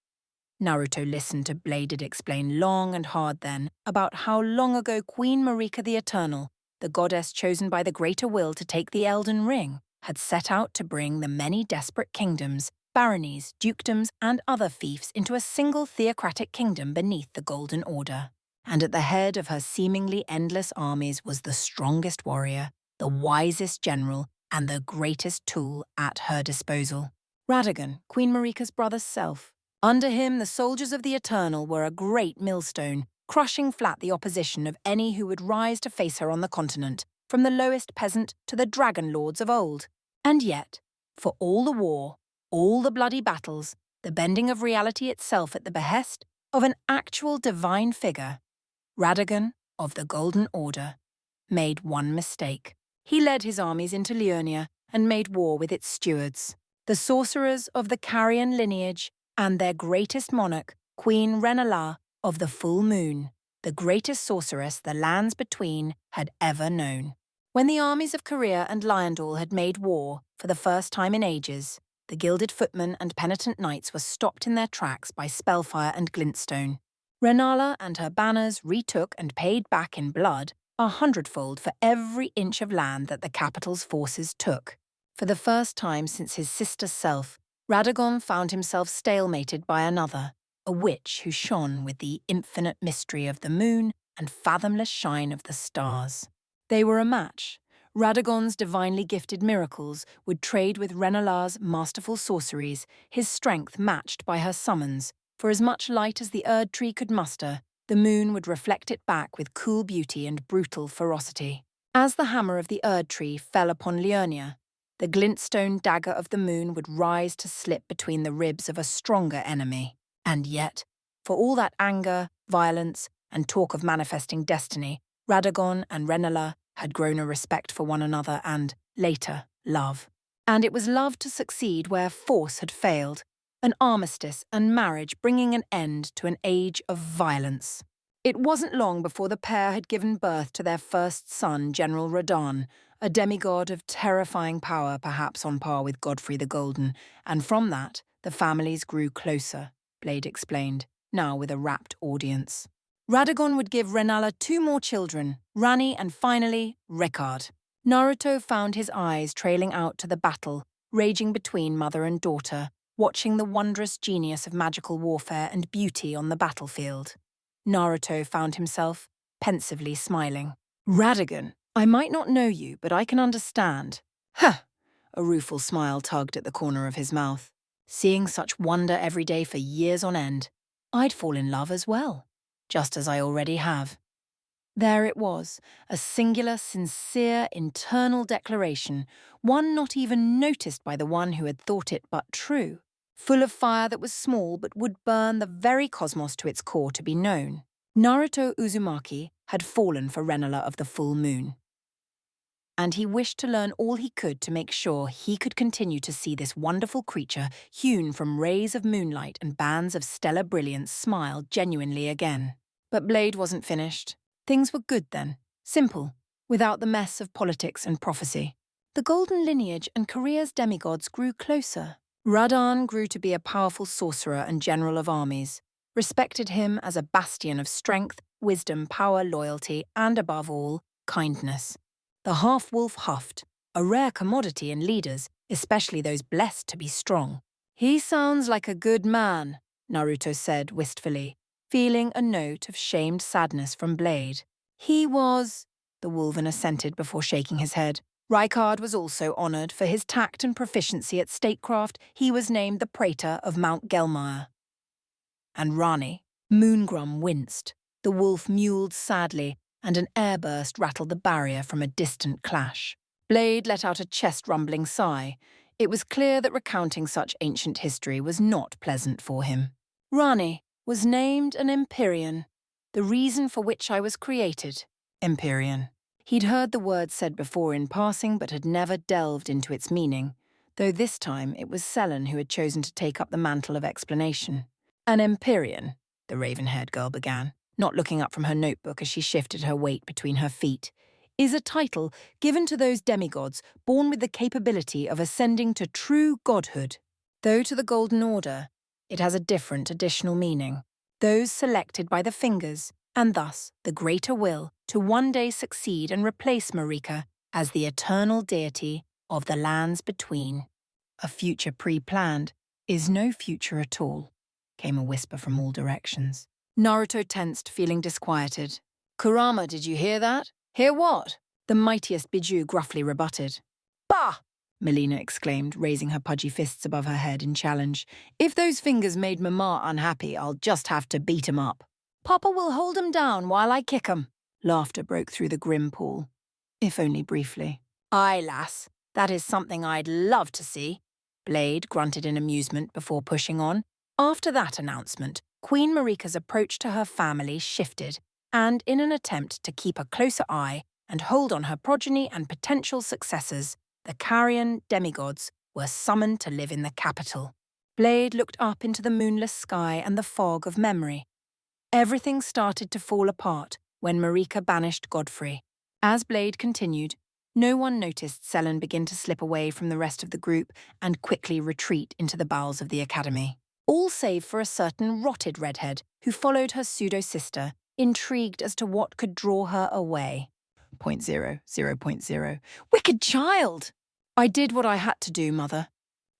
Naruto listened to Bladed explain long and hard then about how long ago Queen Marika the Eternal, the goddess chosen by the greater will to take the Elden Ring, had set out to bring the many desperate kingdoms, baronies, dukedoms, and other fiefs into a single theocratic kingdom beneath the Golden Order. And at the head of her seemingly endless armies was the strongest warrior, the wisest general, and the greatest tool at her disposal. Radagon, Queen Marika's brother's self. Under him, the soldiers of the Eternal were a great millstone, crushing flat the opposition of any who would rise to face her on the continent, from the lowest peasant to the dragon lords of old. And yet, for all the war, all the bloody battles, the bending of reality itself at the behest of an actual divine figure, Radagon of the Golden Order made one mistake. He led his armies into Liurnia and made war with its stewards, the sorcerers of the Carian lineage, and their greatest monarch, Queen Renala of the Full Moon, the greatest sorceress the lands between had ever known. When the armies of Korea and Lyondal had made war, for the first time in ages, the gilded footmen and penitent knights were stopped in their tracks by spellfire and glintstone. Renala and her banners retook and paid back in blood 100-fold for every inch of land that the capital's forces took. For the first time since his sister's self, Radagon found himself stalemated by another, a witch who shone with the infinite mystery of the moon and fathomless shine of the stars. They were a match. Radagon's divinely gifted miracles would trade with Renala's masterful sorceries, his strength matched by her summons. For as much light as the Erd tree could muster, the moon would reflect it back with cool beauty and brutal ferocity. As the hammer of the Erd tree fell upon Liurnia, the glintstone dagger of the moon would rise to slip between the ribs of a stronger enemy. And yet, for all that anger, violence, and talk of manifesting destiny, Radagon and Renala had grown a respect for one another and, later, love. And it was love to succeed where force had failed, an armistice and marriage bringing an end to an age of violence. It wasn't long before the pair had given birth to their first son, General Radahn, a demigod of terrifying power perhaps on par with Godfrey the Golden, and from that, the families grew closer, Blade explained, now with a rapt audience. Radagon would give Renala 2 more children, Rani and finally, Ricard. Naruto found his eyes trailing out to the battle, raging between mother and daughter, watching the wondrous genius of magical warfare and beauty on the battlefield. Naruto found himself pensively smiling. Radagon, I might not know you, but I can understand. Huh! A rueful smile tugged at the corner of his mouth. Seeing such wonder every day for years on end, I'd fall in love as well, just as I already have. There it was, a singular, sincere, internal declaration, one not even noticed by the one who had thought it but true, full of fire that was small but would burn the very cosmos to its core to be known. Naruto Uzumaki had fallen for Renala of the Full Moon. And he wished to learn all he could to make sure he could continue to see this wonderful creature hewn from rays of moonlight and bands of stellar brilliance smile genuinely again. But Blade wasn't finished. Things were good then, simple, without the mess of politics and prophecy. The golden lineage and Korea's demigods grew closer. Radahn grew to be a powerful sorcerer and general of armies, respected him as a bastion of strength, wisdom, power, loyalty, and above all, kindness. The half-wolf huffed, a rare commodity in leaders, especially those blessed to be strong. He sounds like a good man, Naruto said wistfully, feeling a note of shamed sadness from Blade. He was, the Wolven assented before shaking his head. Rykard was also honoured for his tact and proficiency at statecraft. He was named the Praetor of Mount Gelmire. And Rani, Moongrum winced. The wolf mewled sadly, and an airburst rattled the barrier from a distant clash. Blade let out a chest-rumbling sigh. It was clear that recounting such ancient history was not pleasant for him. Rani was named an Empyrean, the reason for which I was created. Empyrean. He'd heard the word said before in passing, but had never delved into its meaning, though this time it was Selen who had chosen to take up the mantle of explanation. An Empyrean, the raven-haired girl began, not looking up from her notebook as she shifted her weight between her feet, is a title given to those demigods born with the capability of ascending to true godhood. Though to the Golden Order, it has a different additional meaning. Those selected by the Fingers, and thus the greater will, to one day succeed and replace Marika as the eternal deity of the lands between. A future pre-planned is no future at all, came a whisper from all directions. Naruto tensed, feeling disquieted. Kurama, did you hear that? Hear what? The mightiest Biju gruffly rebutted. Bah! Melina exclaimed, raising her pudgy fists above her head in challenge. If those Fingers made Mama unhappy, I'll just have to beat 'em up. Papa will hold 'em down while I kick 'em. Laughter broke through the grim pool, if only briefly. Aye, lass, that is something I'd love to see. Blade grunted in amusement before pushing on. After that announcement, Queen Marika's approach to her family shifted, and in an attempt to keep a closer eye and hold on her progeny and potential successors, the Carrion demigods were summoned to live in the capital. Blade looked up into the moonless sky and the fog of memory. Everything started to fall apart when Marika banished Godfrey. As Blade continued, no one noticed Selen begin to slip away from the rest of the group and quickly retreat into the bowels of the academy. All save for a certain rotted redhead who followed her pseudo-sister, intrigued as to what could draw her away. 0.0. Wicked child! I did what I had to do, Mother.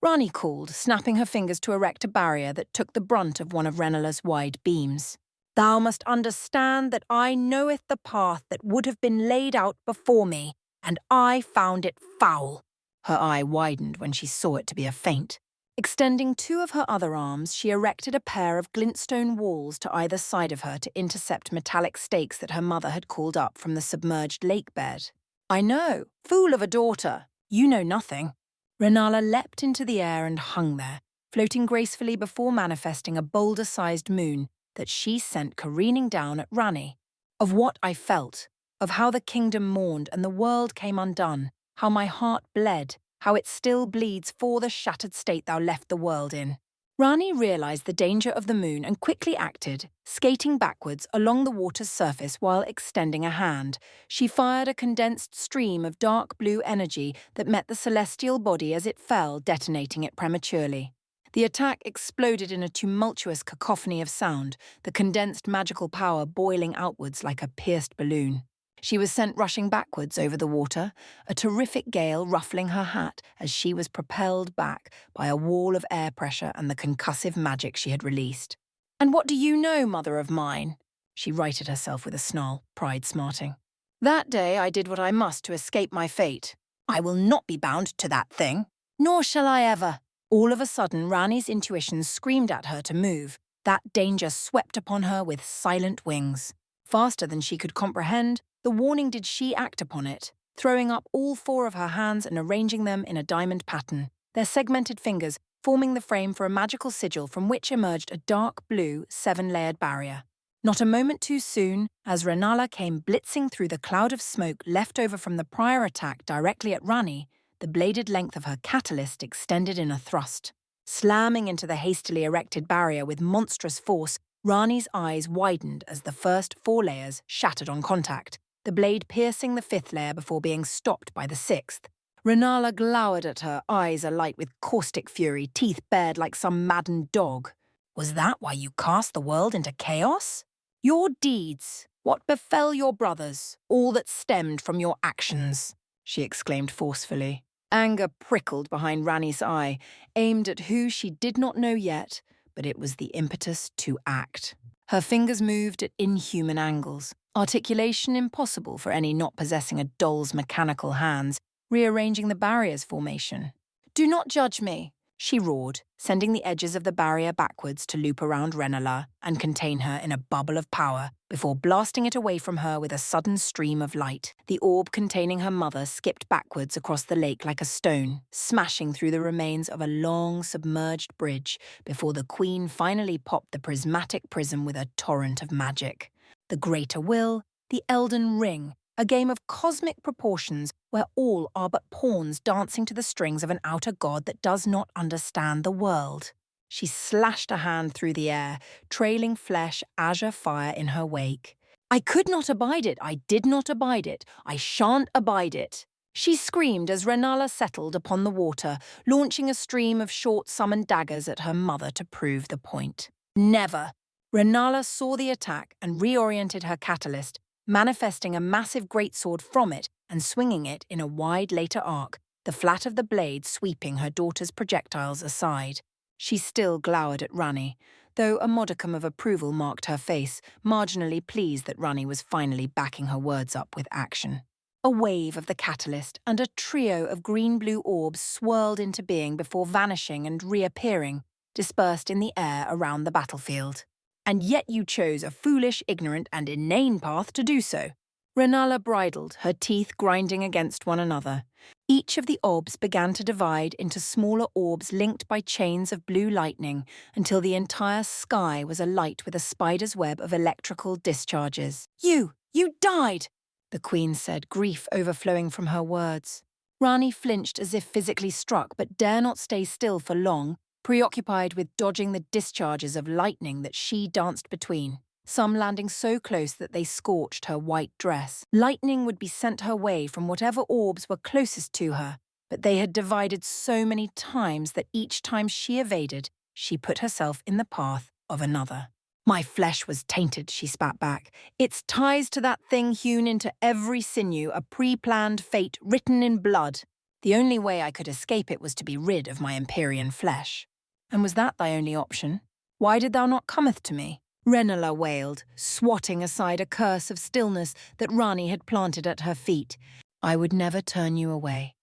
Rani called, snapping her fingers to erect a barrier that took the brunt of one of Renala's wide beams. Thou must understand that I knoweth the path that would have been laid out before me, and I found it foul. Her eye widened when she saw it to be a feint. Extending two of her other arms, she erected a pair of glintstone walls to either side of her to intercept metallic stakes that her mother had called up from the submerged lake bed. I know, fool of a daughter, you know nothing. Renala leapt into the air and hung there, floating gracefully before manifesting a boulder-sized moon that she sent careening down at Rani. Of what I felt, of how the kingdom mourned and the world came undone, how my heart bled, how it still bleeds for the shattered state thou left the world in. Rani realized the danger of the moon and quickly acted, skating backwards along the water's surface while extending a hand. She fired a condensed stream of dark blue energy that met the celestial body as it fell, detonating it prematurely. The attack exploded in a tumultuous cacophony of sound, the condensed magical power boiling outwards like a pierced balloon. She was sent rushing backwards over the water, a terrific gale ruffling her hat as she was propelled back by a wall of air pressure and the concussive magic she had released. And what do you know, mother of mine? She righted herself with a snarl, pride smarting. That day I did what I must to escape my fate. I will not be bound to that thing, nor shall I ever. All of a sudden, Rani's intuition screamed at her to move. That danger swept upon her with silent wings. Faster than she could comprehend, the warning did she act upon it, throwing up all four of her hands and arranging them in a diamond pattern, their segmented fingers forming the frame for a magical sigil from which emerged a dark blue, seven-layered barrier. Not a moment too soon, as Renala came blitzing through the cloud of smoke left over from the prior attack directly at Rani, the bladed length of her catalyst extended in a thrust. Slamming into the hastily erected barrier with monstrous force, Rani's eyes widened as the first four layers shattered on contact, the blade piercing the fifth layer before being stopped by the sixth. Renala glowered at her, eyes alight with caustic fury, teeth bared like some maddened dog. Was that why you cast the world into chaos? Your deeds, what befell your brothers, all that stemmed from your actions, she exclaimed forcefully. Anger prickled behind Rani's eye, aimed at who she did not know yet, but it was the impetus to act. Her fingers moved at inhuman angles, articulation impossible for any not possessing a doll's mechanical hands, rearranging the barrier's formation. "Do not judge me," she roared, sending the edges of the barrier backwards to loop around Renala and contain her in a bubble of power, before blasting it away from her with a sudden stream of light. The orb containing her mother skipped backwards across the lake like a stone, smashing through the remains of a long, submerged bridge before the queen finally popped the prismatic prism with a torrent of magic. The Greater Will, the Elden Ring, a game of cosmic proportions where all are but pawns dancing to the strings of an outer god that does not understand the world. She slashed a hand through the air, trailing flesh azure fire in her wake. "I could not abide it, I did not abide it, I shan't abide it," she screamed as Renala settled upon the water, launching a stream of short-summoned daggers at her mother to prove the point. Never! Renala saw the attack and reoriented her catalyst, manifesting a massive greatsword from it and swinging it in a wide later arc, the flat of the blade sweeping her daughter's projectiles aside. She still glowered at Rani, though a modicum of approval marked her face, marginally pleased that Rani was finally backing her words up with action. A wave of the catalyst and a trio of green-blue orbs swirled into being before vanishing and reappearing, dispersed in the air around the battlefield. "And yet you chose a foolish, ignorant, and inane path to do so." Renala bridled, her teeth grinding against one another. Each of the orbs began to divide into smaller orbs linked by chains of blue lightning until the entire sky was alight with a spider's web of electrical discharges. You died!" the queen said, grief overflowing from her words. Rani flinched as if physically struck, but dare not stay still for long, preoccupied with dodging the discharges of lightning that she danced between, some landing so close that they scorched her white dress. Lightning would be sent her way from whatever orbs were closest to her, but they had divided so many times that each time she evaded, she put herself in the path of another. "My flesh was tainted," she spat back. "Its ties to that thing hewn into every sinew, a pre-planned fate written in blood. The only way I could escape it was to be rid of my Empyrean flesh." "And was that thy only option? Why did thou not cometh to me?" Renala wailed, swatting aside a curse of stillness that Rani had planted at her feet. "I would never turn you away.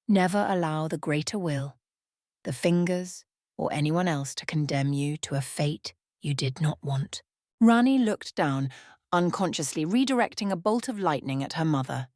Never allow the Greater Will, the Fingers, or anyone else to condemn you to a fate you did not want." Rani looked down, unconsciously redirecting a bolt of lightning at her mother.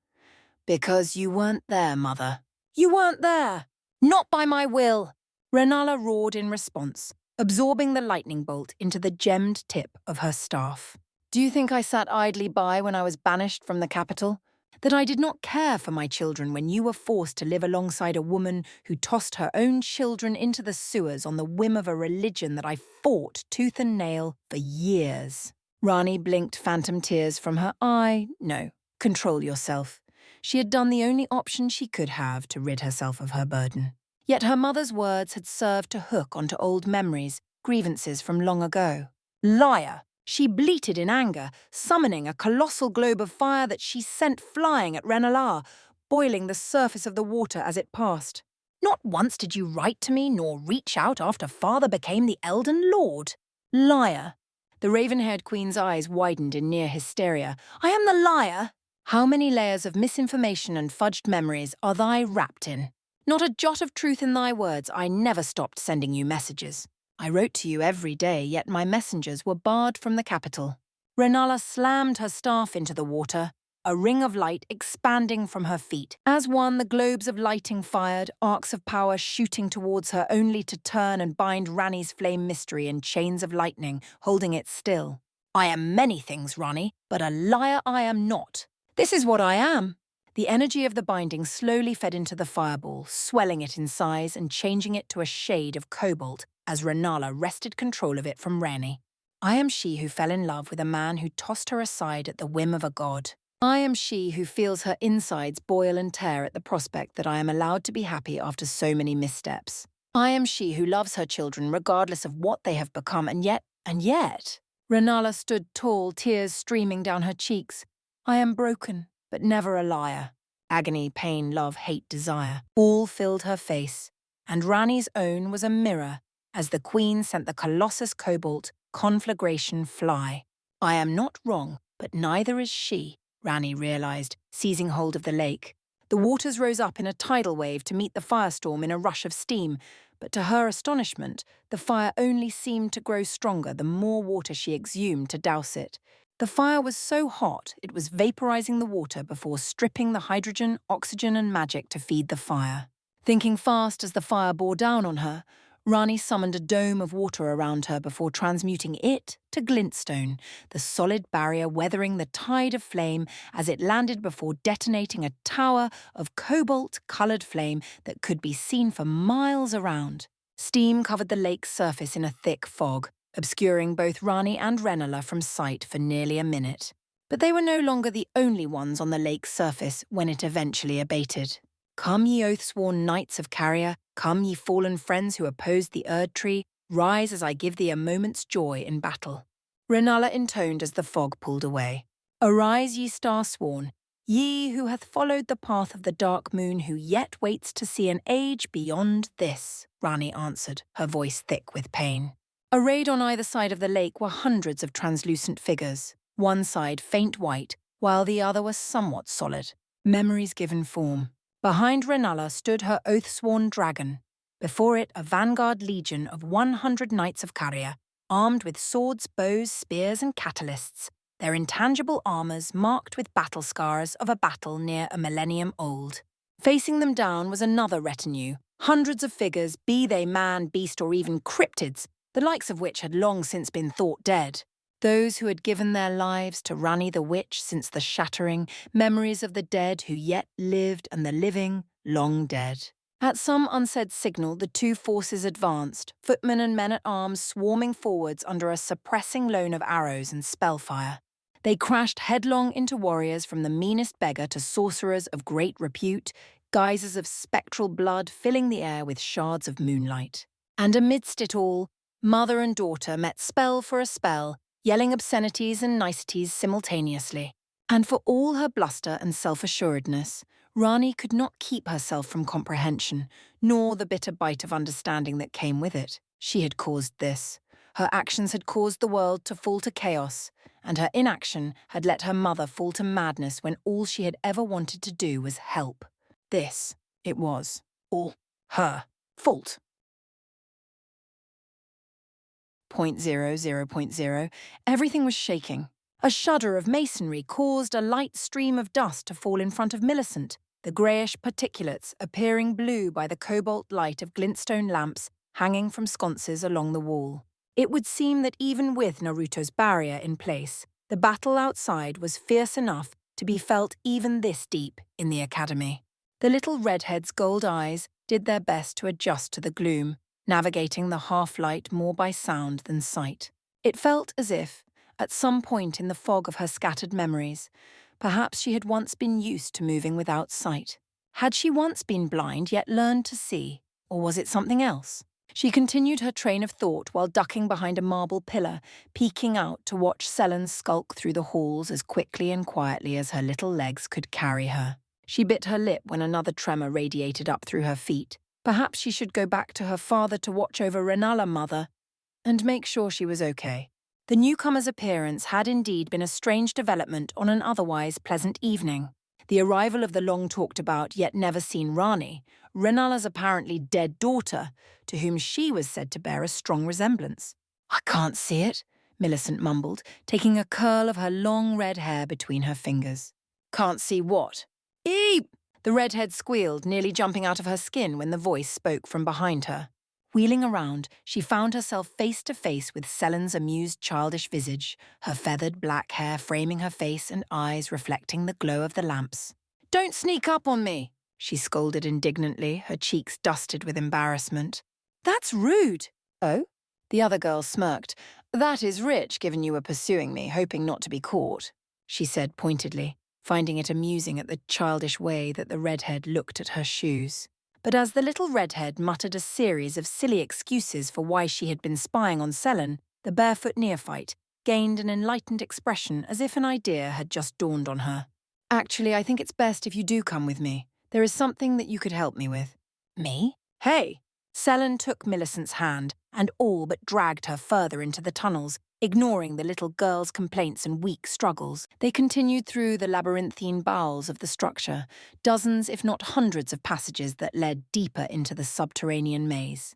"Because you weren't there, mother. You weren't there! Not by my will!" Renala roared in response, absorbing the lightning bolt into the gemmed tip of her staff. "Do you think I sat idly by when I was banished from the capital? That I did not care for my children when you were forced to live alongside a woman who tossed her own children into the sewers on the whim of a religion that I fought tooth and nail for years?" Rani blinked phantom tears from her eye. No, control yourself. She had done the only option she could have to rid herself of her burden. Yet her mother's words had served to hook onto old memories, grievances from long ago. "Liar!" she bleated in anger, summoning a colossal globe of fire that she sent flying at Renala, boiling the surface of the water as it passed. "Not once did you write to me nor reach out after father became the Elden Lord." "Liar!" The raven-haired queen's eyes widened in near hysteria. "I am the liar! How many layers of misinformation and fudged memories are thy wrapped in? Not a jot of truth in thy words. I never stopped sending you messages. I wrote to you every day, yet my messengers were barred from the capital." Renala slammed her staff into the water, a ring of light expanding from her feet. As one, the globes of lighting fired, arcs of power shooting towards her only to turn and bind Rani's flame mystery in chains of lightning, holding it still. "I am many things, Rani, but a liar I am not. This is what I am." The energy of the binding slowly fed into the fireball, swelling it in size and changing it to a shade of cobalt as Renala wrested control of it from Rani. "I am she who fell in love with a man who tossed her aside at the whim of a god. I am she who feels her insides boil and tear at the prospect that I am allowed to be happy after so many missteps. I am she who loves her children regardless of what they have become, and yet... Renala stood tall, tears streaming down her cheeks. "I am broken, but never a liar. Agony, pain, love, hate, desire, all filled her face, and Rani's own was a mirror as the queen sent the Colossus Cobalt conflagration fly. I am not wrong, but neither is she, Rani realized, seizing hold of the lake. The waters rose up in a tidal wave to meet the firestorm in a rush of steam, but to her astonishment, the fire only seemed to grow stronger the more water she exhumed to douse it. The fire was so hot it was vaporizing the water before stripping the hydrogen, oxygen, and magic to feed the fire. Thinking fast as the fire bore down on her, Rani summoned a dome of water around her before transmuting it to glintstone, the solid barrier weathering the tide of flame as it landed before detonating a tower of cobalt-coloured flame that could be seen for miles around. Steam covered the lake's surface in a thick fog, obscuring both Rani and Renala from sight for nearly a minute. But they were no longer the only ones on the lake's surface when it eventually abated. Come, ye oath-sworn knights of Carrier, come, ye fallen friends who opposed the Erd Tree, rise as I give thee a moment's joy in battle. Renala intoned as the fog pulled away. Arise, ye star-sworn, ye who hath followed the path of the dark moon who yet waits to see an age beyond this, Rani answered, her voice thick with pain. Arrayed on either side of the lake were hundreds of translucent figures, one side faint white, while the other was somewhat solid. Memories given form. Behind Renala stood her oath-sworn dragon. Before it, a vanguard legion of 100 knights of Carrier, armed with swords, bows, spears, and catalysts, their intangible armours marked with battle scars of a battle near a millennium old. Facing them down was another retinue, hundreds of figures, be they man, beast, or even cryptids, the likes of which had long since been thought dead. Those who had given their lives to Rani the Witch since the shattering, memories of the dead who yet lived and the living, long dead. At some unsaid signal, the two forces advanced, footmen and men-at-arms swarming forwards under a suppressing loan of arrows and spellfire. They crashed headlong into warriors from the meanest beggar to sorcerers of great repute, geysers of spectral blood filling the air with shards of moonlight. And amidst it all, mother and daughter met spell for a spell, yelling obscenities and niceties simultaneously. And for all her bluster and self-assuredness, Rani could not keep herself from comprehension, nor the bitter bite of understanding that came with it. She had caused this. Her actions had caused the world to fall to chaos, and her inaction had let her mother fall to madness when all she had ever wanted to do was help. This, it was, all her fault. 0.00.0, everything was shaking. A shudder of masonry caused a light stream of dust to fall in front of Millicent, the greyish particulates appearing blue by the cobalt light of glintstone lamps hanging from sconces along the wall. It would seem that even with Naruto's barrier in place, the battle outside was fierce enough to be felt even this deep in the academy. The little redhead's gold eyes did their best to adjust to the gloom, navigating the half-light more by sound than sight. It felt as if, at some point in the fog of her scattered memories, perhaps she had once been used to moving without sight. Had she once been blind yet learned to see, or was it something else? She continued her train of thought while ducking behind a marble pillar, peeking out to watch Selen skulk through the halls as quickly and quietly as her little legs could carry her. She bit her lip when another tremor radiated up through her feet. Perhaps she should go back to her father to watch over Renala mother and make sure she was okay. The newcomer's appearance had indeed been a strange development on an otherwise pleasant evening. The arrival of the long-talked-about yet never-seen Rani, Renala's apparently dead daughter, to whom she was said to bear a strong resemblance. "I can't see it," Millicent mumbled, taking a curl of her long red hair between her fingers. "Can't see what?" "Eep!" The redhead squealed, nearly jumping out of her skin when the voice spoke from behind her. Wheeling around, she found herself face to face with Selen's amused childish visage, her feathered black hair framing her face and eyes reflecting the glow of the lamps. "Don't sneak up on me," she scolded indignantly, her cheeks dusted with embarrassment. "That's rude." "Oh?" The other girl smirked. "That is rich, given you were pursuing me, hoping not to be caught," she said pointedly, finding it amusing at the childish way that the redhead looked at her shoes. But as the little redhead muttered a series of silly excuses for why she had been spying on Selen, the barefoot neophyte gained an enlightened expression as if an idea had just dawned on her. Actually, I think it's best if you do come with me. There is something that you could help me with. Me? Hey! Selen took Millicent's hand and all but dragged her further into the tunnels, ignoring the little girl's complaints and weak struggles. They continued through the labyrinthine bowels of the structure, dozens if not hundreds of passages that led deeper into the subterranean maze.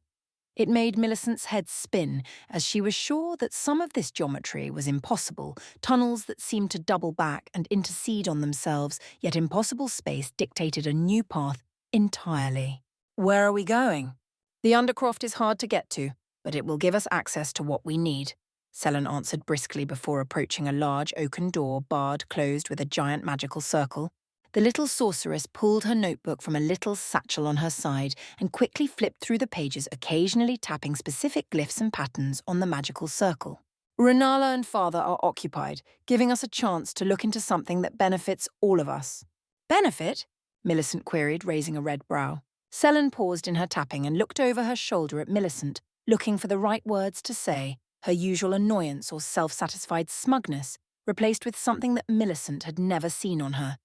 It made Millicent's head spin, as she was sure that some of this geometry was impossible, tunnels that seemed to double back and intercede on themselves, yet impossible space dictated a new path entirely. Where are we going? The Undercroft is hard to get to, but it will give us access to what we need, Selen answered briskly before approaching a large oaken door barred closed with a giant magical circle. The little sorceress pulled her notebook from a little satchel on her side and quickly flipped through the pages, occasionally tapping specific glyphs and patterns on the magical circle. Renala and Father are occupied, giving us a chance to look into something that benefits all of us. Benefit? Millicent queried, raising a red brow. Selen paused in her tapping and looked over her shoulder at Millicent, looking for the right words to say, her usual annoyance or self-satisfied smugness replaced with something that Millicent had never seen on her,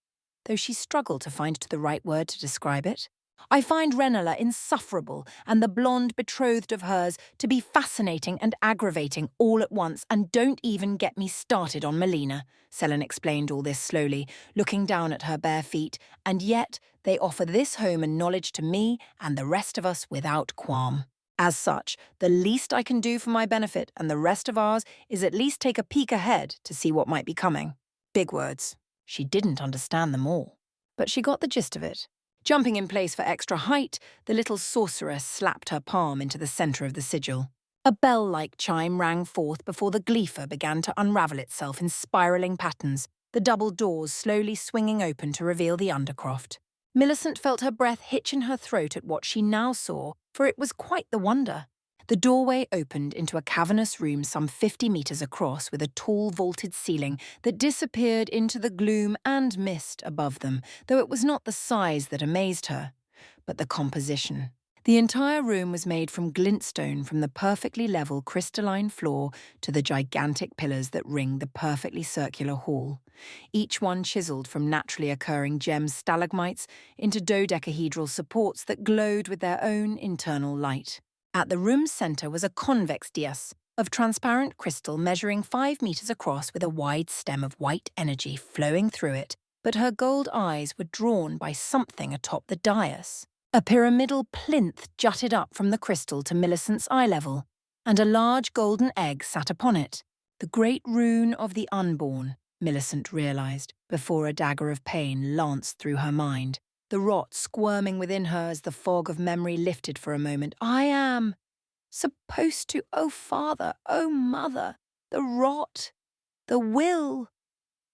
though she struggled to find the right word to describe it. I find Renala insufferable and the blonde betrothed of hers to be fascinating and aggravating all at once, and don't even get me started on Melina. Selen explained all this slowly, looking down at her bare feet, and yet they offer this home and knowledge to me and the rest of us without qualm. As such, the least I can do for my benefit and the rest of ours is at least take a peek ahead to see what might be coming. Big words. She didn't understand them all, but she got the gist of it. Jumping in place for extra height, the little sorceress slapped her palm into the center of the sigil. A bell-like chime rang forth before the glypha began to unravel itself in spiraling patterns, the double doors slowly swinging open to reveal the Undercroft. Millicent felt her breath hitch in her throat at what she now saw, for it was quite the wonder. The doorway opened into a cavernous room some 50 meters across with a tall vaulted ceiling that disappeared into the gloom and mist above them, though it was not the size that amazed her, but the composition. The entire room was made from glintstone from the perfectly level crystalline floor to the gigantic pillars that ring the perfectly circular hall, each one chiseled from naturally occurring gem stalagmites into dodecahedral supports that glowed with their own internal light. At the room's center was a convex dais of transparent crystal measuring 5 meters across with a wide stem of white energy flowing through it, but her gold eyes were drawn by something atop the dais. A pyramidal plinth jutted up from the crystal to Millicent's eye level, and a large golden egg sat upon it. The great rune of the unborn, Millicent realized, before a dagger of pain lanced through her mind, the rot squirming within her as the fog of memory lifted for a moment. I am supposed to, oh Father, oh Mother, the rot, the will.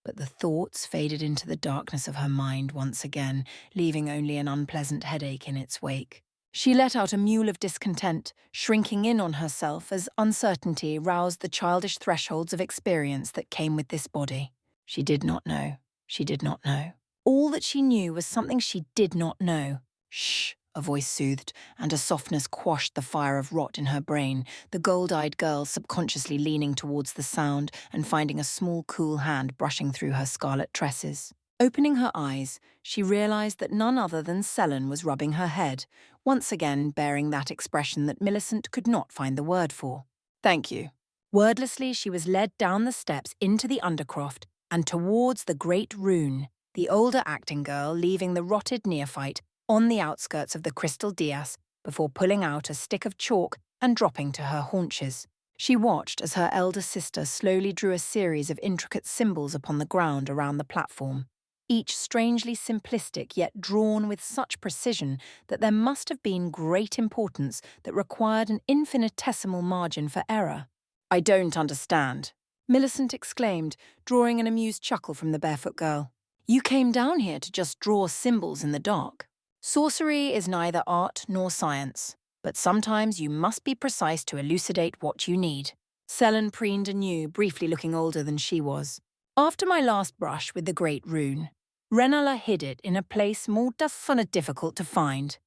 But the thoughts faded into the darkness of her mind once again, leaving only an unpleasant headache in its wake. She let out a mewl of discontent, shrinking in on herself as uncertainty roused the childish thresholds of experience that came with this body. She did not know. She did not know. All that she knew was something she did not know. Shh, a voice soothed, and a softness quashed the fire of rot in her brain, the gold-eyed girl subconsciously leaning towards the sound and finding a small, cool hand brushing through her scarlet tresses. Opening her eyes, she realized that none other than Selen was rubbing her head, once again bearing that expression that Millicent could not find the word for. Thank you. Wordlessly, she was led down the steps into the Undercroft and towards the great rune, the older acting girl leaving the rotted neophyte on the outskirts of the crystal dais before pulling out a stick of chalk and dropping to her haunches. She watched as her elder sister slowly drew a series of intricate symbols upon the ground around the platform, each strangely simplistic yet drawn with such precision that there must have been great importance that required an infinitesimal margin for error. I don't understand, Millicent exclaimed, drawing an amused chuckle from the barefoot girl. You came down here to just draw symbols in the dark. Sorcery is neither art nor science, but sometimes you must be precise to elucidate what you need. Selen preened anew, briefly looking older than she was. After my last brush with the great rune, Renala hid it in a place more difficult to find,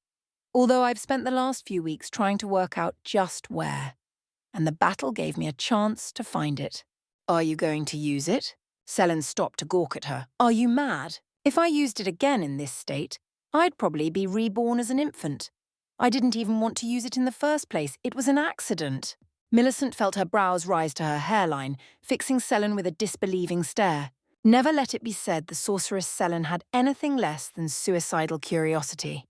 although I've spent the last few weeks trying to work out just where, and the battle gave me a chance to find it. Are you going to use it? Selen stopped to gawk at her. Are you mad? If I used it again in this state, I'd probably be reborn as an infant. I didn't even want to use it in the first place. It was an accident. Millicent felt her brows rise to her hairline, fixing Selene with a disbelieving stare. Never let it be said the sorceress Selene had anything less than suicidal curiosity.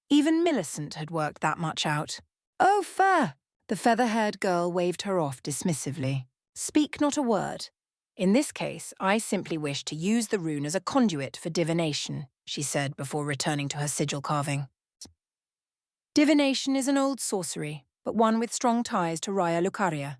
Even Millicent had worked that much out. "Oh, fair." The feather-haired girl waved her off dismissively. "Speak not a word. In this case, I simply wish to use the rune as a conduit for divination," she said before returning to her sigil carving. Divination is an old sorcery, but one with strong ties to Raya Lucaria.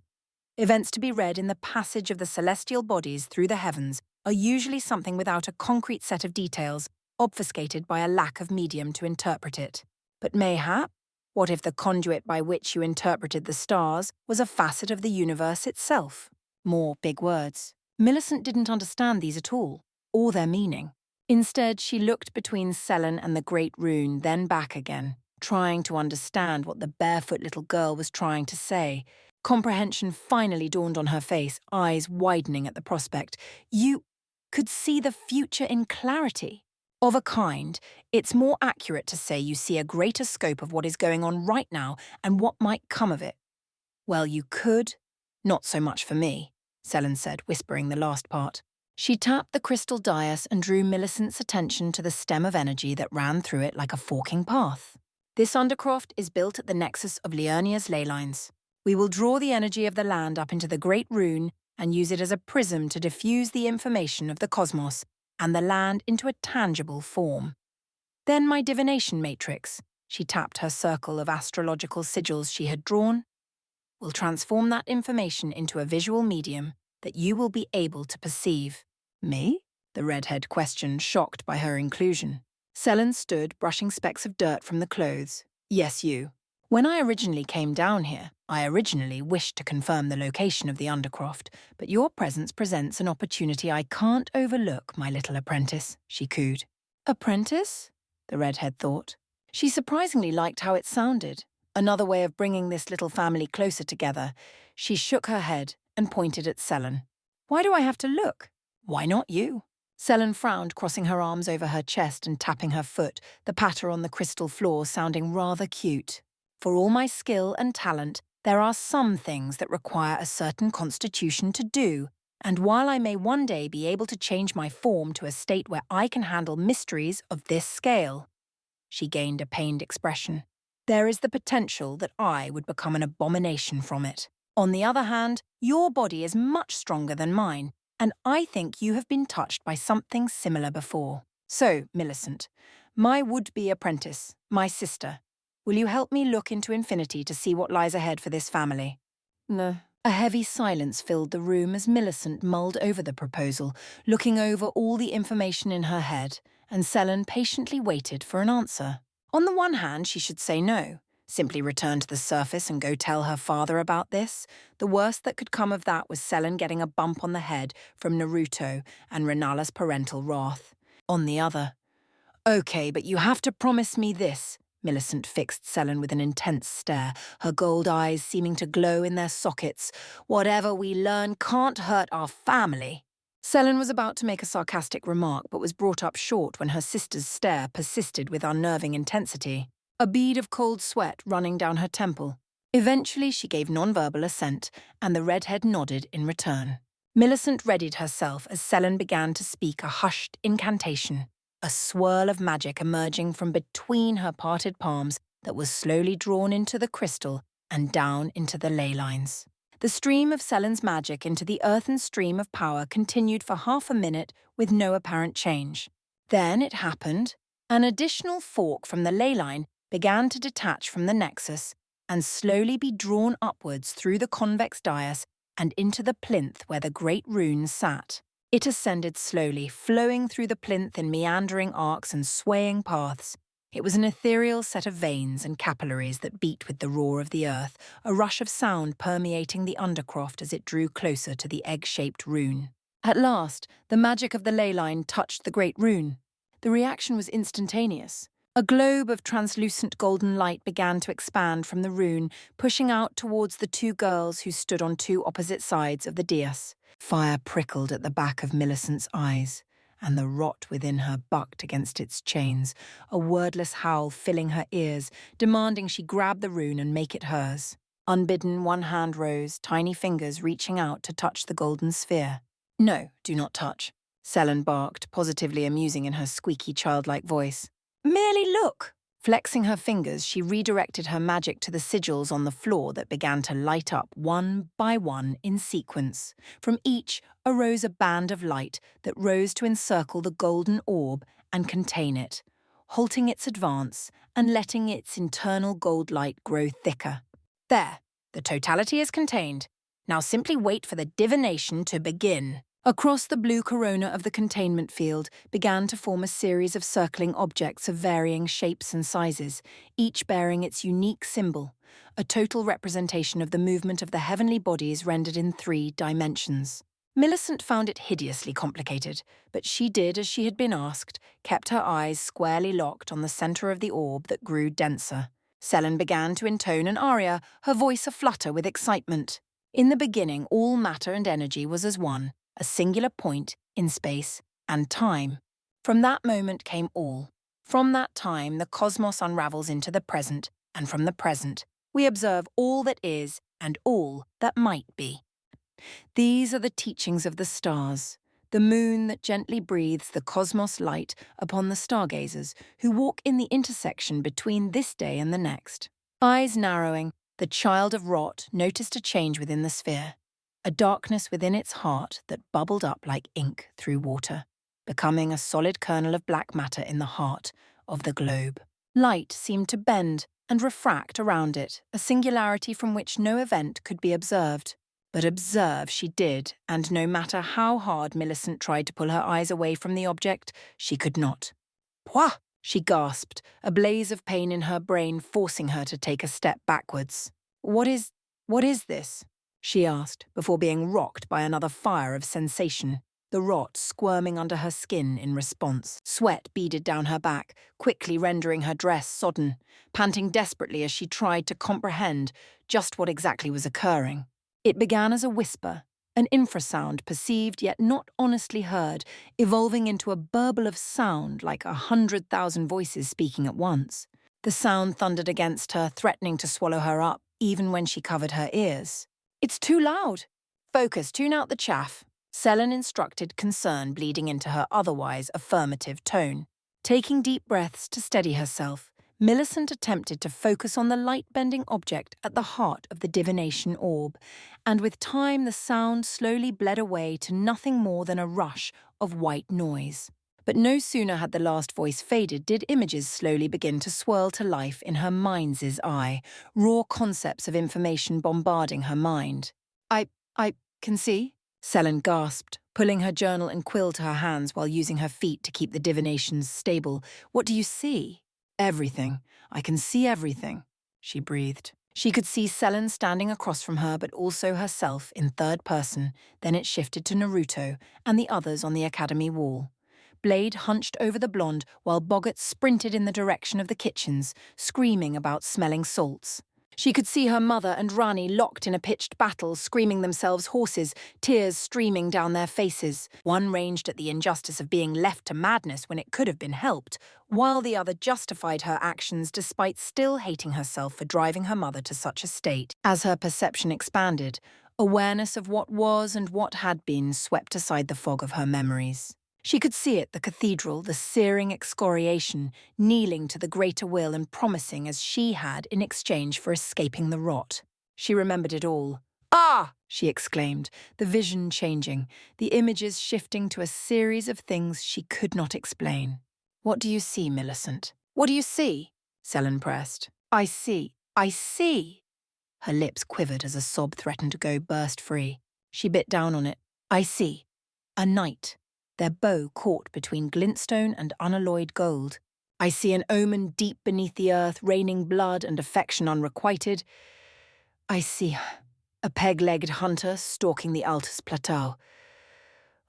Events to be read in the passage of the celestial bodies through the heavens are usually something without a concrete set of details, obfuscated by a lack of medium to interpret it. But mayhap, what if the conduit by which you interpreted the stars was a facet of the universe itself? More big words. Millicent didn't understand these at all, or their meaning. Instead, she looked between Selene and the great rune, then back again, trying to understand what the barefoot little girl was trying to say. Comprehension finally dawned on her face, eyes widening at the prospect. You could see the future in clarity. Of a kind, it's more accurate to say you see a greater scope of what is going on right now and what might come of it. Well, you could. Not so much for me, Selene said, whispering the last part. She tapped the crystal dais and drew Millicent's attention to the stem of energy that ran through it like a forking path. This undercroft is built at the nexus of Liurnia's ley lines. We will draw the energy of the land up into the great rune and use it as a prism to diffuse the information of the cosmos and the land into a tangible form. Then my divination matrix, she tapped her circle of astrological sigils she had drawn, will transform that information into a visual medium that you will be able to perceive. Me? The redhead questioned, shocked by her inclusion. Selene stood, brushing specks of dirt from the clothes. Yes, you. When I originally came down here, I originally wished to confirm the location of the Undercroft, but your presence presents an opportunity I can't overlook, my little apprentice, she cooed. Apprentice? The redhead thought. She surprisingly liked how it sounded. Another way of bringing this little family closer together. She shook her head and pointed at Selene. Why do I have to look? Why not you? Selene frowned, crossing her arms over her chest and tapping her foot, the patter on the crystal floor sounding rather cute. For all my skill and talent, there are some things that require a certain constitution to do, and while I may one day be able to change my form to a state where I can handle mysteries of this scale, she gained a pained expression, there is the potential that I would become an abomination from it. On the other hand, your body is much stronger than mine, and I think you have been touched by something similar before. So, Millicent, my would-be apprentice, my sister, will you help me look into infinity to see what lies ahead for this family? No. A heavy silence filled the room as Millicent mulled over the proposal, looking over all the information in her head, and Selene patiently waited for an answer. On the one hand, she should say no, simply return to the surface and go tell her father about this. The worst that could come of that was Selene getting a bump on the head from Naruto and Renala's parental wrath. On the other, okay, but you have to promise me this. Millicent fixed Selene with an intense stare, her gold eyes seeming to glow in their sockets. Whatever we learn can't hurt our family. Selene was about to make a sarcastic remark, but was brought up short when her sister's stare persisted with unnerving intensity, a bead of cold sweat running down her temple. Eventually she gave non-verbal assent, and the redhead nodded in return. Millicent readied herself as Selene began to speak a hushed incantation, a swirl of magic emerging from between her parted palms that was slowly drawn into the crystal and down into the ley lines. The stream of Selene's magic into the earthen stream of power continued for half a minute with no apparent change. Then it happened. An additional fork from the ley line began to detach from the nexus and slowly be drawn upwards through the convex dais and into the plinth where the great rune sat. It ascended slowly, flowing through the plinth in meandering arcs and swaying paths. It was an ethereal set of veins and capillaries that beat with the roar of the earth, a rush of sound permeating the undercroft as it drew closer to the egg-shaped rune. At last, the magic of the ley line touched the great rune. The reaction was instantaneous. A globe of translucent golden light began to expand from the rune, pushing out towards the two girls who stood on two opposite sides of the dais. Fire prickled at the back of Millicent's eyes, and the rot within her bucked against its chains, a wordless howl filling her ears, demanding she grab the rune and make it hers. Unbidden, one hand rose, tiny fingers reaching out to touch the golden sphere. "No, do not touch," Selen barked, positively amusing in her squeaky childlike voice. "Merely look!" Flexing her fingers, she redirected her magic to the sigils on the floor that began to light up one by one in sequence. From each arose a band of light that rose to encircle the golden orb and contain it, halting its advance and letting its internal gold light grow thicker. "There, the totality is contained. Now simply wait for the divination to begin." Across the blue corona of the containment field began to form a series of circling objects of varying shapes and sizes, each bearing its unique symbol, a total representation of the movement of the heavenly bodies rendered in 3 dimensions. Millicent found it hideously complicated, but she did as she had been asked, kept her eyes squarely locked on the center of the orb that grew denser. Selen began to intone an aria, her voice aflutter with excitement. In the beginning, all matter and energy was as one, a singular point in space and time. From that moment came all. From that time, the cosmos unravels into the present, and from the present, we observe all that is and all that might be. These are the teachings of the stars, the moon that gently breathes the cosmos light upon the stargazers who walk in the intersection between this day and the next. Eyes narrowing, the child of Rot noticed a change within the sphere. A darkness within its heart that bubbled up like ink through water, becoming a solid kernel of black matter in the heart of the globe. Light seemed to bend and refract around it, a singularity from which no event could be observed. But observe she did, and no matter how hard Millicent tried to pull her eyes away from the object, she could not. "Pwah!" she gasped, a blaze of pain in her brain forcing her to take a step backwards. What is this?" she asked, before being rocked by another fire of sensation, the rot squirming under her skin in response. Sweat beaded down her back, quickly rendering her dress sodden, panting desperately as she tried to comprehend just what exactly was occurring. It began as a whisper, an infrasound perceived yet not honestly heard, evolving into a burble of sound like 100,000 voices speaking at once. The sound thundered against her, threatening to swallow her up, even when she covered her ears. "It's too loud." "Focus, tune out the chaff," Selen instructed, concern bleeding into her otherwise affirmative tone. Taking deep breaths to steady herself, Millicent attempted to focus on the light-bending object at the heart of the divination orb, and with time the sound slowly bled away to nothing more than a rush of white noise. But no sooner had the last voice faded did images slowly begin to swirl to life in her mind's eye, raw concepts of information bombarding her mind. I can see," Selen gasped, pulling her journal and quill to her hands while using her feet to keep the divinations stable. "What do you see?" "Everything. I can see everything," she breathed. She could see Selen standing across from her, but also herself in third person. Then it shifted to Naruto and the others on the academy wall. Blade hunched over the blonde while Boggart sprinted in the direction of the kitchens, screaming about smelling salts. She could see her mother and Rani locked in a pitched battle, screaming themselves hoarses, tears streaming down their faces. One ranged at the injustice of being left to madness when it could have been helped, while the other justified her actions despite still hating herself for driving her mother to such a state. As her perception expanded, awareness of what was and what had been swept aside the fog of her memories. She could see it, the cathedral, the searing excoriation, kneeling to the greater will and promising as she had in exchange for escaping the rot. She remembered it all. "Ah!" she exclaimed, the vision changing, the images shifting to a series of things she could not explain. "What do you see, Millicent? What do you see?" Selen pressed. I see. Her lips quivered as a sob threatened to burst free. She bit down on it. "I see. A knight. Their bow caught between glintstone and unalloyed gold. I see an omen deep beneath the earth, raining blood and affection unrequited. I see a peg-legged hunter stalking the Altus Plateau.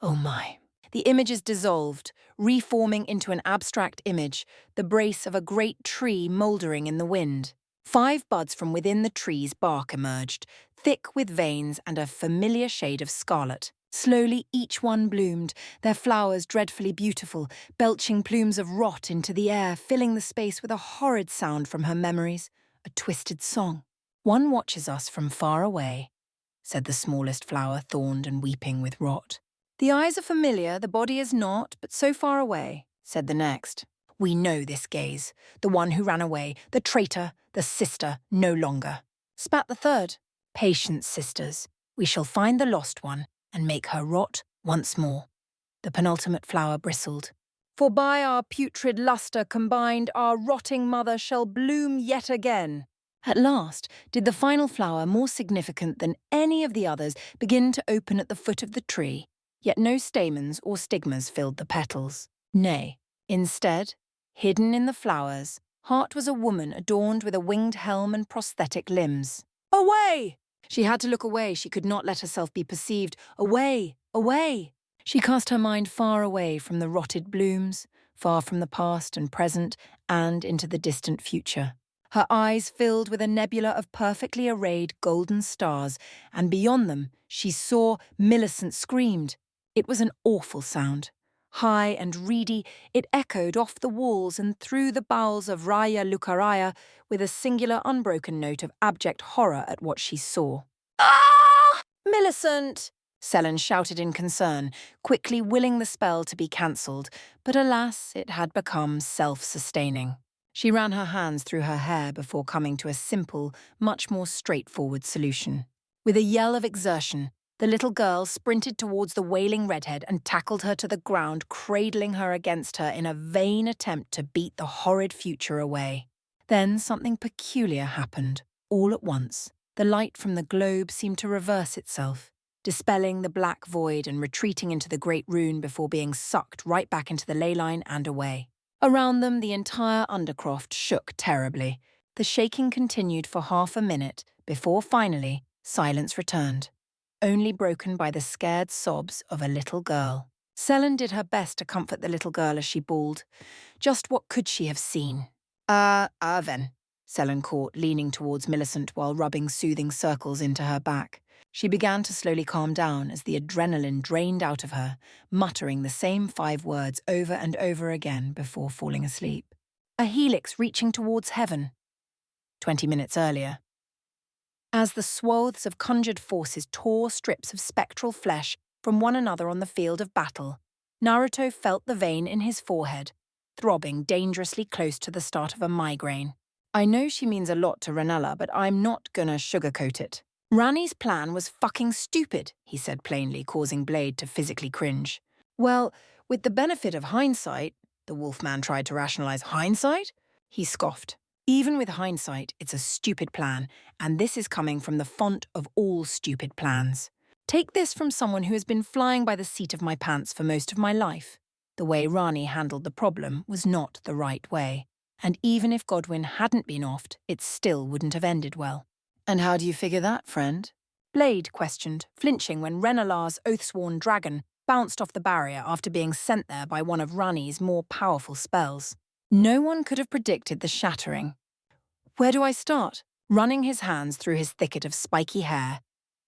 Oh my." The images dissolved, reforming into an abstract image, the brace of a great tree mouldering in the wind. 5 buds from within the tree's bark emerged, thick with veins and a familiar shade of scarlet. Slowly each one bloomed, their flowers dreadfully beautiful, belching plumes of rot into the air, filling the space with a horrid sound from her memories, a twisted song. "One watches us from far away," said the smallest flower, thorned and weeping with rot. "The eyes are familiar, the body is not, but so far away," said the next. "We know this gaze, the one who ran away, the traitor, the sister, no longer," spat the third. "Patience, sisters, we shall find the lost one and make her rot once more." The penultimate flower bristled. "For by our putrid lustre combined, our rotting mother shall bloom yet again." At last did the final flower, more significant than any of the others, begin to open at the foot of the tree, yet no stamens or stigmas filled the petals. Nay, instead, hidden in the flowers, heart was a woman adorned with a winged helm and prosthetic limbs. "Away!" She had to look away. She could not let herself be perceived. Away! Away! She cast her mind far away from the rotted blooms, far from the past and present, and into the distant future. Her eyes filled with a nebula of perfectly arrayed golden stars, and beyond them she saw. Millicent screamed. It was an awful sound. High and reedy, it echoed off the walls and through the bowels of Raya Lucaraya with a singular unbroken note of abject horror at what she saw. "Ah! Millicent!" Selin shouted in concern, quickly willing the spell to be cancelled, but alas, it had become self-sustaining. She ran her hands through her hair before coming to a simple, much more straightforward solution. With a yell of exertion, the little girl sprinted towards the wailing redhead and tackled her to the ground, cradling her against her in a vain attempt to beat the horrid future away. Then something peculiar happened. All at once, the light from the globe seemed to reverse itself, dispelling the black void and retreating into the great rune before being sucked right back into the ley line and away. Around them, the entire undercroft shook terribly. The shaking continued for half a minute before, finally, silence returned, only broken by the scared sobs of a little girl. Selin did her best to comfort the little girl as she bawled. Just what could she have seen? Then, Selin caught, leaning towards Millicent while rubbing soothing circles into her back. She began to slowly calm down as the adrenaline drained out of her, muttering the same 5 words over and over again before falling asleep. A helix reaching towards heaven. 20 minutes earlier. As the swaths of conjured forces tore strips of spectral flesh from one another on the field of battle, Naruto felt the vein in his forehead, throbbing dangerously close to the start of a migraine. I know she means a lot to Ranella, but I'm not gonna sugarcoat it. Rani's plan was fucking stupid, he said plainly, causing Blade to physically cringe. Well, with the benefit of hindsight, the Wolfman tried to rationalize. Hindsight? He scoffed. Even with hindsight, it's a stupid plan, and this is coming from the font of all stupid plans. Take this from someone who has been flying by the seat of my pants for most of my life. The way Rani handled the problem was not the right way, and even if Godwyn hadn't been offed, it still wouldn't have ended well. "And how do you figure that, friend?" Blade questioned, flinching when Renelar's oath-sworn dragon bounced off the barrier after being sent there by one of Rani's more powerful spells. No one could have predicted the shattering. "Where do I start?" Running his hands through his thicket of spiky hair,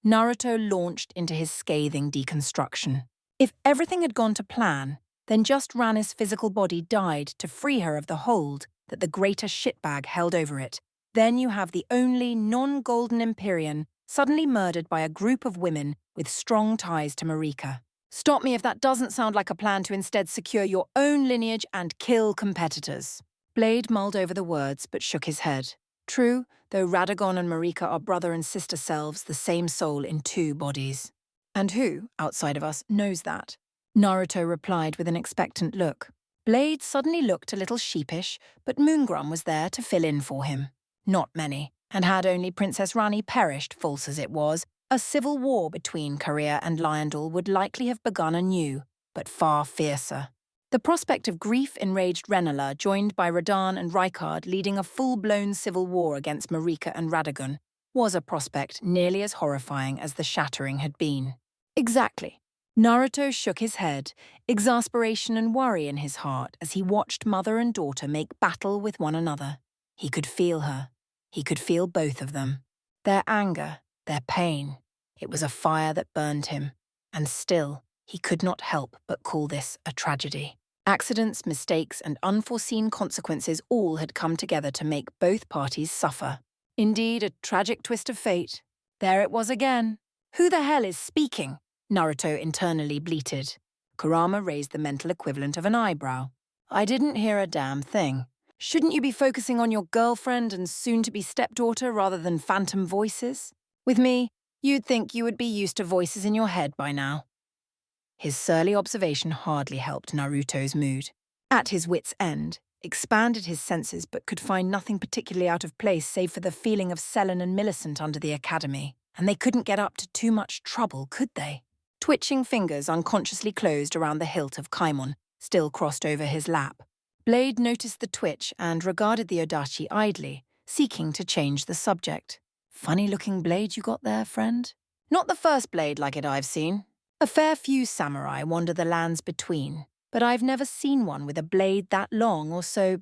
Naruto launched into his scathing deconstruction. If everything had gone to plan, then just Rani's physical body died to free her of the hold that the greater shitbag held over it. Then you have the only non-Golden Empyrean suddenly murdered by a group of women with strong ties to Marika. Stop me if that doesn't sound like a plan to instead secure your own lineage and kill competitors. Blade mulled over the words but shook his head. True, though Radagon and Marika are brother and sister selves, the same soul in 2 bodies. And who, outside of us, knows that? Naruto replied with an expectant look. Blade suddenly looked a little sheepish, but Moongrum was there to fill in for him. Not many, and had only Princess Rani perished, false as it was, a civil war between Korea and Lyondal would likely have begun anew, but far fiercer. The prospect of grief-enraged Renala, joined by Radan and Rykard, leading a full-blown civil war against Marika and Radagon, was a prospect nearly as horrifying as the shattering had been. Exactly. Naruto shook his head, exasperation and worry in his heart as he watched mother and daughter make battle with one another. He could feel her. He could feel both of them. Their anger, their pain. It was a fire that burned him. And still, he could not help but call this a tragedy. Accidents, mistakes, and unforeseen consequences all had come together to make both parties suffer. Indeed, a tragic twist of fate. There it was again. Who the hell is speaking? Naruto internally bleated. Kurama raised the mental equivalent of an eyebrow. I didn't hear a damn thing. Shouldn't you be focusing on your girlfriend and soon-to-be stepdaughter rather than phantom voices? With me, you'd think you would be used to voices in your head by now. His surly observation hardly helped Naruto's mood. At his wit's end, expanded his senses but could find nothing particularly out of place save for the feeling of Selen and Millicent under the academy. And they couldn't get up to too much trouble, could they? Twitching fingers unconsciously closed around the hilt of Kaimon, still crossed over his lap. Blade noticed the twitch and regarded the Odachi idly, seeking to change the subject. Funny-looking blade you got there, friend? Not the first blade like it I've seen. A fair few samurai wander the lands between, but I've never seen one with a blade that long or so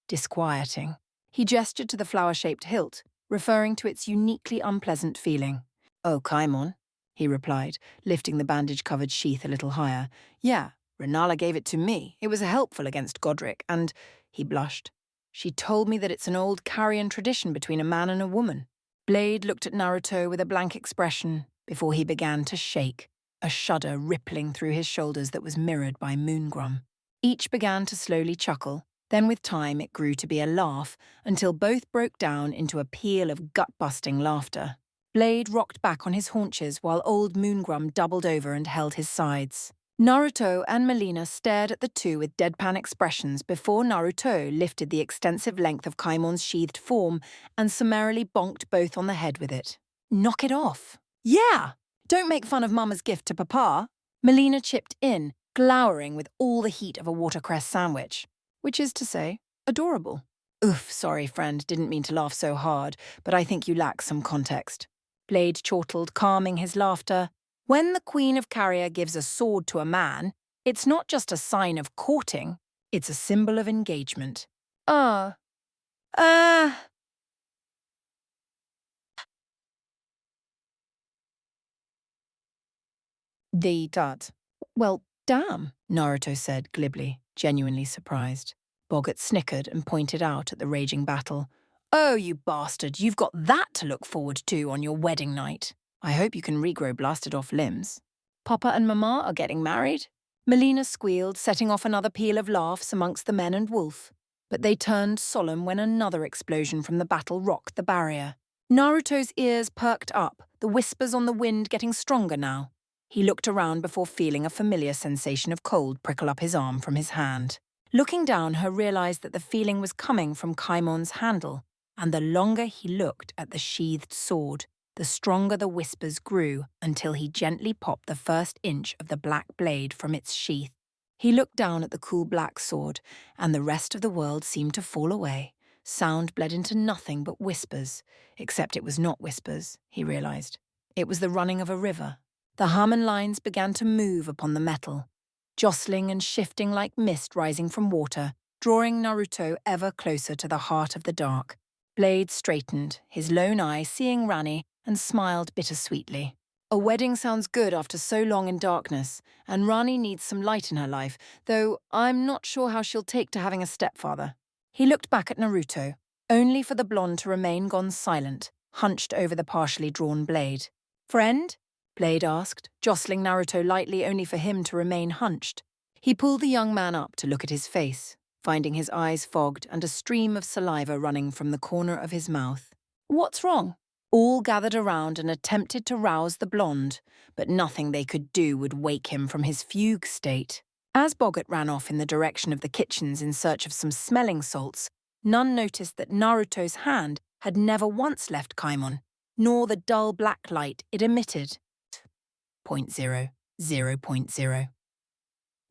disquieting. He gestured to the flower-shaped hilt, referring to its uniquely unpleasant feeling. Oh, Kaimon, he replied, lifting the bandage-covered sheath a little higher. Yeah, Renala gave it to me. It was helpful against Godric, and he blushed. She told me that it's an old carrion tradition between a man and a woman. Blade looked at Naruto with a blank expression before he began to shake, a shudder rippling through his shoulders that was mirrored by Moongrum. Each began to slowly chuckle, then with time it grew to be a laugh, until both broke down into a peal of gut-busting laughter. Blade rocked back on his haunches while old Moongrum doubled over and held his sides. Naruto and Melina stared at the two with deadpan expressions before Naruto lifted the extensive length of Kaimon's sheathed form and summarily bonked both on the head with it. Knock it off. Yeah! Don't make fun of Mama's gift to Papa. Melina chipped in, glowering with all the heat of a watercress sandwich. Which is to say, adorable. Oof, sorry friend, didn't mean to laugh so hard, but I think you lack some context. Blade chortled, calming his laughter. When the Queen of Carrier gives a sword to a man, it's not just a sign of courting, it's a symbol of engagement. The dud. Well, damn, Naruto said glibly, genuinely surprised. Boggart snickered and pointed out at the raging battle. Oh, you bastard, you've got that to look forward to on your wedding night. I hope you can regrow blasted-off limbs. Papa and Mama are getting married? Melina squealed, setting off another peal of laughs amongst the men and Wolf. But they turned solemn when another explosion from the battle rocked the barrier. Naruto's ears perked up, the whispers on the wind getting stronger now. He looked around before feeling a familiar sensation of cold prickle up his arm from his hand. Looking down, he realized that the feeling was coming from Kaimon's handle, and the longer he looked at the sheathed sword, the stronger the whispers grew until he gently popped the first inch of the black blade from its sheath. He looked down at the cool black sword, and the rest of the world seemed to fall away. Sound bled into nothing but whispers, except it was not whispers, he realized. It was the running of a river. The Harmon lines began to move upon the metal, jostling and shifting like mist rising from water, drawing Naruto ever closer to the heart of the dark. Blade straightened, his lone eye seeing Rani, and smiled bittersweetly. A wedding sounds good after so long in darkness, and Rani needs some light in her life, though I'm not sure how she'll take to having a stepfather. He looked back at Naruto, only for the blonde to remain gone silent, hunched over the partially drawn blade. Friend? Blade asked, jostling Naruto lightly only for him to remain hunched. He pulled the young man up to look at his face, finding his eyes fogged and a stream of saliva running from the corner of his mouth. What's wrong? All gathered around and attempted to rouse the blonde, but nothing they could do would wake him from his fugue state. As Boggart ran off in the direction of the kitchens in search of some smelling salts, none noticed that Naruto's hand had never once left Kaimon, nor the dull black light it emitted. 0.0.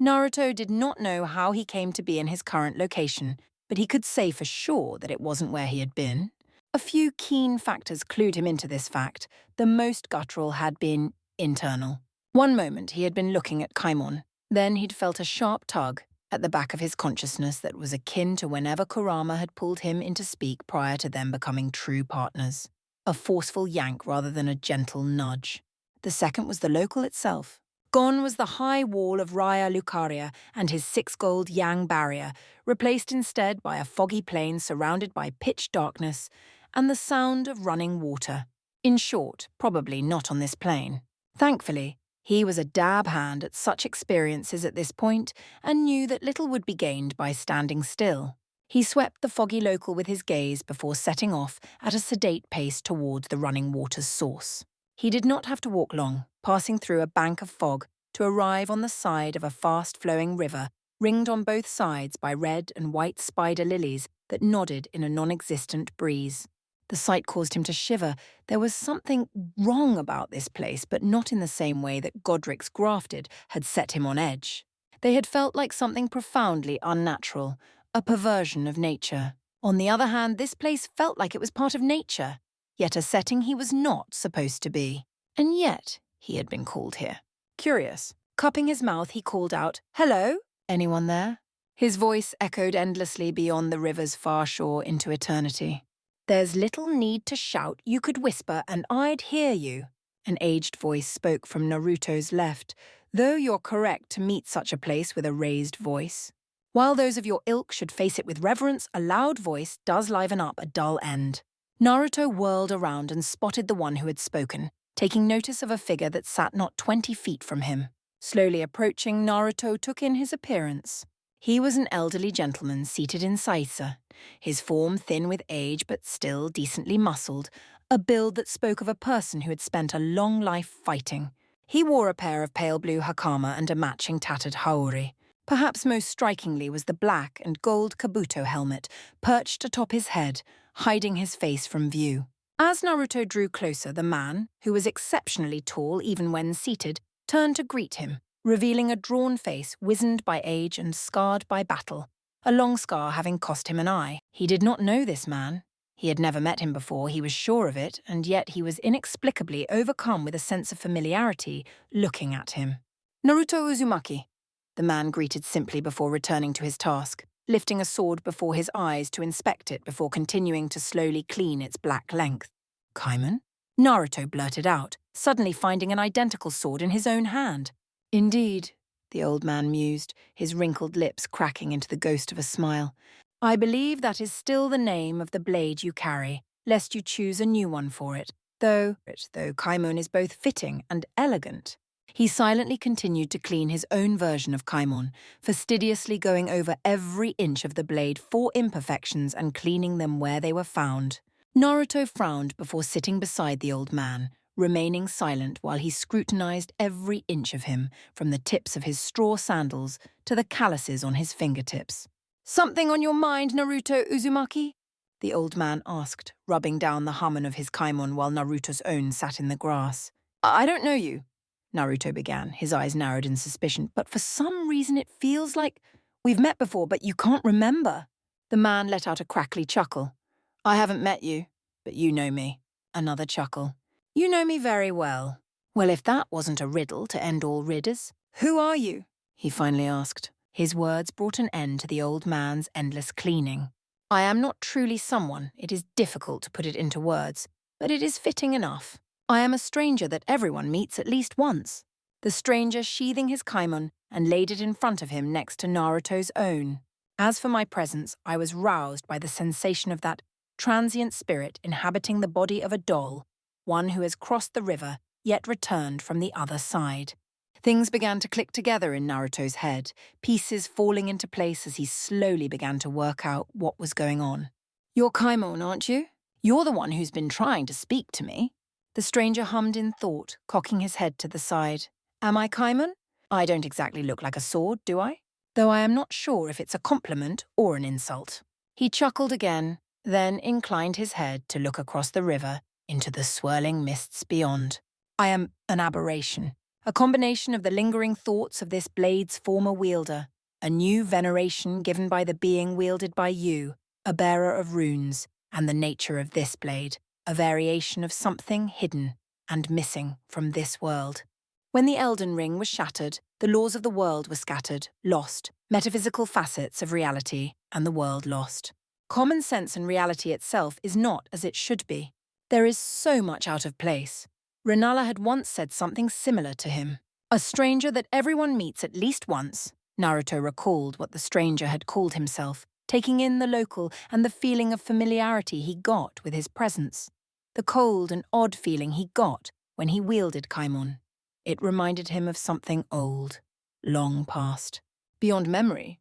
Naruto did not know how he came to be in his current location, but he could say for sure that it wasn't where he had been. A few keen factors clued him into this fact. The most guttural had been internal. One moment he had been looking at Kaimon, then he'd felt a sharp tug at the back of his consciousness that was akin to whenever Kurama had pulled him in to speak prior to them becoming true partners. A forceful yank rather than a gentle nudge. The second was the local itself. Gone was the high wall of Raya Lucaria and his 6 gold yang barrier, replaced instead by a foggy plain surrounded by pitch darkness and the sound of running water. In short, probably not on this plane. Thankfully, he was a dab hand at such experiences at this point and knew that little would be gained by standing still. He swept the foggy local with his gaze before setting off at a sedate pace towards the running water's source. He did not have to walk long, passing through a bank of fog to arrive on the side of a fast-flowing river ringed on both sides by red and white spider lilies that nodded in a non-existent breeze. The sight caused him to shiver. There was something wrong about this place, but not in the same way that Godric's grafted had set him on edge. They had felt like something profoundly unnatural, a perversion of nature. On the other hand, this place felt like it was part of nature, yet a setting he was not supposed to be. And yet, he had been called here. Curious. Cupping his mouth, he called out, "Hello? Anyone there?" His voice echoed endlessly beyond the river's far shore into eternity. "There's little need to shout. You could whisper and I'd hear you." An aged voice spoke from Naruto's left, though you're correct to meet such a place with a raised voice. While those of your ilk should face it with reverence, a loud voice does liven up a dull end. Naruto whirled around and spotted the one who had spoken, taking notice of a figure that sat not 20 feet from him. Slowly approaching, Naruto took in his appearance. He was an elderly gentleman seated in Saisa, his form thin with age but still decently muscled, a build that spoke of a person who had spent a long life fighting. He wore a pair of pale blue hakama and a matching tattered haori. Perhaps most strikingly was the black and gold kabuto helmet perched atop his head, hiding his face from view. As Naruto drew closer, the man, who was exceptionally tall even when seated, turned to greet him, revealing a drawn face wizened by age and scarred by battle, a long scar having cost him an eye. He did not know this man. He had never met him before, he was sure of it, and yet he was inexplicably overcome with a sense of familiarity looking at him. "Naruto Uzumaki," the man greeted simply before returning to his task, lifting a sword before his eyes to inspect it before continuing to slowly clean its black length. "Kaimon?" Naruto blurted out, suddenly finding an identical sword in his own hand. "Indeed," the old man mused, his wrinkled lips cracking into the ghost of a smile. "I believe that is still the name of the blade you carry, lest you choose a new one for it, though Kaimon is both fitting and elegant." He silently continued to clean his own version of Kaimon, fastidiously going over every inch of the blade for imperfections and cleaning them where they were found. Naruto frowned before sitting beside the old man, remaining silent while he scrutinized every inch of him, from the tips of his straw sandals to the calluses on his fingertips. "Something on your mind, Naruto Uzumaki?" the old man asked, rubbing down the hamon of his Kaimon while Naruto's own sat in the grass. "I don't know you," Naruto began, his eyes narrowed in suspicion, "but for some reason it feels like we've met before, but you can't remember." The man let out a crackly chuckle. "I haven't met you, but you know me." Another chuckle. "You know me very well." "Well, if that wasn't a riddle to end all ridders, who are you?" he finally asked. His words brought an end to the old man's endless cleaning. "I am not truly someone. It is difficult to put it into words, but it is fitting enough. I am a stranger that everyone meets at least once." The stranger sheathing his Kaimon and laid it in front of him next to Naruto's own. As for my presence, I was roused by the sensation of that transient spirit inhabiting the body of a doll, one who has crossed the river yet returned from the other side. Things began to click together in Naruto's head, pieces falling into place as he slowly began to work out what was going on. "You're Kaimon, aren't you? You're the one who's been trying to speak to me." The stranger hummed in thought, cocking his head to the side. "Am I Kaimon? I don't exactly look like a sword, do I? Though I am not sure if it's a compliment or an insult." He chuckled again, then inclined his head to look across the river into the swirling mists beyond. "I am an aberration, a combination of the lingering thoughts of this blade's former wielder, a new veneration given by the being wielded by you, a bearer of runes, and the nature of this blade, a variation of something hidden and missing from this world." When the Elden Ring was shattered, the laws of the world were scattered, lost, metaphysical facets of reality, and the world lost. Common sense and reality itself is not as it should be. There is so much out of place. Renala had once said something similar to him. A stranger that everyone meets at least once. Naruto recalled what the stranger had called himself, taking in the local and the feeling of familiarity he got with his presence. The cold and odd feeling he got when he wielded Kaimon. It reminded him of something old, long past. Beyond memory,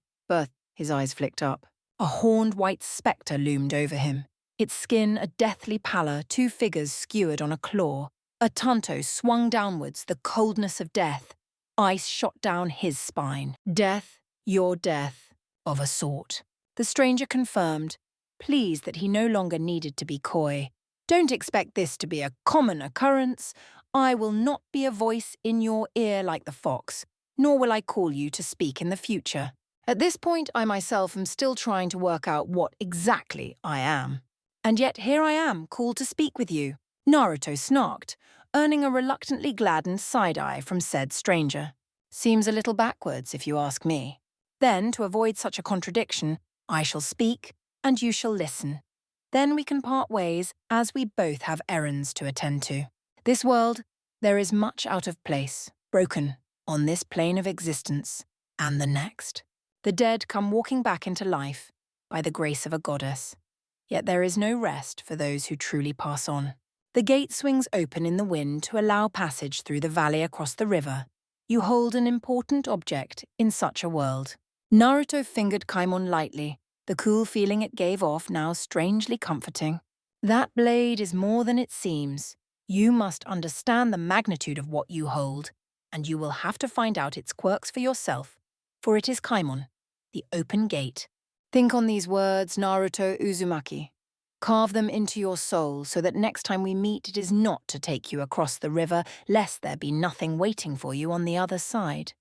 his eyes flicked up. A horned white spectre loomed over him. Its skin a deathly pallor, two figures skewered on a claw. A tanto swung downwards, the coldness of death. Ice shot down his spine. Death, your death, of a sort. The stranger confirmed, pleased that he no longer needed to be coy. Don't expect this to be a common occurrence. I will not be a voice in your ear like the fox, nor will I call you to speak in the future. At this point, I myself am still trying to work out what exactly I am. And yet here I am, called to speak with you. Naruto snarked, earning a reluctantly gladdened side-eye from said stranger. Seems a little backwards, if you ask me. Then, to avoid such a contradiction, I shall speak, and you shall listen. Then we can part ways, as we both have errands to attend to. This world, there is much out of place, broken, on this plane of existence, and the next. The dead come walking back into life, by the grace of a goddess. Yet there is no rest for those who truly pass on. The gate swings open in the wind to allow passage through the valley across the river. You hold an important object in such a world. Naruto fingered Kaimon lightly, the cool feeling it gave off now strangely comforting. That blade is more than it seems. You must understand the magnitude of what you hold, and you will have to find out its quirks for yourself, for it is Kaimon, the open gate. Think on these words, Naruto Uzumaki. Carve them into your soul so that next time we meet it is not to take you across the river, lest there be nothing waiting for you on the other side.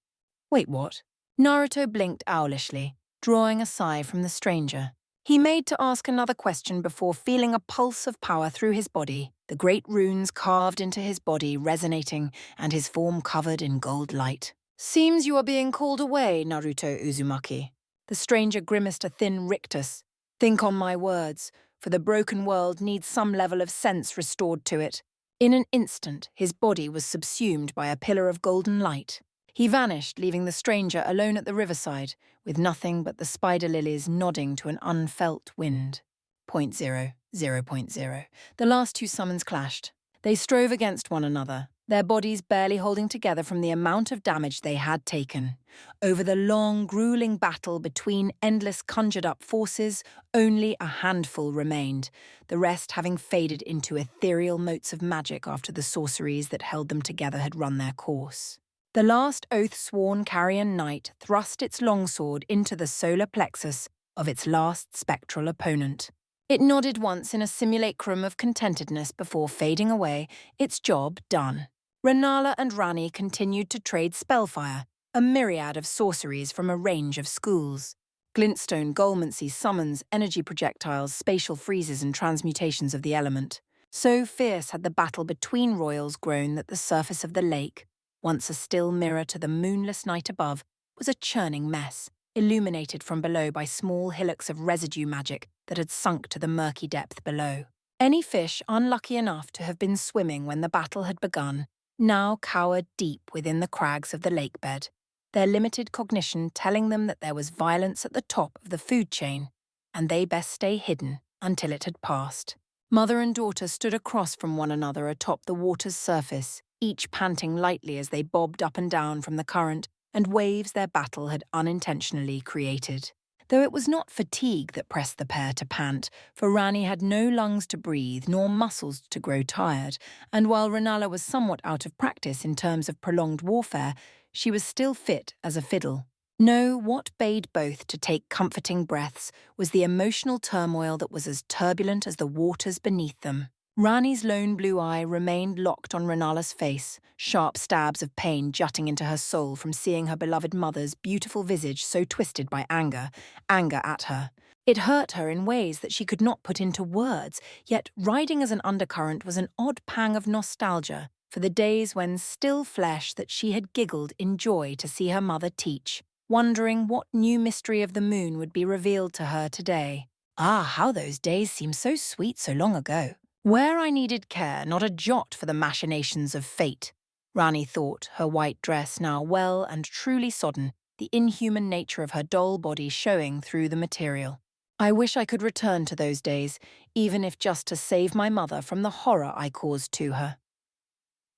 Wait, what? Naruto blinked owlishly, drawing a sigh from the stranger. He made to ask another question before feeling a pulse of power through his body, the great runes carved into his body resonating and his form covered in gold light. Seems you are being called away, Naruto Uzumaki. The stranger grimaced a thin rictus. Think on my words, for the broken world needs some level of sense restored to it. In an instant, his body was subsumed by a pillar of golden light. He vanished, leaving the stranger alone at the riverside, with nothing but the spider lilies nodding to an unfelt wind. 0.0. The last two summons clashed. They strove against one another, their bodies barely holding together from the amount of damage they had taken. Over the long, grueling battle between endless conjured-up forces, only a handful remained, the rest having faded into ethereal motes of magic after the sorceries that held them together had run their course. The last oath-sworn Carrion Knight thrust its longsword into the solar plexus of its last spectral opponent. It nodded once in a simulacrum of contentedness before fading away, its job done. Renala and Rani continued to trade spellfire, a myriad of sorceries from a range of schools. Glintstone, Golmancy, summons, energy projectiles, spatial freezes and transmutations of the element. So fierce had the battle between royals grown that the surface of the lake, once a still mirror to the moonless night above, was a churning mess, illuminated from below by small hillocks of residue magic that had sunk to the murky depth below. Any fish unlucky enough to have been swimming when the battle had begun now cowered deep within the crags of the lakebed, their limited cognition telling them that there was violence at the top of the food chain, and they best stay hidden until it had passed. Mother and daughter stood across from one another atop the water's surface, each panting lightly as they bobbed up and down from the current and waves their battle had unintentionally created. Though it was not fatigue that pressed the pair to pant, for Rani had no lungs to breathe nor muscles to grow tired, and while Renala was somewhat out of practice in terms of prolonged warfare, she was still fit as a fiddle. No, what bade both to take comforting breaths was the emotional turmoil that was as turbulent as the waters beneath them. Rani's lone blue eye remained locked on Renala's face, sharp stabs of pain jutting into her soul from seeing her beloved mother's beautiful visage so twisted by anger at her. It hurt her in ways that she could not put into words, yet riding as an undercurrent was an odd pang of nostalgia for the days when still flesh that she had giggled in joy to see her mother teach, wondering what new mystery of the moon would be revealed to her today. Ah, how those days seem so sweet so long ago. Where I needed care, not a jot for the machinations of fate. Rani thought, her white dress now well and truly sodden, the inhuman nature of her dull body showing through the material. I wish I could return to those days, even if just to save my mother from the horror I caused to her.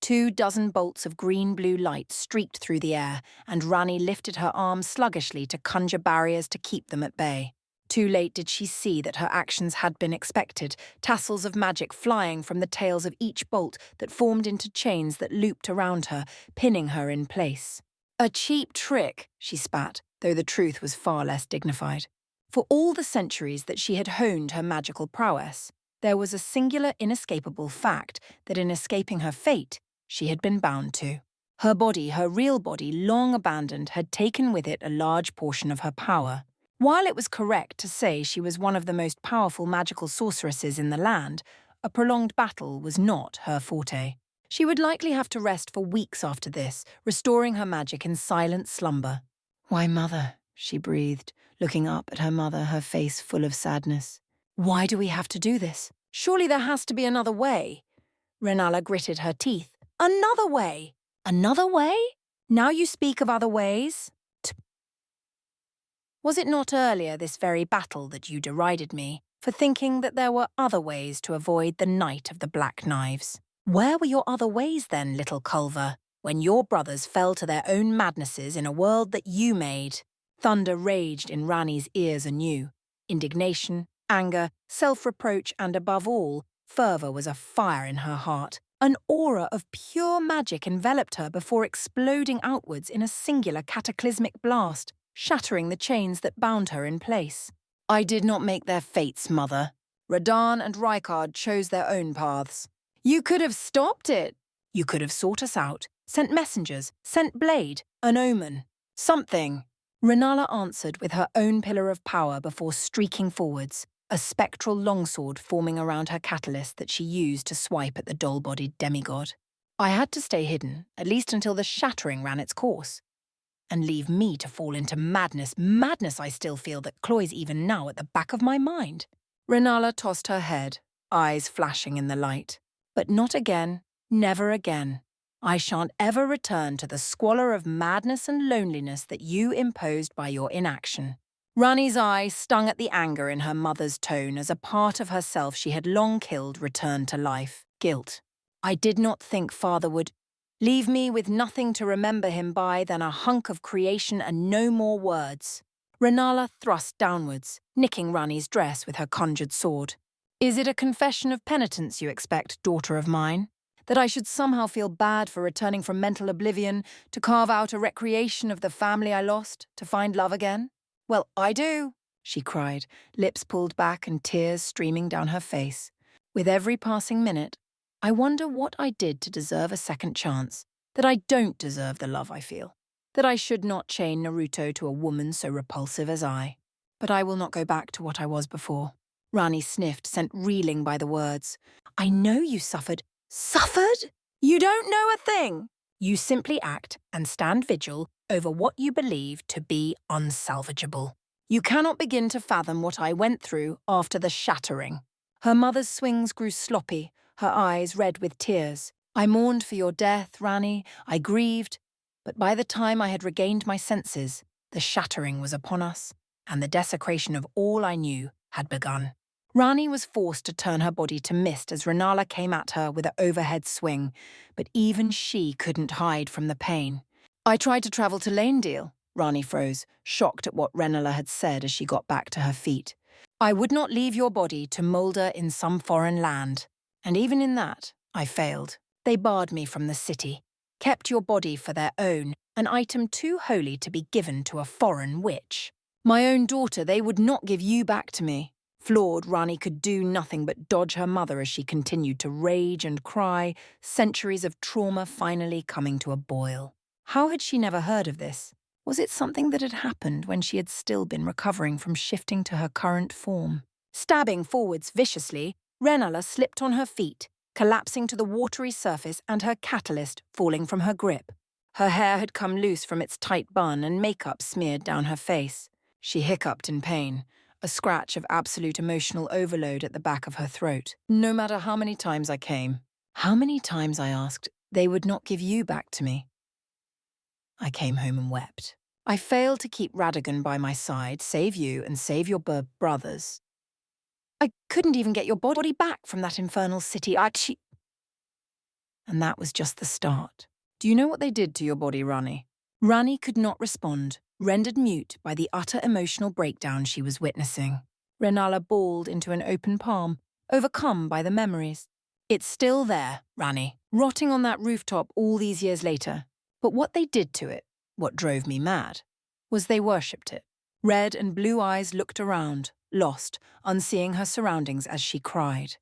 24 bolts of green-blue light streaked through the air, and Rani lifted her arms sluggishly to conjure barriers to keep them at bay. Too late did she see that her actions had been expected, tassels of magic flying from the tails of each bolt that formed into chains that looped around her, pinning her in place. A cheap trick, she spat, though the truth was far less dignified. For all the centuries that she had honed her magical prowess, there was a singular inescapable fact that in escaping her fate, she had been bound to. Her body, her real body, long abandoned, had taken with it a large portion of her power. While it was correct to say she was one of the most powerful magical sorceresses in the land, a prolonged battle was not her forte. She would likely have to rest for weeks after this, restoring her magic in silent slumber. "Why, Mother?" she breathed, looking up at her mother, her face full of sadness. "Why do we have to do this? Surely there has to be another way." Renala gritted her teeth. "Another way? Another way? Now you speak of other ways? Was it not earlier this very battle that you derided me for thinking that there were other ways to avoid the night of the Black Knives? Where were your other ways then, little Culver, when your brothers fell to their own madnesses in a world that you made?" Thunder raged in Rani's ears anew. Indignation, anger, self-reproach, and above all, fervour was afire in her heart. An aura of pure magic enveloped her before exploding outwards in a singular cataclysmic blast, shattering the chains that bound her in place. "I did not make their fates, Mother. Radahn and Rykard chose their own paths. You could have stopped it. You could have sought us out, sent messengers, sent Blade, an omen. Something." Renala answered with her own pillar of power before streaking forwards, a spectral longsword forming around her catalyst that she used to swipe at the doll-bodied demigod. "I had to stay hidden, at least until the shattering ran its course. And leave me to fall into madness I still feel that cloys even now at the back of my mind." Renala tossed her head, eyes flashing in the light. "But not again, never again. I shan't ever return to the squalor of madness and loneliness that you imposed by your inaction." Rani's eye stung at the anger in her mother's tone as a part of herself she had long killed returned to life. Guilt. "I did not think Father would leave me with nothing to remember him by than a hunk of creation and no more words." Renala thrust downwards, nicking Rani's dress with her conjured sword. "Is it a confession of penitence you expect, daughter of mine? That I should somehow feel bad for returning from mental oblivion to carve out a recreation of the family I lost, to find love again? Well, I do," she cried, lips pulled back and tears streaming down her face. "With every passing minute, I wonder what I did to deserve a second chance, that I don't deserve the love I feel, that I should not chain Naruto to a woman so repulsive as I. But I will not go back to what I was before." Rani sniffed, sent reeling by the words. "I know you suffered." "Suffered? You don't know a thing. You simply act and stand vigil over what you believe to be unsalvageable. You cannot begin to fathom what I went through after the shattering." Her mother's swings grew sloppy, her eyes red with tears. "I mourned for your death, Rani. I grieved. But by the time I had regained my senses, the shattering was upon us, and the desecration of all I knew had begun." Rani was forced to turn her body to mist as Renala came at her with an overhead swing, but even she couldn't hide from the pain. "I tried to travel to Lanedale," Rani froze, shocked at what Renala had said as she got back to her feet. "I would not leave your body to moulder in some foreign land. And even in that, I failed. They barred me from the city, kept your body for their own, an item too holy to be given to a foreign witch. My own daughter, they would not give you back to me." Flawed, Rani could do nothing but dodge her mother as she continued to rage and cry, centuries of trauma finally coming to a boil. How had she never heard of this? Was it something that had happened when she had still been recovering from shifting to her current form? Stabbing forwards viciously, Renala slipped on her feet, collapsing to the watery surface and her catalyst falling from her grip. Her hair had come loose from its tight bun and makeup smeared down her face. She hiccuped in pain, a scratch of absolute emotional overload at the back of her throat. "No matter how many times I came, how many times I asked, They would not give you back to me. I came home and wept. I failed to keep Radagon by my side, save you and save your brothers. I couldn't even get your body back from that infernal city. And that was just the start. Do you know what they did to your body, Rani? Rani could not respond, rendered mute by the utter emotional breakdown she was witnessing. Renala bawled into an open palm, overcome by the memories. It's still there, Rani, rotting on that rooftop all these years later. But what they did to it, what drove me mad, was they worshipped it. Red and blue eyes looked around, lost, unseeing her surroundings as she cried.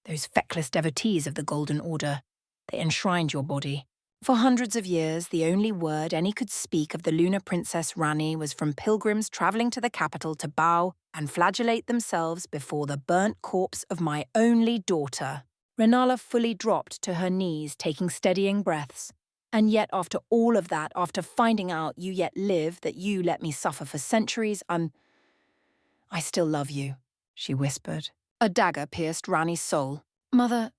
Those feckless devotees of the Golden Order, they enshrined your body. For hundreds of years, the only word any could speak of the Lunar Princess Rani was from pilgrims travelling to the capital to bow and flagellate themselves before the burnt corpse of my only daughter. Renala fully dropped to her knees, taking steadying breaths. And yet after all of that, after finding out you yet live, that you let me suffer for centuries, I still love you, she whispered. A dagger pierced Rani's soul. Mother,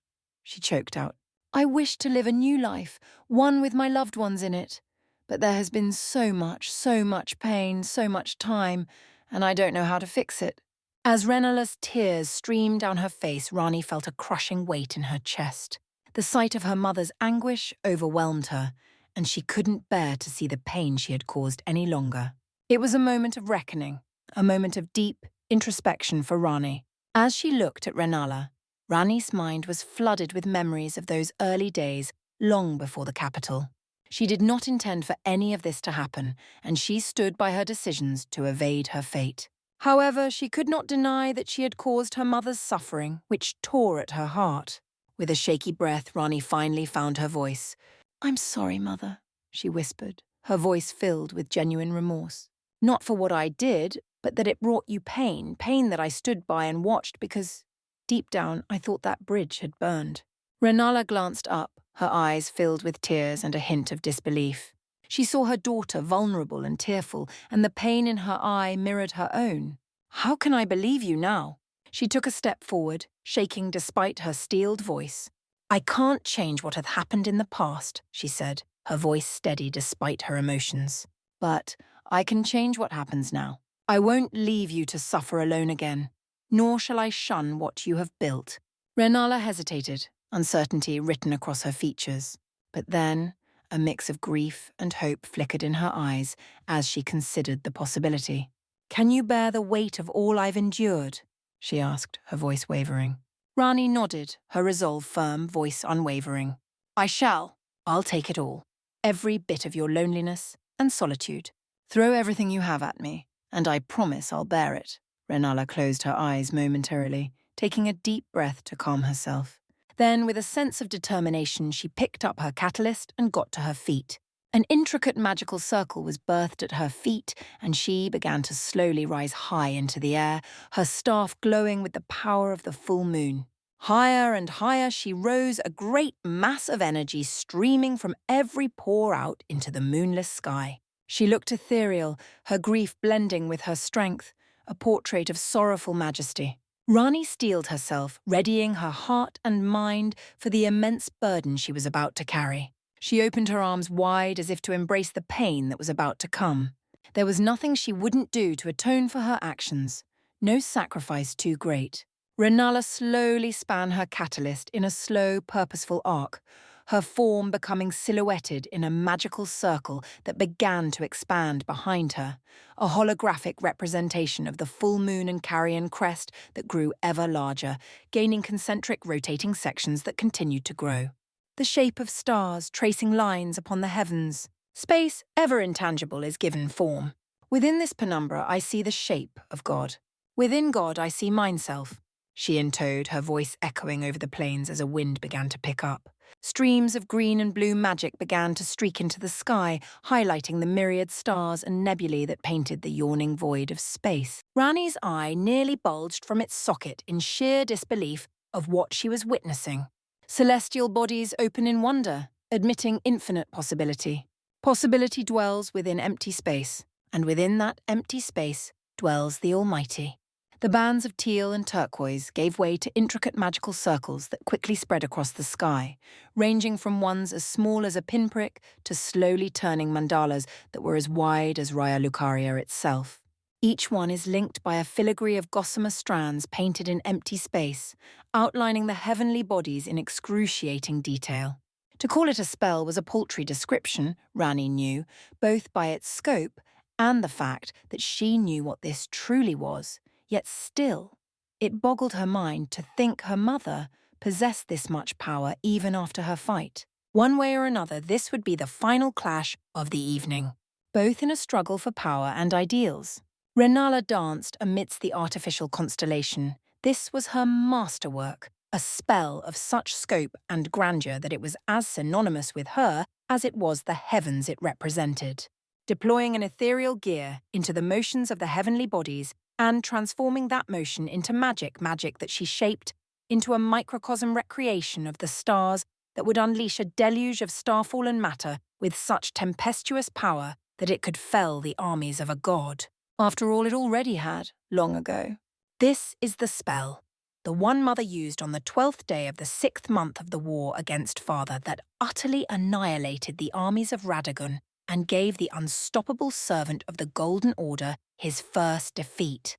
she choked out, I wish to live a new life, one with my loved ones in it. But there has been so much pain, so much time, and I don't know how to fix it. As Renala's tears streamed down her face, Rani felt a crushing weight in her chest. The sight of her mother's anguish overwhelmed her, and she couldn't bear to see the pain she had caused any longer. It was a moment of reckoning, a moment of deep introspection for Rani. As she looked at Renala, Rani's mind was flooded with memories of those early days long before the capital. She did not intend for any of this to happen, and she stood by her decisions to evade her fate. However, she could not deny that she had caused her mother's suffering, which tore at her heart. With a shaky breath, Rani finally found her voice. I'm sorry, Mother, she whispered, her voice filled with genuine remorse. Not for what I did, but that it brought you pain that I stood by and watched because, deep down, I thought that bridge had burned. Renala glanced up, her eyes filled with tears and a hint of disbelief. She saw her daughter vulnerable and tearful, and the pain in her eye mirrored her own. How can I believe you now? She took a step forward, shaking despite her steeled voice. I can't change what hath happened in the past, she said, her voice steady despite her emotions. But I can change what happens now. I won't leave you to suffer alone again, nor shall I shun what you have built. Renala hesitated, uncertainty written across her features. But then a mix of grief and hope flickered in her eyes as she considered the possibility. Can you bear the weight of all I've endured? She asked, her voice wavering. Rani nodded, her resolve firm, voice unwavering. I shall. I'll take it all. Every bit of your loneliness and solitude. Throw everything you have at me, and I promise I'll bear it. Renala closed her eyes momentarily, taking a deep breath to calm herself. Then, with a sense of determination, she picked up her catalyst and got to her feet. An intricate magical circle was birthed at her feet, and she began to slowly rise high into the air, her staff glowing with the power of the full moon. Higher and higher she rose, a great mass of energy streaming from every pore out into the moonless sky. She looked ethereal, her grief blending with her strength, a portrait of sorrowful majesty. Rani steeled herself, readying her heart and mind for the immense burden she was about to carry. She opened her arms wide as if to embrace the pain that was about to come. There was nothing she wouldn't do to atone for her actions, no sacrifice too great. Renala slowly span her catalyst in a slow, purposeful arc, her form becoming silhouetted in a magical circle that began to expand behind her, a holographic representation of the full moon and carrion crest that grew ever larger, gaining concentric rotating sections that continued to grow. The shape of stars tracing lines upon the heavens. Space, ever intangible, is given form. Within this penumbra I see the shape of God. Within God I see mineself, she intoned, her voice echoing over the plains as a wind began to pick up. Streams of green and blue magic began to streak into the sky, highlighting the myriad stars and nebulae that painted the yawning void of space. Rani's eye nearly bulged from its socket in sheer disbelief of what she was witnessing. Celestial bodies open in wonder, admitting infinite possibility. Possibility dwells within empty space, and within that empty space dwells the Almighty. The bands of teal and turquoise gave way to intricate magical circles that quickly spread across the sky, ranging from ones as small as a pinprick to slowly turning mandalas that were as wide as Raya Lucaria itself. Each one is linked by a filigree of gossamer strands painted in empty space, outlining the heavenly bodies in excruciating detail. To call it a spell was a paltry description, Rani knew, both by its scope and the fact that she knew what this truly was. Yet still, it boggled her mind to think her mother possessed this much power even after her fight. One way or another, this would be the final clash of the evening, both in a struggle for power and ideals. Renala danced amidst the artificial constellation. This was her masterwork, a spell of such scope and grandeur that it was as synonymous with her as it was the heavens it represented. Deploying an ethereal gear into the motions of the heavenly bodies and transforming that motion into magic that she shaped into a microcosm recreation of the stars that would unleash a deluge of star-fallen matter with such tempestuous power that it could fell the armies of a god. After all, it already had, long ago. This is the spell, the one Mother used on the 12th day of the 6th month of the war against Father that utterly annihilated the armies of Radagon and gave the unstoppable servant of the Golden Order his first defeat.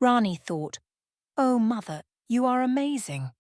Rani thought, "Oh, Mother, you are amazing.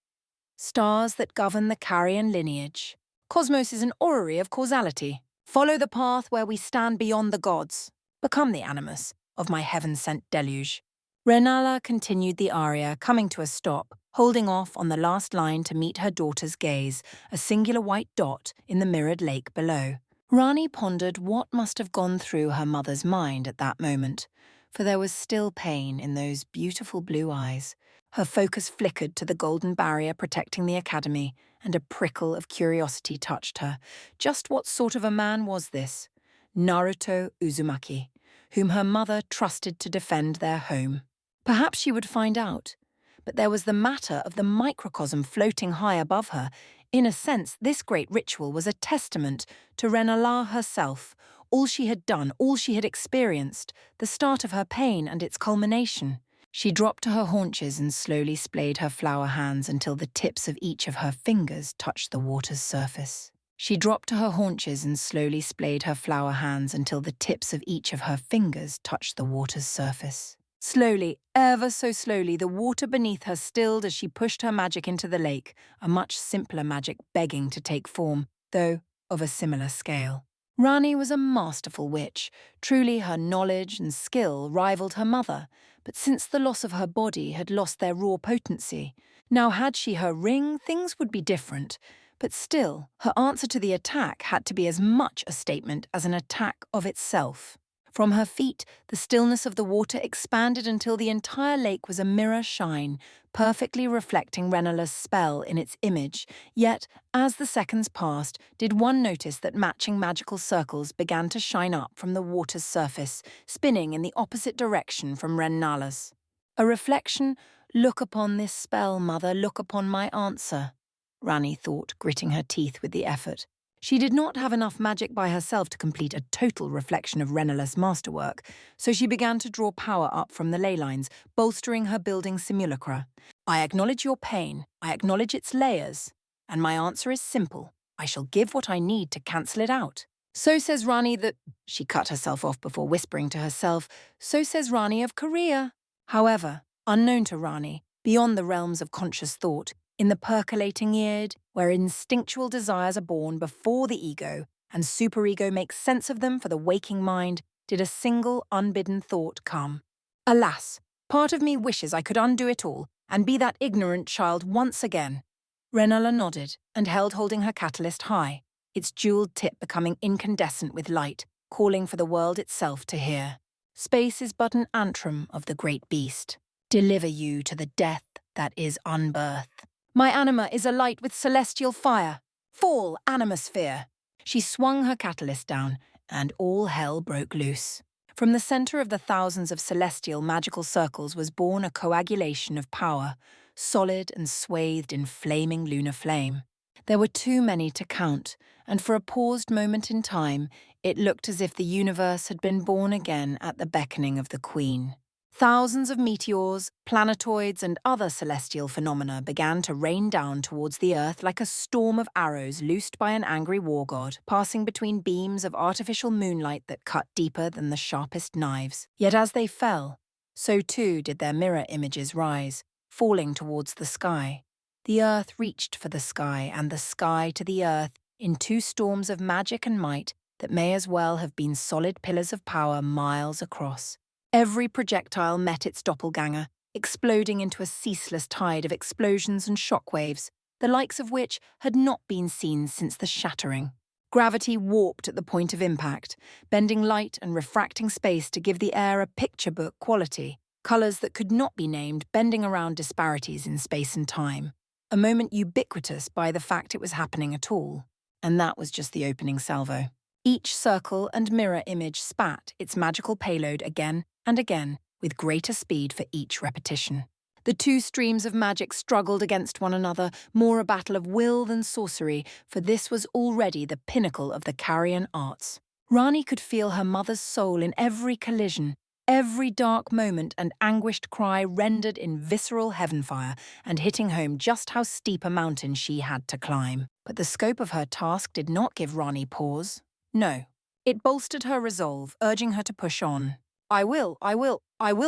Stars that govern the Carrion lineage. Cosmos is an orrery of causality. Follow the path where we stand beyond the gods. Become the animus of my heaven-sent deluge." Renala continued the aria, coming to a stop, holding off on the last line to meet her daughter's gaze, a singular white dot in the mirrored lake below. Rani pondered what must have gone through her mother's mind at that moment, for there was still pain in those beautiful blue eyes. Her focus flickered to the golden barrier protecting the academy, and a prickle of curiosity touched her. Just what sort of a man was this? Naruto Uzumaki, whom her mother trusted to defend their home. Perhaps she would find out. But there was the matter of the microcosm floating high above her. In a sense, this great ritual was a testament to Renala herself, all she had done, all she had experienced, the start of her pain and its culmination. She dropped to her haunches and slowly splayed her flower hands until the tips of each of her fingers touched the water's surface. She dropped to her haunches and slowly splayed her flower hands until the tips of each of her fingers touched the water's surface. Slowly, ever so slowly, the water beneath her stilled as she pushed her magic into the lake, a much simpler magic begging to take form, though of a similar scale. Rani was a masterful witch. Truly, her knowledge and skill rivaled her mother, but since the loss of her body had lost their raw potency, now had she her ring, things would be different. But still, her answer to the attack had to be as much a statement as an attack of itself. From her feet, the stillness of the water expanded until the entire lake was a mirror shine, perfectly reflecting Renala's spell in its image. Yet, as the seconds passed, did one notice that matching magical circles began to shine up from the water's surface, spinning in the opposite direction from Renala's. A reflection, "Look upon this spell, Mother, look upon my answer," Rani thought, gritting her teeth with the effort. She did not have enough magic by herself to complete a total reflection of Renala's masterwork, so she began to draw power up from the ley lines, bolstering her building simulacra. "I acknowledge your pain, I acknowledge its layers, and my answer is simple. I shall give what I need to cancel it out. So says Rani that—" She cut herself off before whispering to herself, "So says Rani of Korea." However, unknown to Rani, beyond the realms of conscious thought, in the percolating id, where instinctual desires are born before the ego and superego makes sense of them for the waking mind, did a single unbidden thought come. "Alas, part of me wishes I could undo it all and be that ignorant child once again." Renala nodded and held holding her catalyst high, its jeweled tip becoming incandescent with light, calling for the world itself to hear. "Space is but an antrim of the great beast. Deliver you to the death that is unbirth. My anima is alight with celestial fire. Fall, animosphere!" She swung her catalyst down, and all hell broke loose. From the center of the thousands of celestial magical circles was born a coagulation of power, solid and swathed in flaming lunar flame. There were too many to count, and for a paused moment in time, it looked as if the universe had been born again at the beckoning of the Queen. Thousands of meteors, planetoids, and other celestial phenomena began to rain down towards the Earth like a storm of arrows loosed by an angry war god, passing between beams of artificial moonlight that cut deeper than the sharpest knives. Yet as they fell, so too did their mirror images rise, falling towards the sky. The Earth reached for the sky, and the sky to the Earth, in two storms of magic and might that may as well have been solid pillars of power miles across. Every projectile met its doppelganger, exploding into a ceaseless tide of explosions and shockwaves, the likes of which had not been seen since the shattering. Gravity warped at the point of impact, bending light and refracting space to give the air a picture book quality, colours that could not be named bending around disparities in space and time, a moment ubiquitous by the fact it was happening at all. And that was just the opening salvo. Each circle and mirror image spat its magical payload again and again, with greater speed for each repetition. The two streams of magic struggled against one another, more a battle of will than sorcery, for this was already the pinnacle of the Carrion arts. Rani could feel her mother's soul in every collision, every dark moment and anguished cry rendered in visceral heavenfire and hitting home just how steep a mountain she had to climb. But the scope of her task did not give Rani pause. No. It bolstered her resolve, urging her to push on. I will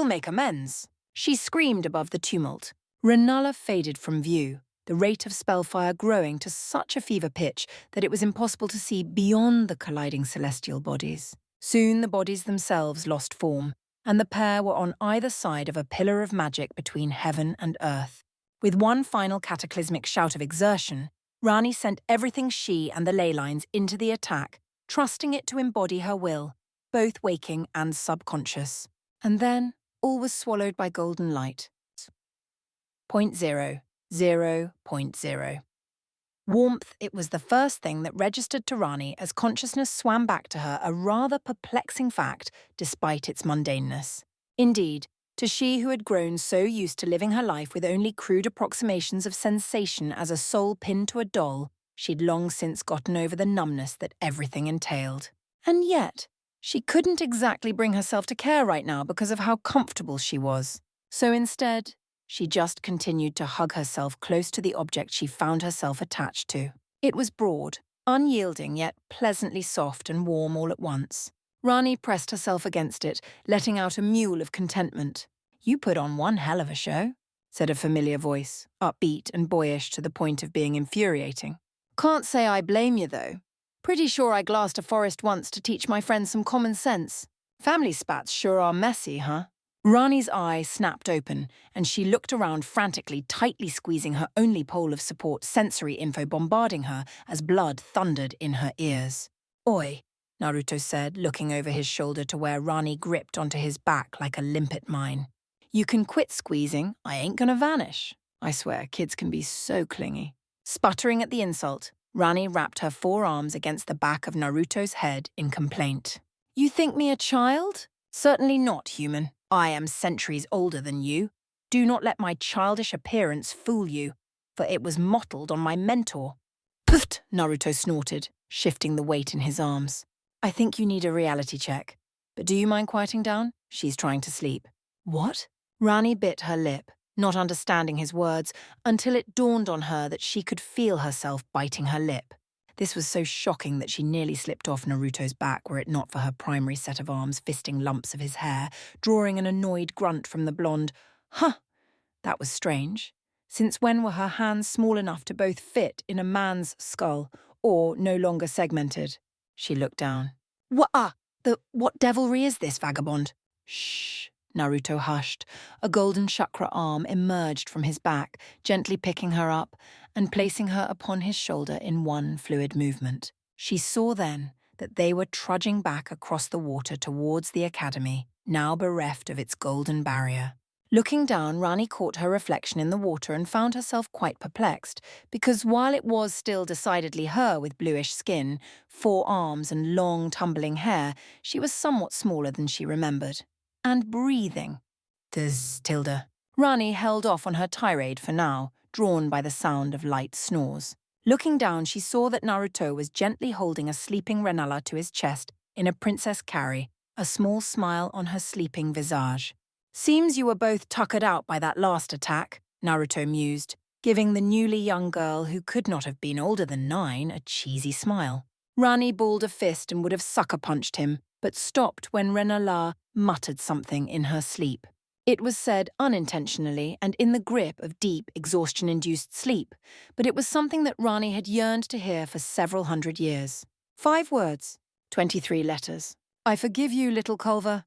make amends. She screamed above the tumult. Renala faded from view, the rate of spellfire growing to such a fever pitch that it was impossible to see beyond the colliding celestial bodies. Soon the bodies themselves lost form, and the pair were on either side of a pillar of magic between heaven and earth. With one final cataclysmic shout of exertion, Rani sent everything she and the ley lines into the attack, trusting it to embody her will, both waking and subconscious. And then all was swallowed by golden light. 0.0.0. Warmth, it was the first thing that registered to Rani as consciousness swam back to her, a rather perplexing fact despite its mundaneness. Indeed, to she who had grown so used to living her life with only crude approximations of sensation as a soul pinned to a doll, she'd long since gotten over the numbness that everything entailed. And yet, she couldn't exactly bring herself to care right now because of how comfortable she was. So instead, she just continued to hug herself close to the object she found herself attached to. It was broad, unyielding yet pleasantly soft and warm all at once. Rani pressed herself against it, letting out a mewl of contentment. "You put on one hell of a show," said a familiar voice, upbeat and boyish to the point of being infuriating. "Can't say I blame you, though. Pretty sure I glassed a forest once to teach my friends some common sense. Family spats sure are messy, huh?" Rani's eye snapped open, and she looked around frantically, tightly squeezing her only pole of support, sensory info bombarding her as blood thundered in her ears. "Oi," Naruto said, looking over his shoulder to where Rani gripped onto his back like a limpet mine. "You can quit squeezing, I ain't gonna vanish. I swear, kids can be so clingy." Sputtering at the insult, Rani wrapped her forearms against the back of Naruto's head in complaint. "You think me a child? Certainly not, human. I am centuries older than you. Do not let my childish appearance fool you, for it was mottled on my mentor." "Pfft," Naruto snorted, shifting the weight in his arms. "I think you need a reality check. But do you mind quieting down? She's trying to sleep." "What?" Rani bit her lip, not understanding his words, until it dawned on her that she could feel herself biting her lip. This was so shocking that she nearly slipped off Naruto's back were it not for her primary set of arms fisting lumps of his hair, drawing an annoyed grunt from the blonde. Huh! That was strange. Since when were her hands small enough to both fit in a man's skull, or no longer segmented? She looked down. What devilry is this, vagabond?" "Shh." Naruto hushed. A golden chakra arm emerged from his back, gently picking her up and placing her upon his shoulder in one fluid movement. She saw then that they were trudging back across the water towards the academy, now bereft of its golden barrier. Looking down, Rani caught her reflection in the water and found herself quite perplexed, because while it was still decidedly her with bluish skin, 4 arms and long tumbling hair, she was somewhat smaller than she remembered. And breathing. Tilda. Rani held off on her tirade for now, drawn by the sound of light snores. Looking down, she saw that Naruto was gently holding a sleeping Renala to his chest in a princess carry, a small smile on her sleeping visage. Seems you were both tuckered out by that last attack, Naruto mused, giving the newly young girl who could not have been older than 9 a cheesy smile. Rani balled a fist and would have sucker-punched him, but stopped when Renala muttered something in her sleep. It was said unintentionally and in the grip of deep, exhaustion-induced sleep, but it was something that Rani had yearned to hear for several hundred years. 5 words, 23 letters. I forgive you, little Culver.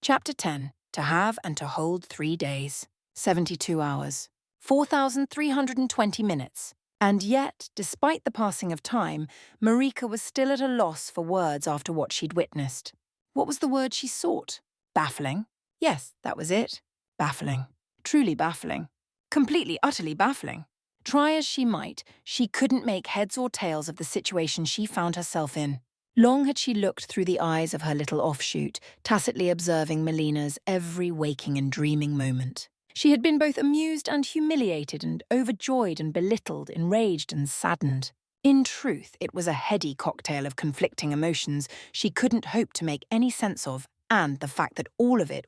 Chapter 10. To have and to hold 3 days, 72 hours, 4,320 minutes. And yet, despite the passing of time, Marika was still at a loss for words after what she'd witnessed. What was the word she sought? Baffling? Yes, that was it. Baffling. Truly baffling. Completely, utterly baffling. Try as she might, she couldn't make heads or tails of the situation she found herself in. Long had she looked through the eyes of her little offshoot, tacitly observing Melina's every waking and dreaming moment. She had been both amused and humiliated and overjoyed and belittled, enraged and saddened. In truth, it was a heady cocktail of conflicting emotions she couldn't hope to make any sense of, and the fact that all of it,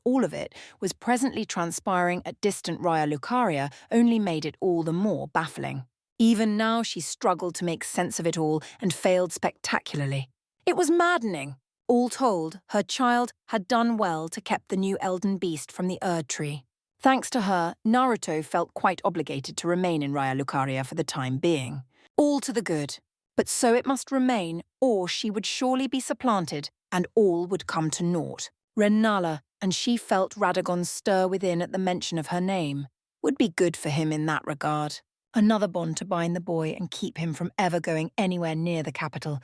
was presently transpiring at distant Raya Lucaria only made it all the more baffling. Even now she struggled to make sense of it all and failed spectacularly. It was maddening. All told, her child had done well to keep the new Elden beast from the Erd tree. Thanks to her, Naruto felt quite obligated to remain in Raya Lucaria for the time being. All to the good. But so it must remain, or she would surely be supplanted, and all would come to naught. Renala, and she felt Radagon stir within at the mention of her name, would be good for him in that regard. Another bond to bind the boy and keep him from ever going anywhere near the capital.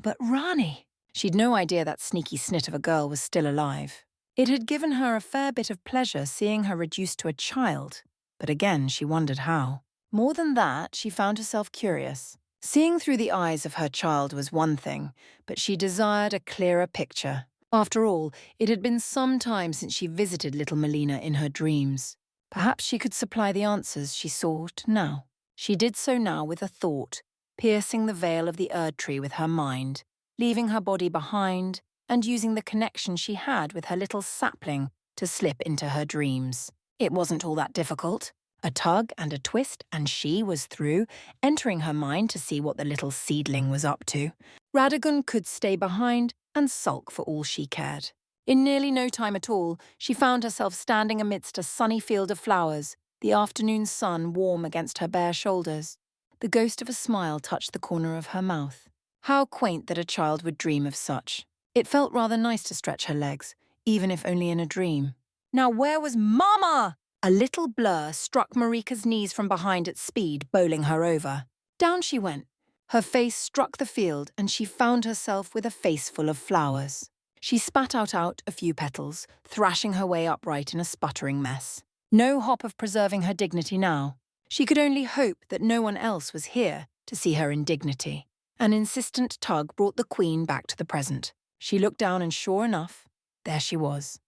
But Rani! She'd no idea that sneaky snit of a girl was still alive. It had given her a fair bit of pleasure seeing her reduced to a child, but again she wondered how. More than that, she found herself curious. Seeing through the eyes of her child was one thing, but she desired a clearer picture. After all, it had been some time since she visited little Melina in her dreams. Perhaps she could supply the answers she sought now. She did so now with a thought, piercing the veil of the Erd tree with her mind, leaving her body behind, and using the connection she had with her little sapling to slip into her dreams. It wasn't all that difficult. A tug and a twist, and she was through, entering her mind to see what the little seedling was up to. Radagon could stay behind and sulk for all she cared. In nearly no time at all, she found herself standing amidst a sunny field of flowers, the afternoon sun warm against her bare shoulders. The ghost of a smile touched the corner of her mouth. How quaint that a child would dream of such. It felt rather nice to stretch her legs, even if only in a dream. Now where was Mama? A little blur struck Marika's knees from behind at speed, bowling her over. Down she went. Her face struck the field, and she found herself with a face full of flowers. She spat out a few petals, thrashing her way upright in a sputtering mess. No hope of preserving her dignity now. She could only hope that no one else was here to see her indignity. An insistent tug brought the queen back to the present. She looked down and sure enough, there she was.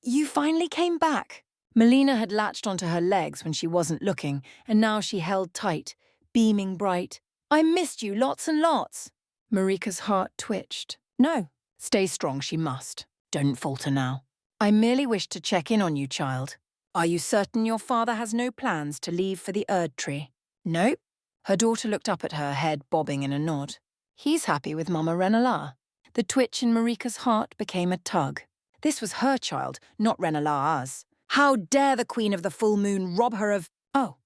You finally came back. Melina had latched onto her legs when she wasn't looking, and now she held tight, beaming bright. I missed you lots and lots. Marika's heart twitched. No, stay strong she must. Don't falter now. I merely wished to check in on you, child. Are you certain your father has no plans to leave for the Erd tree? Nope. Her daughter looked up at her, head bobbing in a nod. He's happy with Mama Renala. The twitch in Marika's heart became a tug. This was her child, not Renala's. How dare the Queen of the Full Moon rob her of... Oh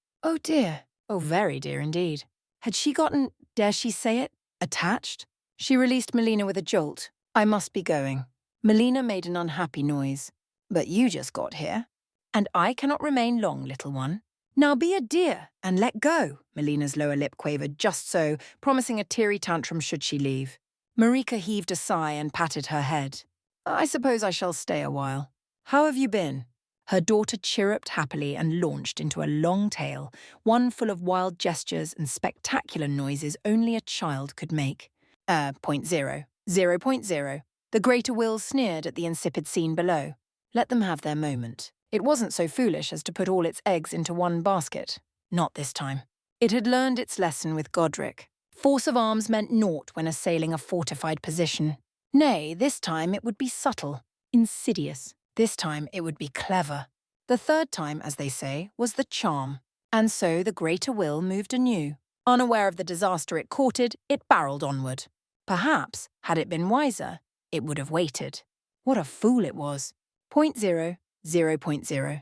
dear. Oh, very dear indeed. Had she gotten, dare she say it, attached? She released Melina with a jolt. I must be going. Melina made an unhappy noise. But you just got here. And I cannot remain long, little one. Now be a dear and let go, Melina's lower lip quavered just so, promising a teary tantrum should she leave. Marika heaved a sigh and patted her head. I suppose I shall stay a while. How have you been? Her daughter chirruped happily and launched into a long tale, one full of wild gestures and spectacular noises only a child could make. 0.0. 0.0. The greater will sneered at the insipid scene below. Let them have their moment. It wasn't so foolish as to put all its eggs into one basket. Not this time. It had learned its lesson with Godric. Force of arms meant naught when assailing a fortified position. Nay, this time it would be subtle, insidious. This time it would be clever. The third time, as they say, was the charm. And so the greater will moved anew. Unaware of the disaster it courted, it barreled onward. Perhaps, had it been wiser, it would have waited. What a fool it was. 0.0.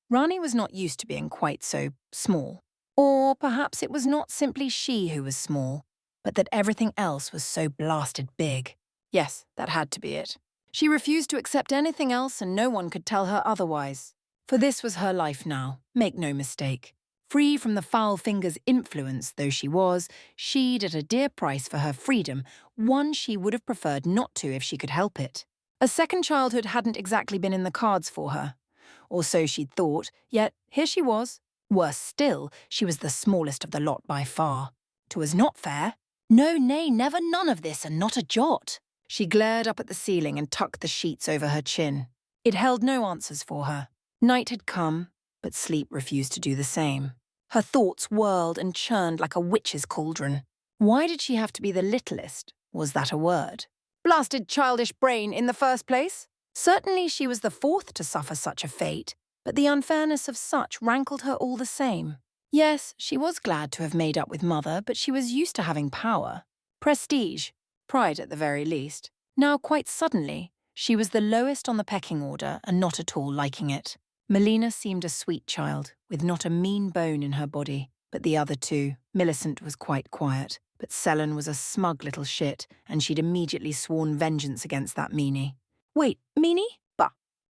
Rani was not used to being quite so small. Or perhaps it was not simply she who was small, but that everything else was so blasted big. Yes, that had to be it. She refused to accept anything else, and no one could tell her otherwise. For this was her life now, make no mistake. Free from the foul finger's influence though she was, she'd at a dear price for her freedom, one she would have preferred not to if she could help it. A second childhood hadn't exactly been in the cards for her. Or so she'd thought, yet here she was. Worse still, she was the smallest of the lot by far. 'Twas not fair. No, nay, never none of this, and not a jot. She glared up at the ceiling and tucked the sheets over her chin. It held no answers for her. Night had come, but sleep refused to do the same. Her thoughts whirled and churned like a witch's cauldron. Why did she have to be the littlest? Was that a word? Blasted childish brain in the first place? Certainly she was the fourth to suffer such a fate, but the unfairness of such rankled her all the same. Yes, she was glad to have made up with Mother, but she was used to having power. Prestige. Pride at the very least. Now, quite suddenly, she was the lowest on the pecking order and not at all liking it. Melina seemed a sweet child, with not a mean bone in her body. But the other two, Millicent was quite quiet, but Selin was a smug little shit, and she'd immediately sworn vengeance against that meanie. Wait, meanie? Bah.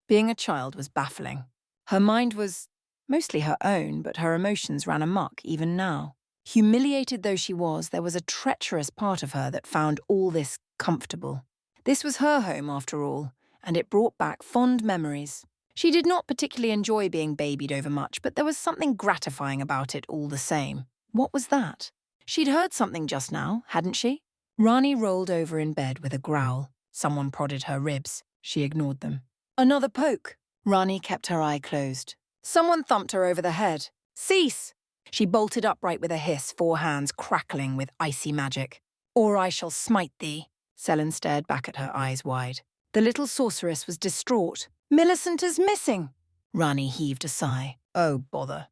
Being a child was baffling. Her mind was mostly her own, but her emotions ran amok even now. Humiliated though she was, there was a treacherous part of her that found all this comfortable. This was her home, after all, and it brought back fond memories. She did not particularly enjoy being babied overmuch, but there was something gratifying about it all the same. What was that? She'd heard something just now, hadn't she? Rani rolled over in bed with a growl. Someone prodded her ribs. She ignored them. Another poke. Rani kept her eye closed. Someone thumped her over the head. Cease! She bolted upright with a hiss, 4 hands crackling with icy magic. Or I shall smite thee. Selin stared back at her, eyes wide. The little sorceress was distraught. Millicent is missing. Rani heaved a sigh. Oh, bother.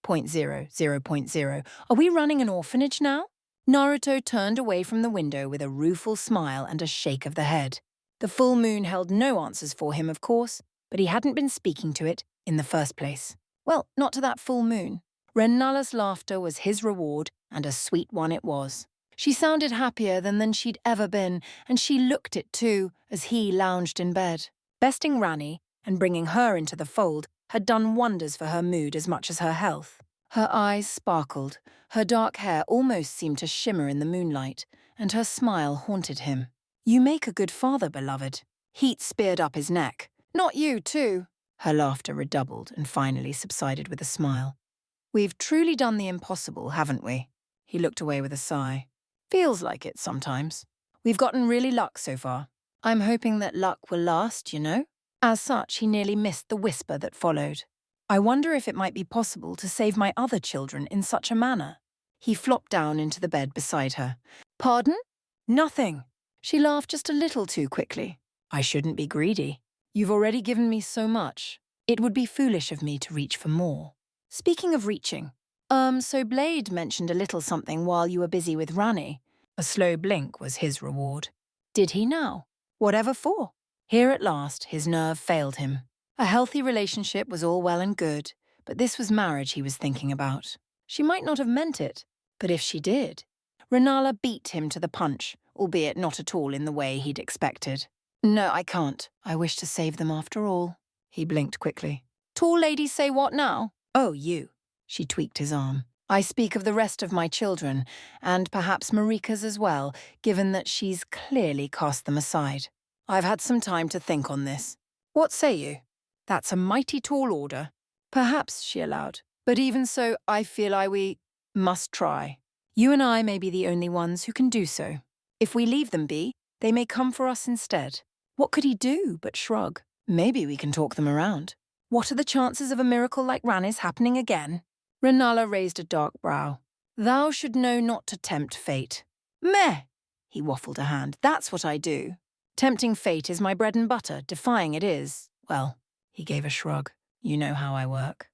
0.0. Are we running an orphanage now? Naruto turned away from the window with a rueful smile and a shake of the head. The full moon held no answers for him, of course, but he hadn't been speaking to it in the first place. Well, not to that full moon. Renala's laughter was his reward, and a sweet one it was. She sounded happier than she'd ever been, and she looked it too, as he lounged in bed. Besting Rani and bringing her into the fold had done wonders for her mood as much as her health. Her eyes sparkled, her dark hair almost seemed to shimmer in the moonlight, and her smile haunted him. You make a good father, beloved. Heat speared up his neck. Not you, too. Her laughter redoubled and finally subsided with a smile. We've truly done the impossible, haven't we? He looked away with a sigh. Feels like it sometimes. We've gotten really luck so far. I'm hoping that luck will last, you know? As such, he nearly missed the whisper that followed. I wonder if it might be possible to save my other children in such a manner. He flopped down into the bed beside her. Pardon? Nothing. She laughed just a little too quickly. I shouldn't be greedy. You've already given me so much. It would be foolish of me to reach for more. Speaking of reaching, so Blade mentioned a little something while you were busy with Rani. A slow blink was his reward. Did he now? Whatever for? Here at last, his nerve failed him. A healthy relationship was all well and good, but this was marriage he was thinking about. She might not have meant it, but if she did. Renala beat him to the punch, albeit not at all in the way he'd expected. No, I can't. I wish to save them after all. He blinked quickly. Tall ladies say what now? Oh, you. She tweaked his arm. I speak of the rest of my children, and perhaps Marika's as well, given that she's clearly cast them aside. I've had some time to think on this. What say you? That's a mighty tall order. Perhaps, she allowed. But even so, I feel we must try. You and I may be the only ones who can do so. If we leave them be, they may come for us instead. What could he do but shrug? Maybe we can talk them around. What are the chances of a miracle like Rani's happening again? Renala raised a dark brow. Thou should know not to tempt fate. Meh! He waffled a hand. That's what I do. Tempting fate is my bread and butter. Defying it is, well, he gave a shrug. You know how I work.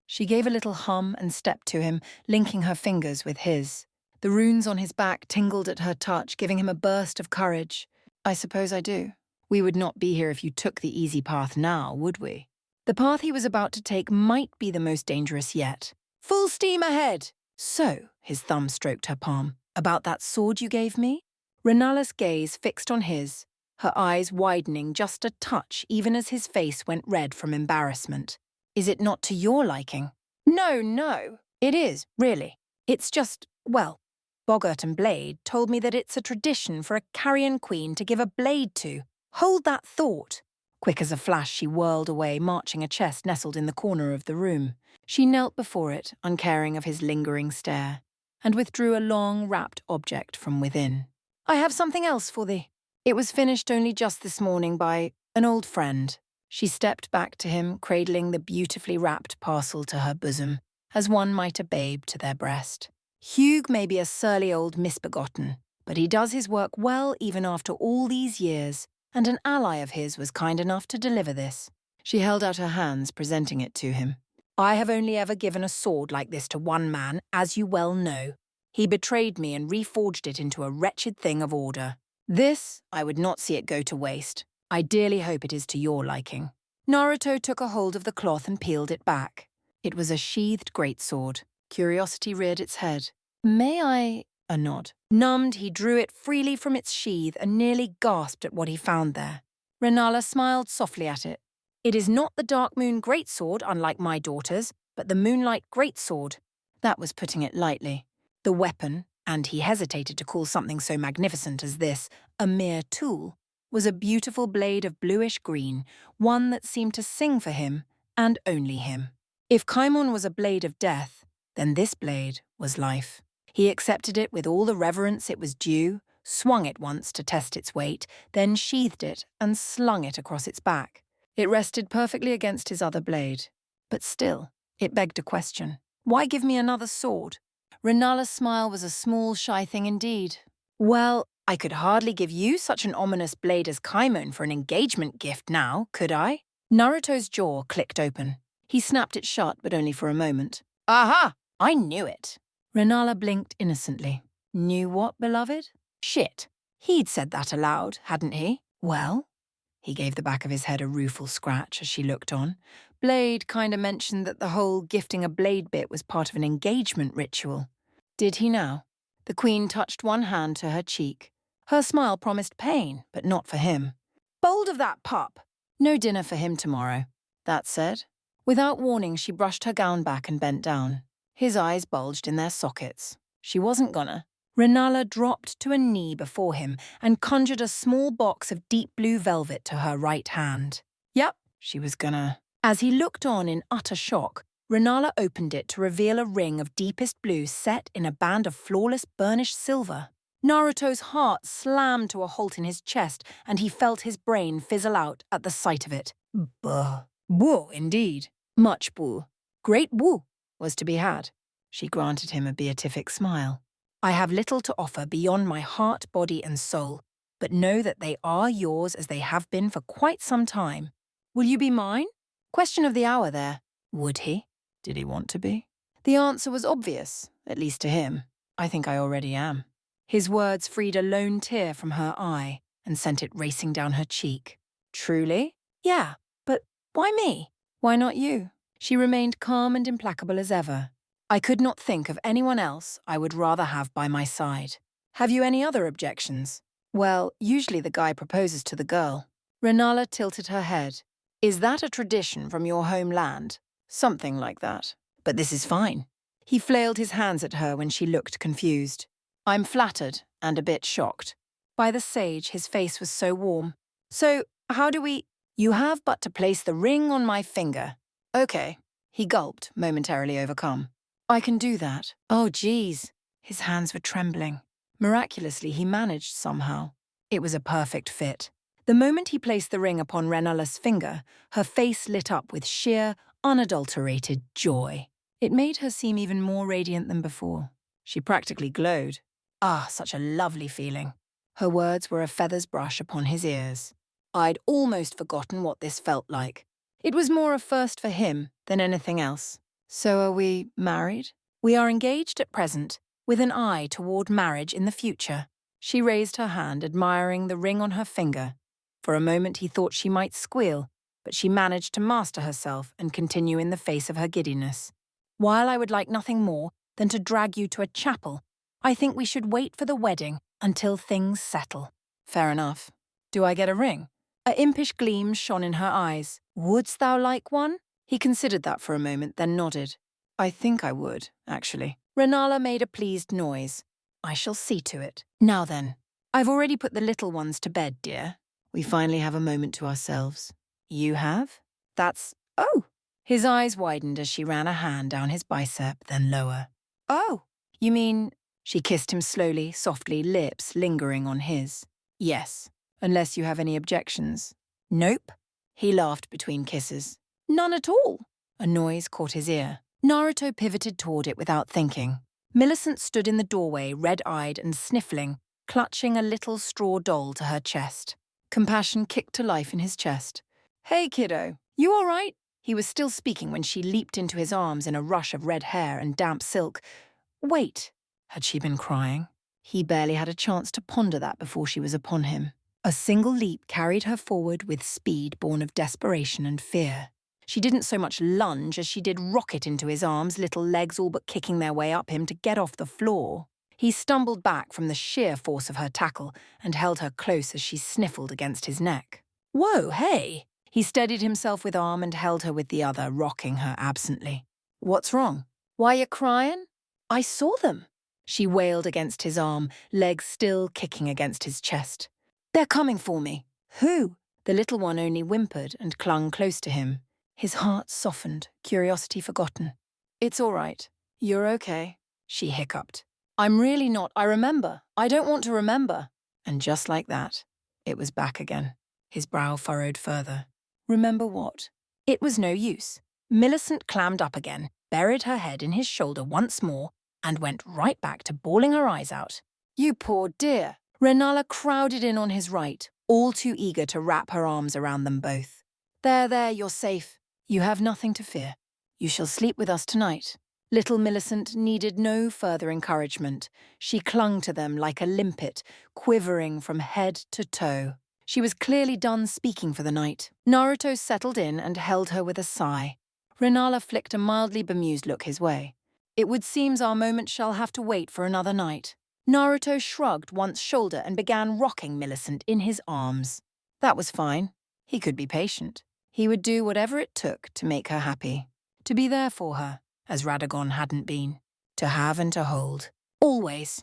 She gave a little hum and stepped to him, linking her fingers with his. The runes on his back tingled at her touch, giving him a burst of courage. I suppose I do. We would not be here if you took the easy path now, would we? The path he was about to take might be the most dangerous yet. Full steam ahead! So, his thumb stroked her palm. About that sword you gave me? Renala's gaze fixed on his, her eyes widening just a touch even as his face went red from embarrassment. Is it not to your liking? No. It is, really. It's just, well, Boggart and Blade told me that it's a tradition for a carrion queen to give a blade to. Hold that thought. Quick as a flash, she whirled away, marching a chest nestled in the corner of the room. She knelt before it, uncaring of his lingering stare, and withdrew a long, wrapped object from within. I have something else for thee. It was finished only just this morning by an old friend. She stepped back to him, cradling the beautifully wrapped parcel to her bosom, as one might a babe to their breast. Hugh may be a surly old misbegotten, but he does his work well even after all these years, and an ally of his was kind enough to deliver this. She held out her hands, presenting it to him. I have only ever given a sword like this to one man, as you well know. He betrayed me and reforged it into a wretched thing of order. This, I would not see it go to waste. I dearly hope it is to your liking. Naruto took a hold of the cloth and peeled it back. It was a sheathed greatsword. Curiosity reared its head. May I? A nod. Numbed, he drew it freely from its sheath and nearly gasped at what he found there. Renala smiled softly at it. It is not the Dark Moon greatsword, unlike my daughter's, but the Moonlight greatsword. That was putting it lightly. The weapon, and he hesitated to call something so magnificent as this a mere tool, was a beautiful blade of bluish green, one that seemed to sing for him, and only him. If Kaimon was a blade of death, then this blade was life. He accepted it with all the reverence it was due, swung it once to test its weight, then sheathed it and slung it across its back. It rested perfectly against his other blade. But still, it begged a question. Why give me another sword? Renala's smile was a small, shy thing indeed. Well, I could hardly give you such an ominous blade as Kaimon for an engagement gift now, could I? Naruto's jaw clicked open. He snapped it shut, but only for a moment. Aha! I knew it. Renala blinked innocently. Knew what, beloved? Shit. He'd said that aloud, hadn't he? Well? He gave the back of his head a rueful scratch as she looked on. Blade kinda mentioned that the whole gifting a blade bit was part of an engagement ritual. Did he now? The queen touched one hand to her cheek. Her smile promised pain, but not for him. Bold of that pup! No dinner for him tomorrow. That said, without warning, she brushed her gown back and bent down. His eyes bulged in their sockets. She wasn't gonna. Renala dropped to a knee before him and conjured a small box of deep blue velvet to her right hand. Yep, she was gonna. As he looked on in utter shock, Renala opened it to reveal a ring of deepest blue set in a band of flawless burnished silver. Naruto's heart slammed to a halt in his chest, and he felt his brain fizzle out at the sight of it. Buh. Buh, indeed. Much buh. Great buh was to be had. She granted him a beatific smile. I have little to offer beyond my heart, body, and soul, but know that they are yours as they have been for quite some time. Will you be mine? Question of the hour there. Would he? Did he want to be? The answer was obvious, at least to him. I think I already am. His words freed a lone tear from her eye and sent it racing down her cheek. Truly? Yeah, but why me? Why not you? She remained calm and implacable as ever. I could not think of anyone else I would rather have by my side. Have you any other objections? Well, usually the guy proposes to the girl. Renala tilted her head. Is that a tradition from your homeland? Something like that. But this is fine. He flailed his hands at her when she looked confused. I'm flattered and a bit shocked. By the sage, his face was so warm. So, how do we... You have but to place the ring on my finger. Okay. He gulped, momentarily overcome. I can do that. Oh, geez. His hands were trembling. Miraculously, he managed somehow. It was a perfect fit. The moment he placed the ring upon Renala's finger, her face lit up with sheer, unadulterated joy. It made her seem even more radiant than before. She practically glowed. Ah, such a lovely feeling. Her words were a feather's brush upon his ears. I'd almost forgotten what this felt like. It was more a first for him than anything else. So are we married? We are engaged at present, with an eye toward marriage in the future. She raised her hand, admiring the ring on her finger. For a moment he thought she might squeal, but she managed to master herself and continue in the face of her giddiness. While I would like nothing more than to drag you to a chapel, I think we should wait for the wedding until things settle. Fair enough. Do I get a ring? A impish gleam shone in her eyes. Wouldst thou like one? He considered that for a moment, then nodded. I think I would, actually. Renala made a pleased noise. I shall see to it. Now then, I've already put the little ones to bed, dear. We finally have a moment to ourselves. You have? Oh! His eyes widened as she ran a hand down his bicep, then lower. Oh, you mean... She kissed him slowly, softly, lips lingering on his. Yes, unless you have any objections. Nope. He laughed between kisses. None at all. A noise caught his ear. Naruto pivoted toward it without thinking. Millicent stood in the doorway, red-eyed and sniffling, clutching a little straw doll to her chest. Compassion kicked to life in his chest. Hey, kiddo, you all right? He was still speaking when she leaped into his arms in a rush of red hair and damp silk. Wait, had she been crying? He barely had a chance to ponder that before she was upon him. A single leap carried her forward with speed born of desperation and fear. She didn't so much lunge as she did rocket into his arms, little legs all but kicking their way up him to get off the floor. He stumbled back from the sheer force of her tackle and held her close as she sniffled against his neck. Whoa, hey! He steadied himself with arm and held her with the other, rocking her absently. What's wrong? Why you crying? I saw them. She wailed against his arm, legs still kicking against his chest. They're coming for me. Who? The little one only whimpered and clung close to him. His heart softened, curiosity forgotten. It's all right. You're okay, she hiccuped. I'm really not. I remember. I don't want to remember. And just like that, it was back again. His brow furrowed further. Remember what? It was no use. Millicent clammed up again, buried her head in his shoulder once more, and went right back to bawling her eyes out. You poor dear. Renala crowded in on his right, all too eager to wrap her arms around them both. There, you're safe. You have nothing to fear. You shall sleep with us tonight. Little Millicent needed no further encouragement. She clung to them like a limpet, quivering from head to toe. She was clearly done speaking for the night. Naruto settled in and held her with a sigh. Renala flicked a mildly bemused look his way. It would seem our moment shall have to wait for another night. Naruto shrugged once shoulder and began rocking Millicent in his arms. That was fine. He could be patient. He would do whatever it took to make her happy. To be there for her, as Radagon hadn't been. To have and to hold. Always.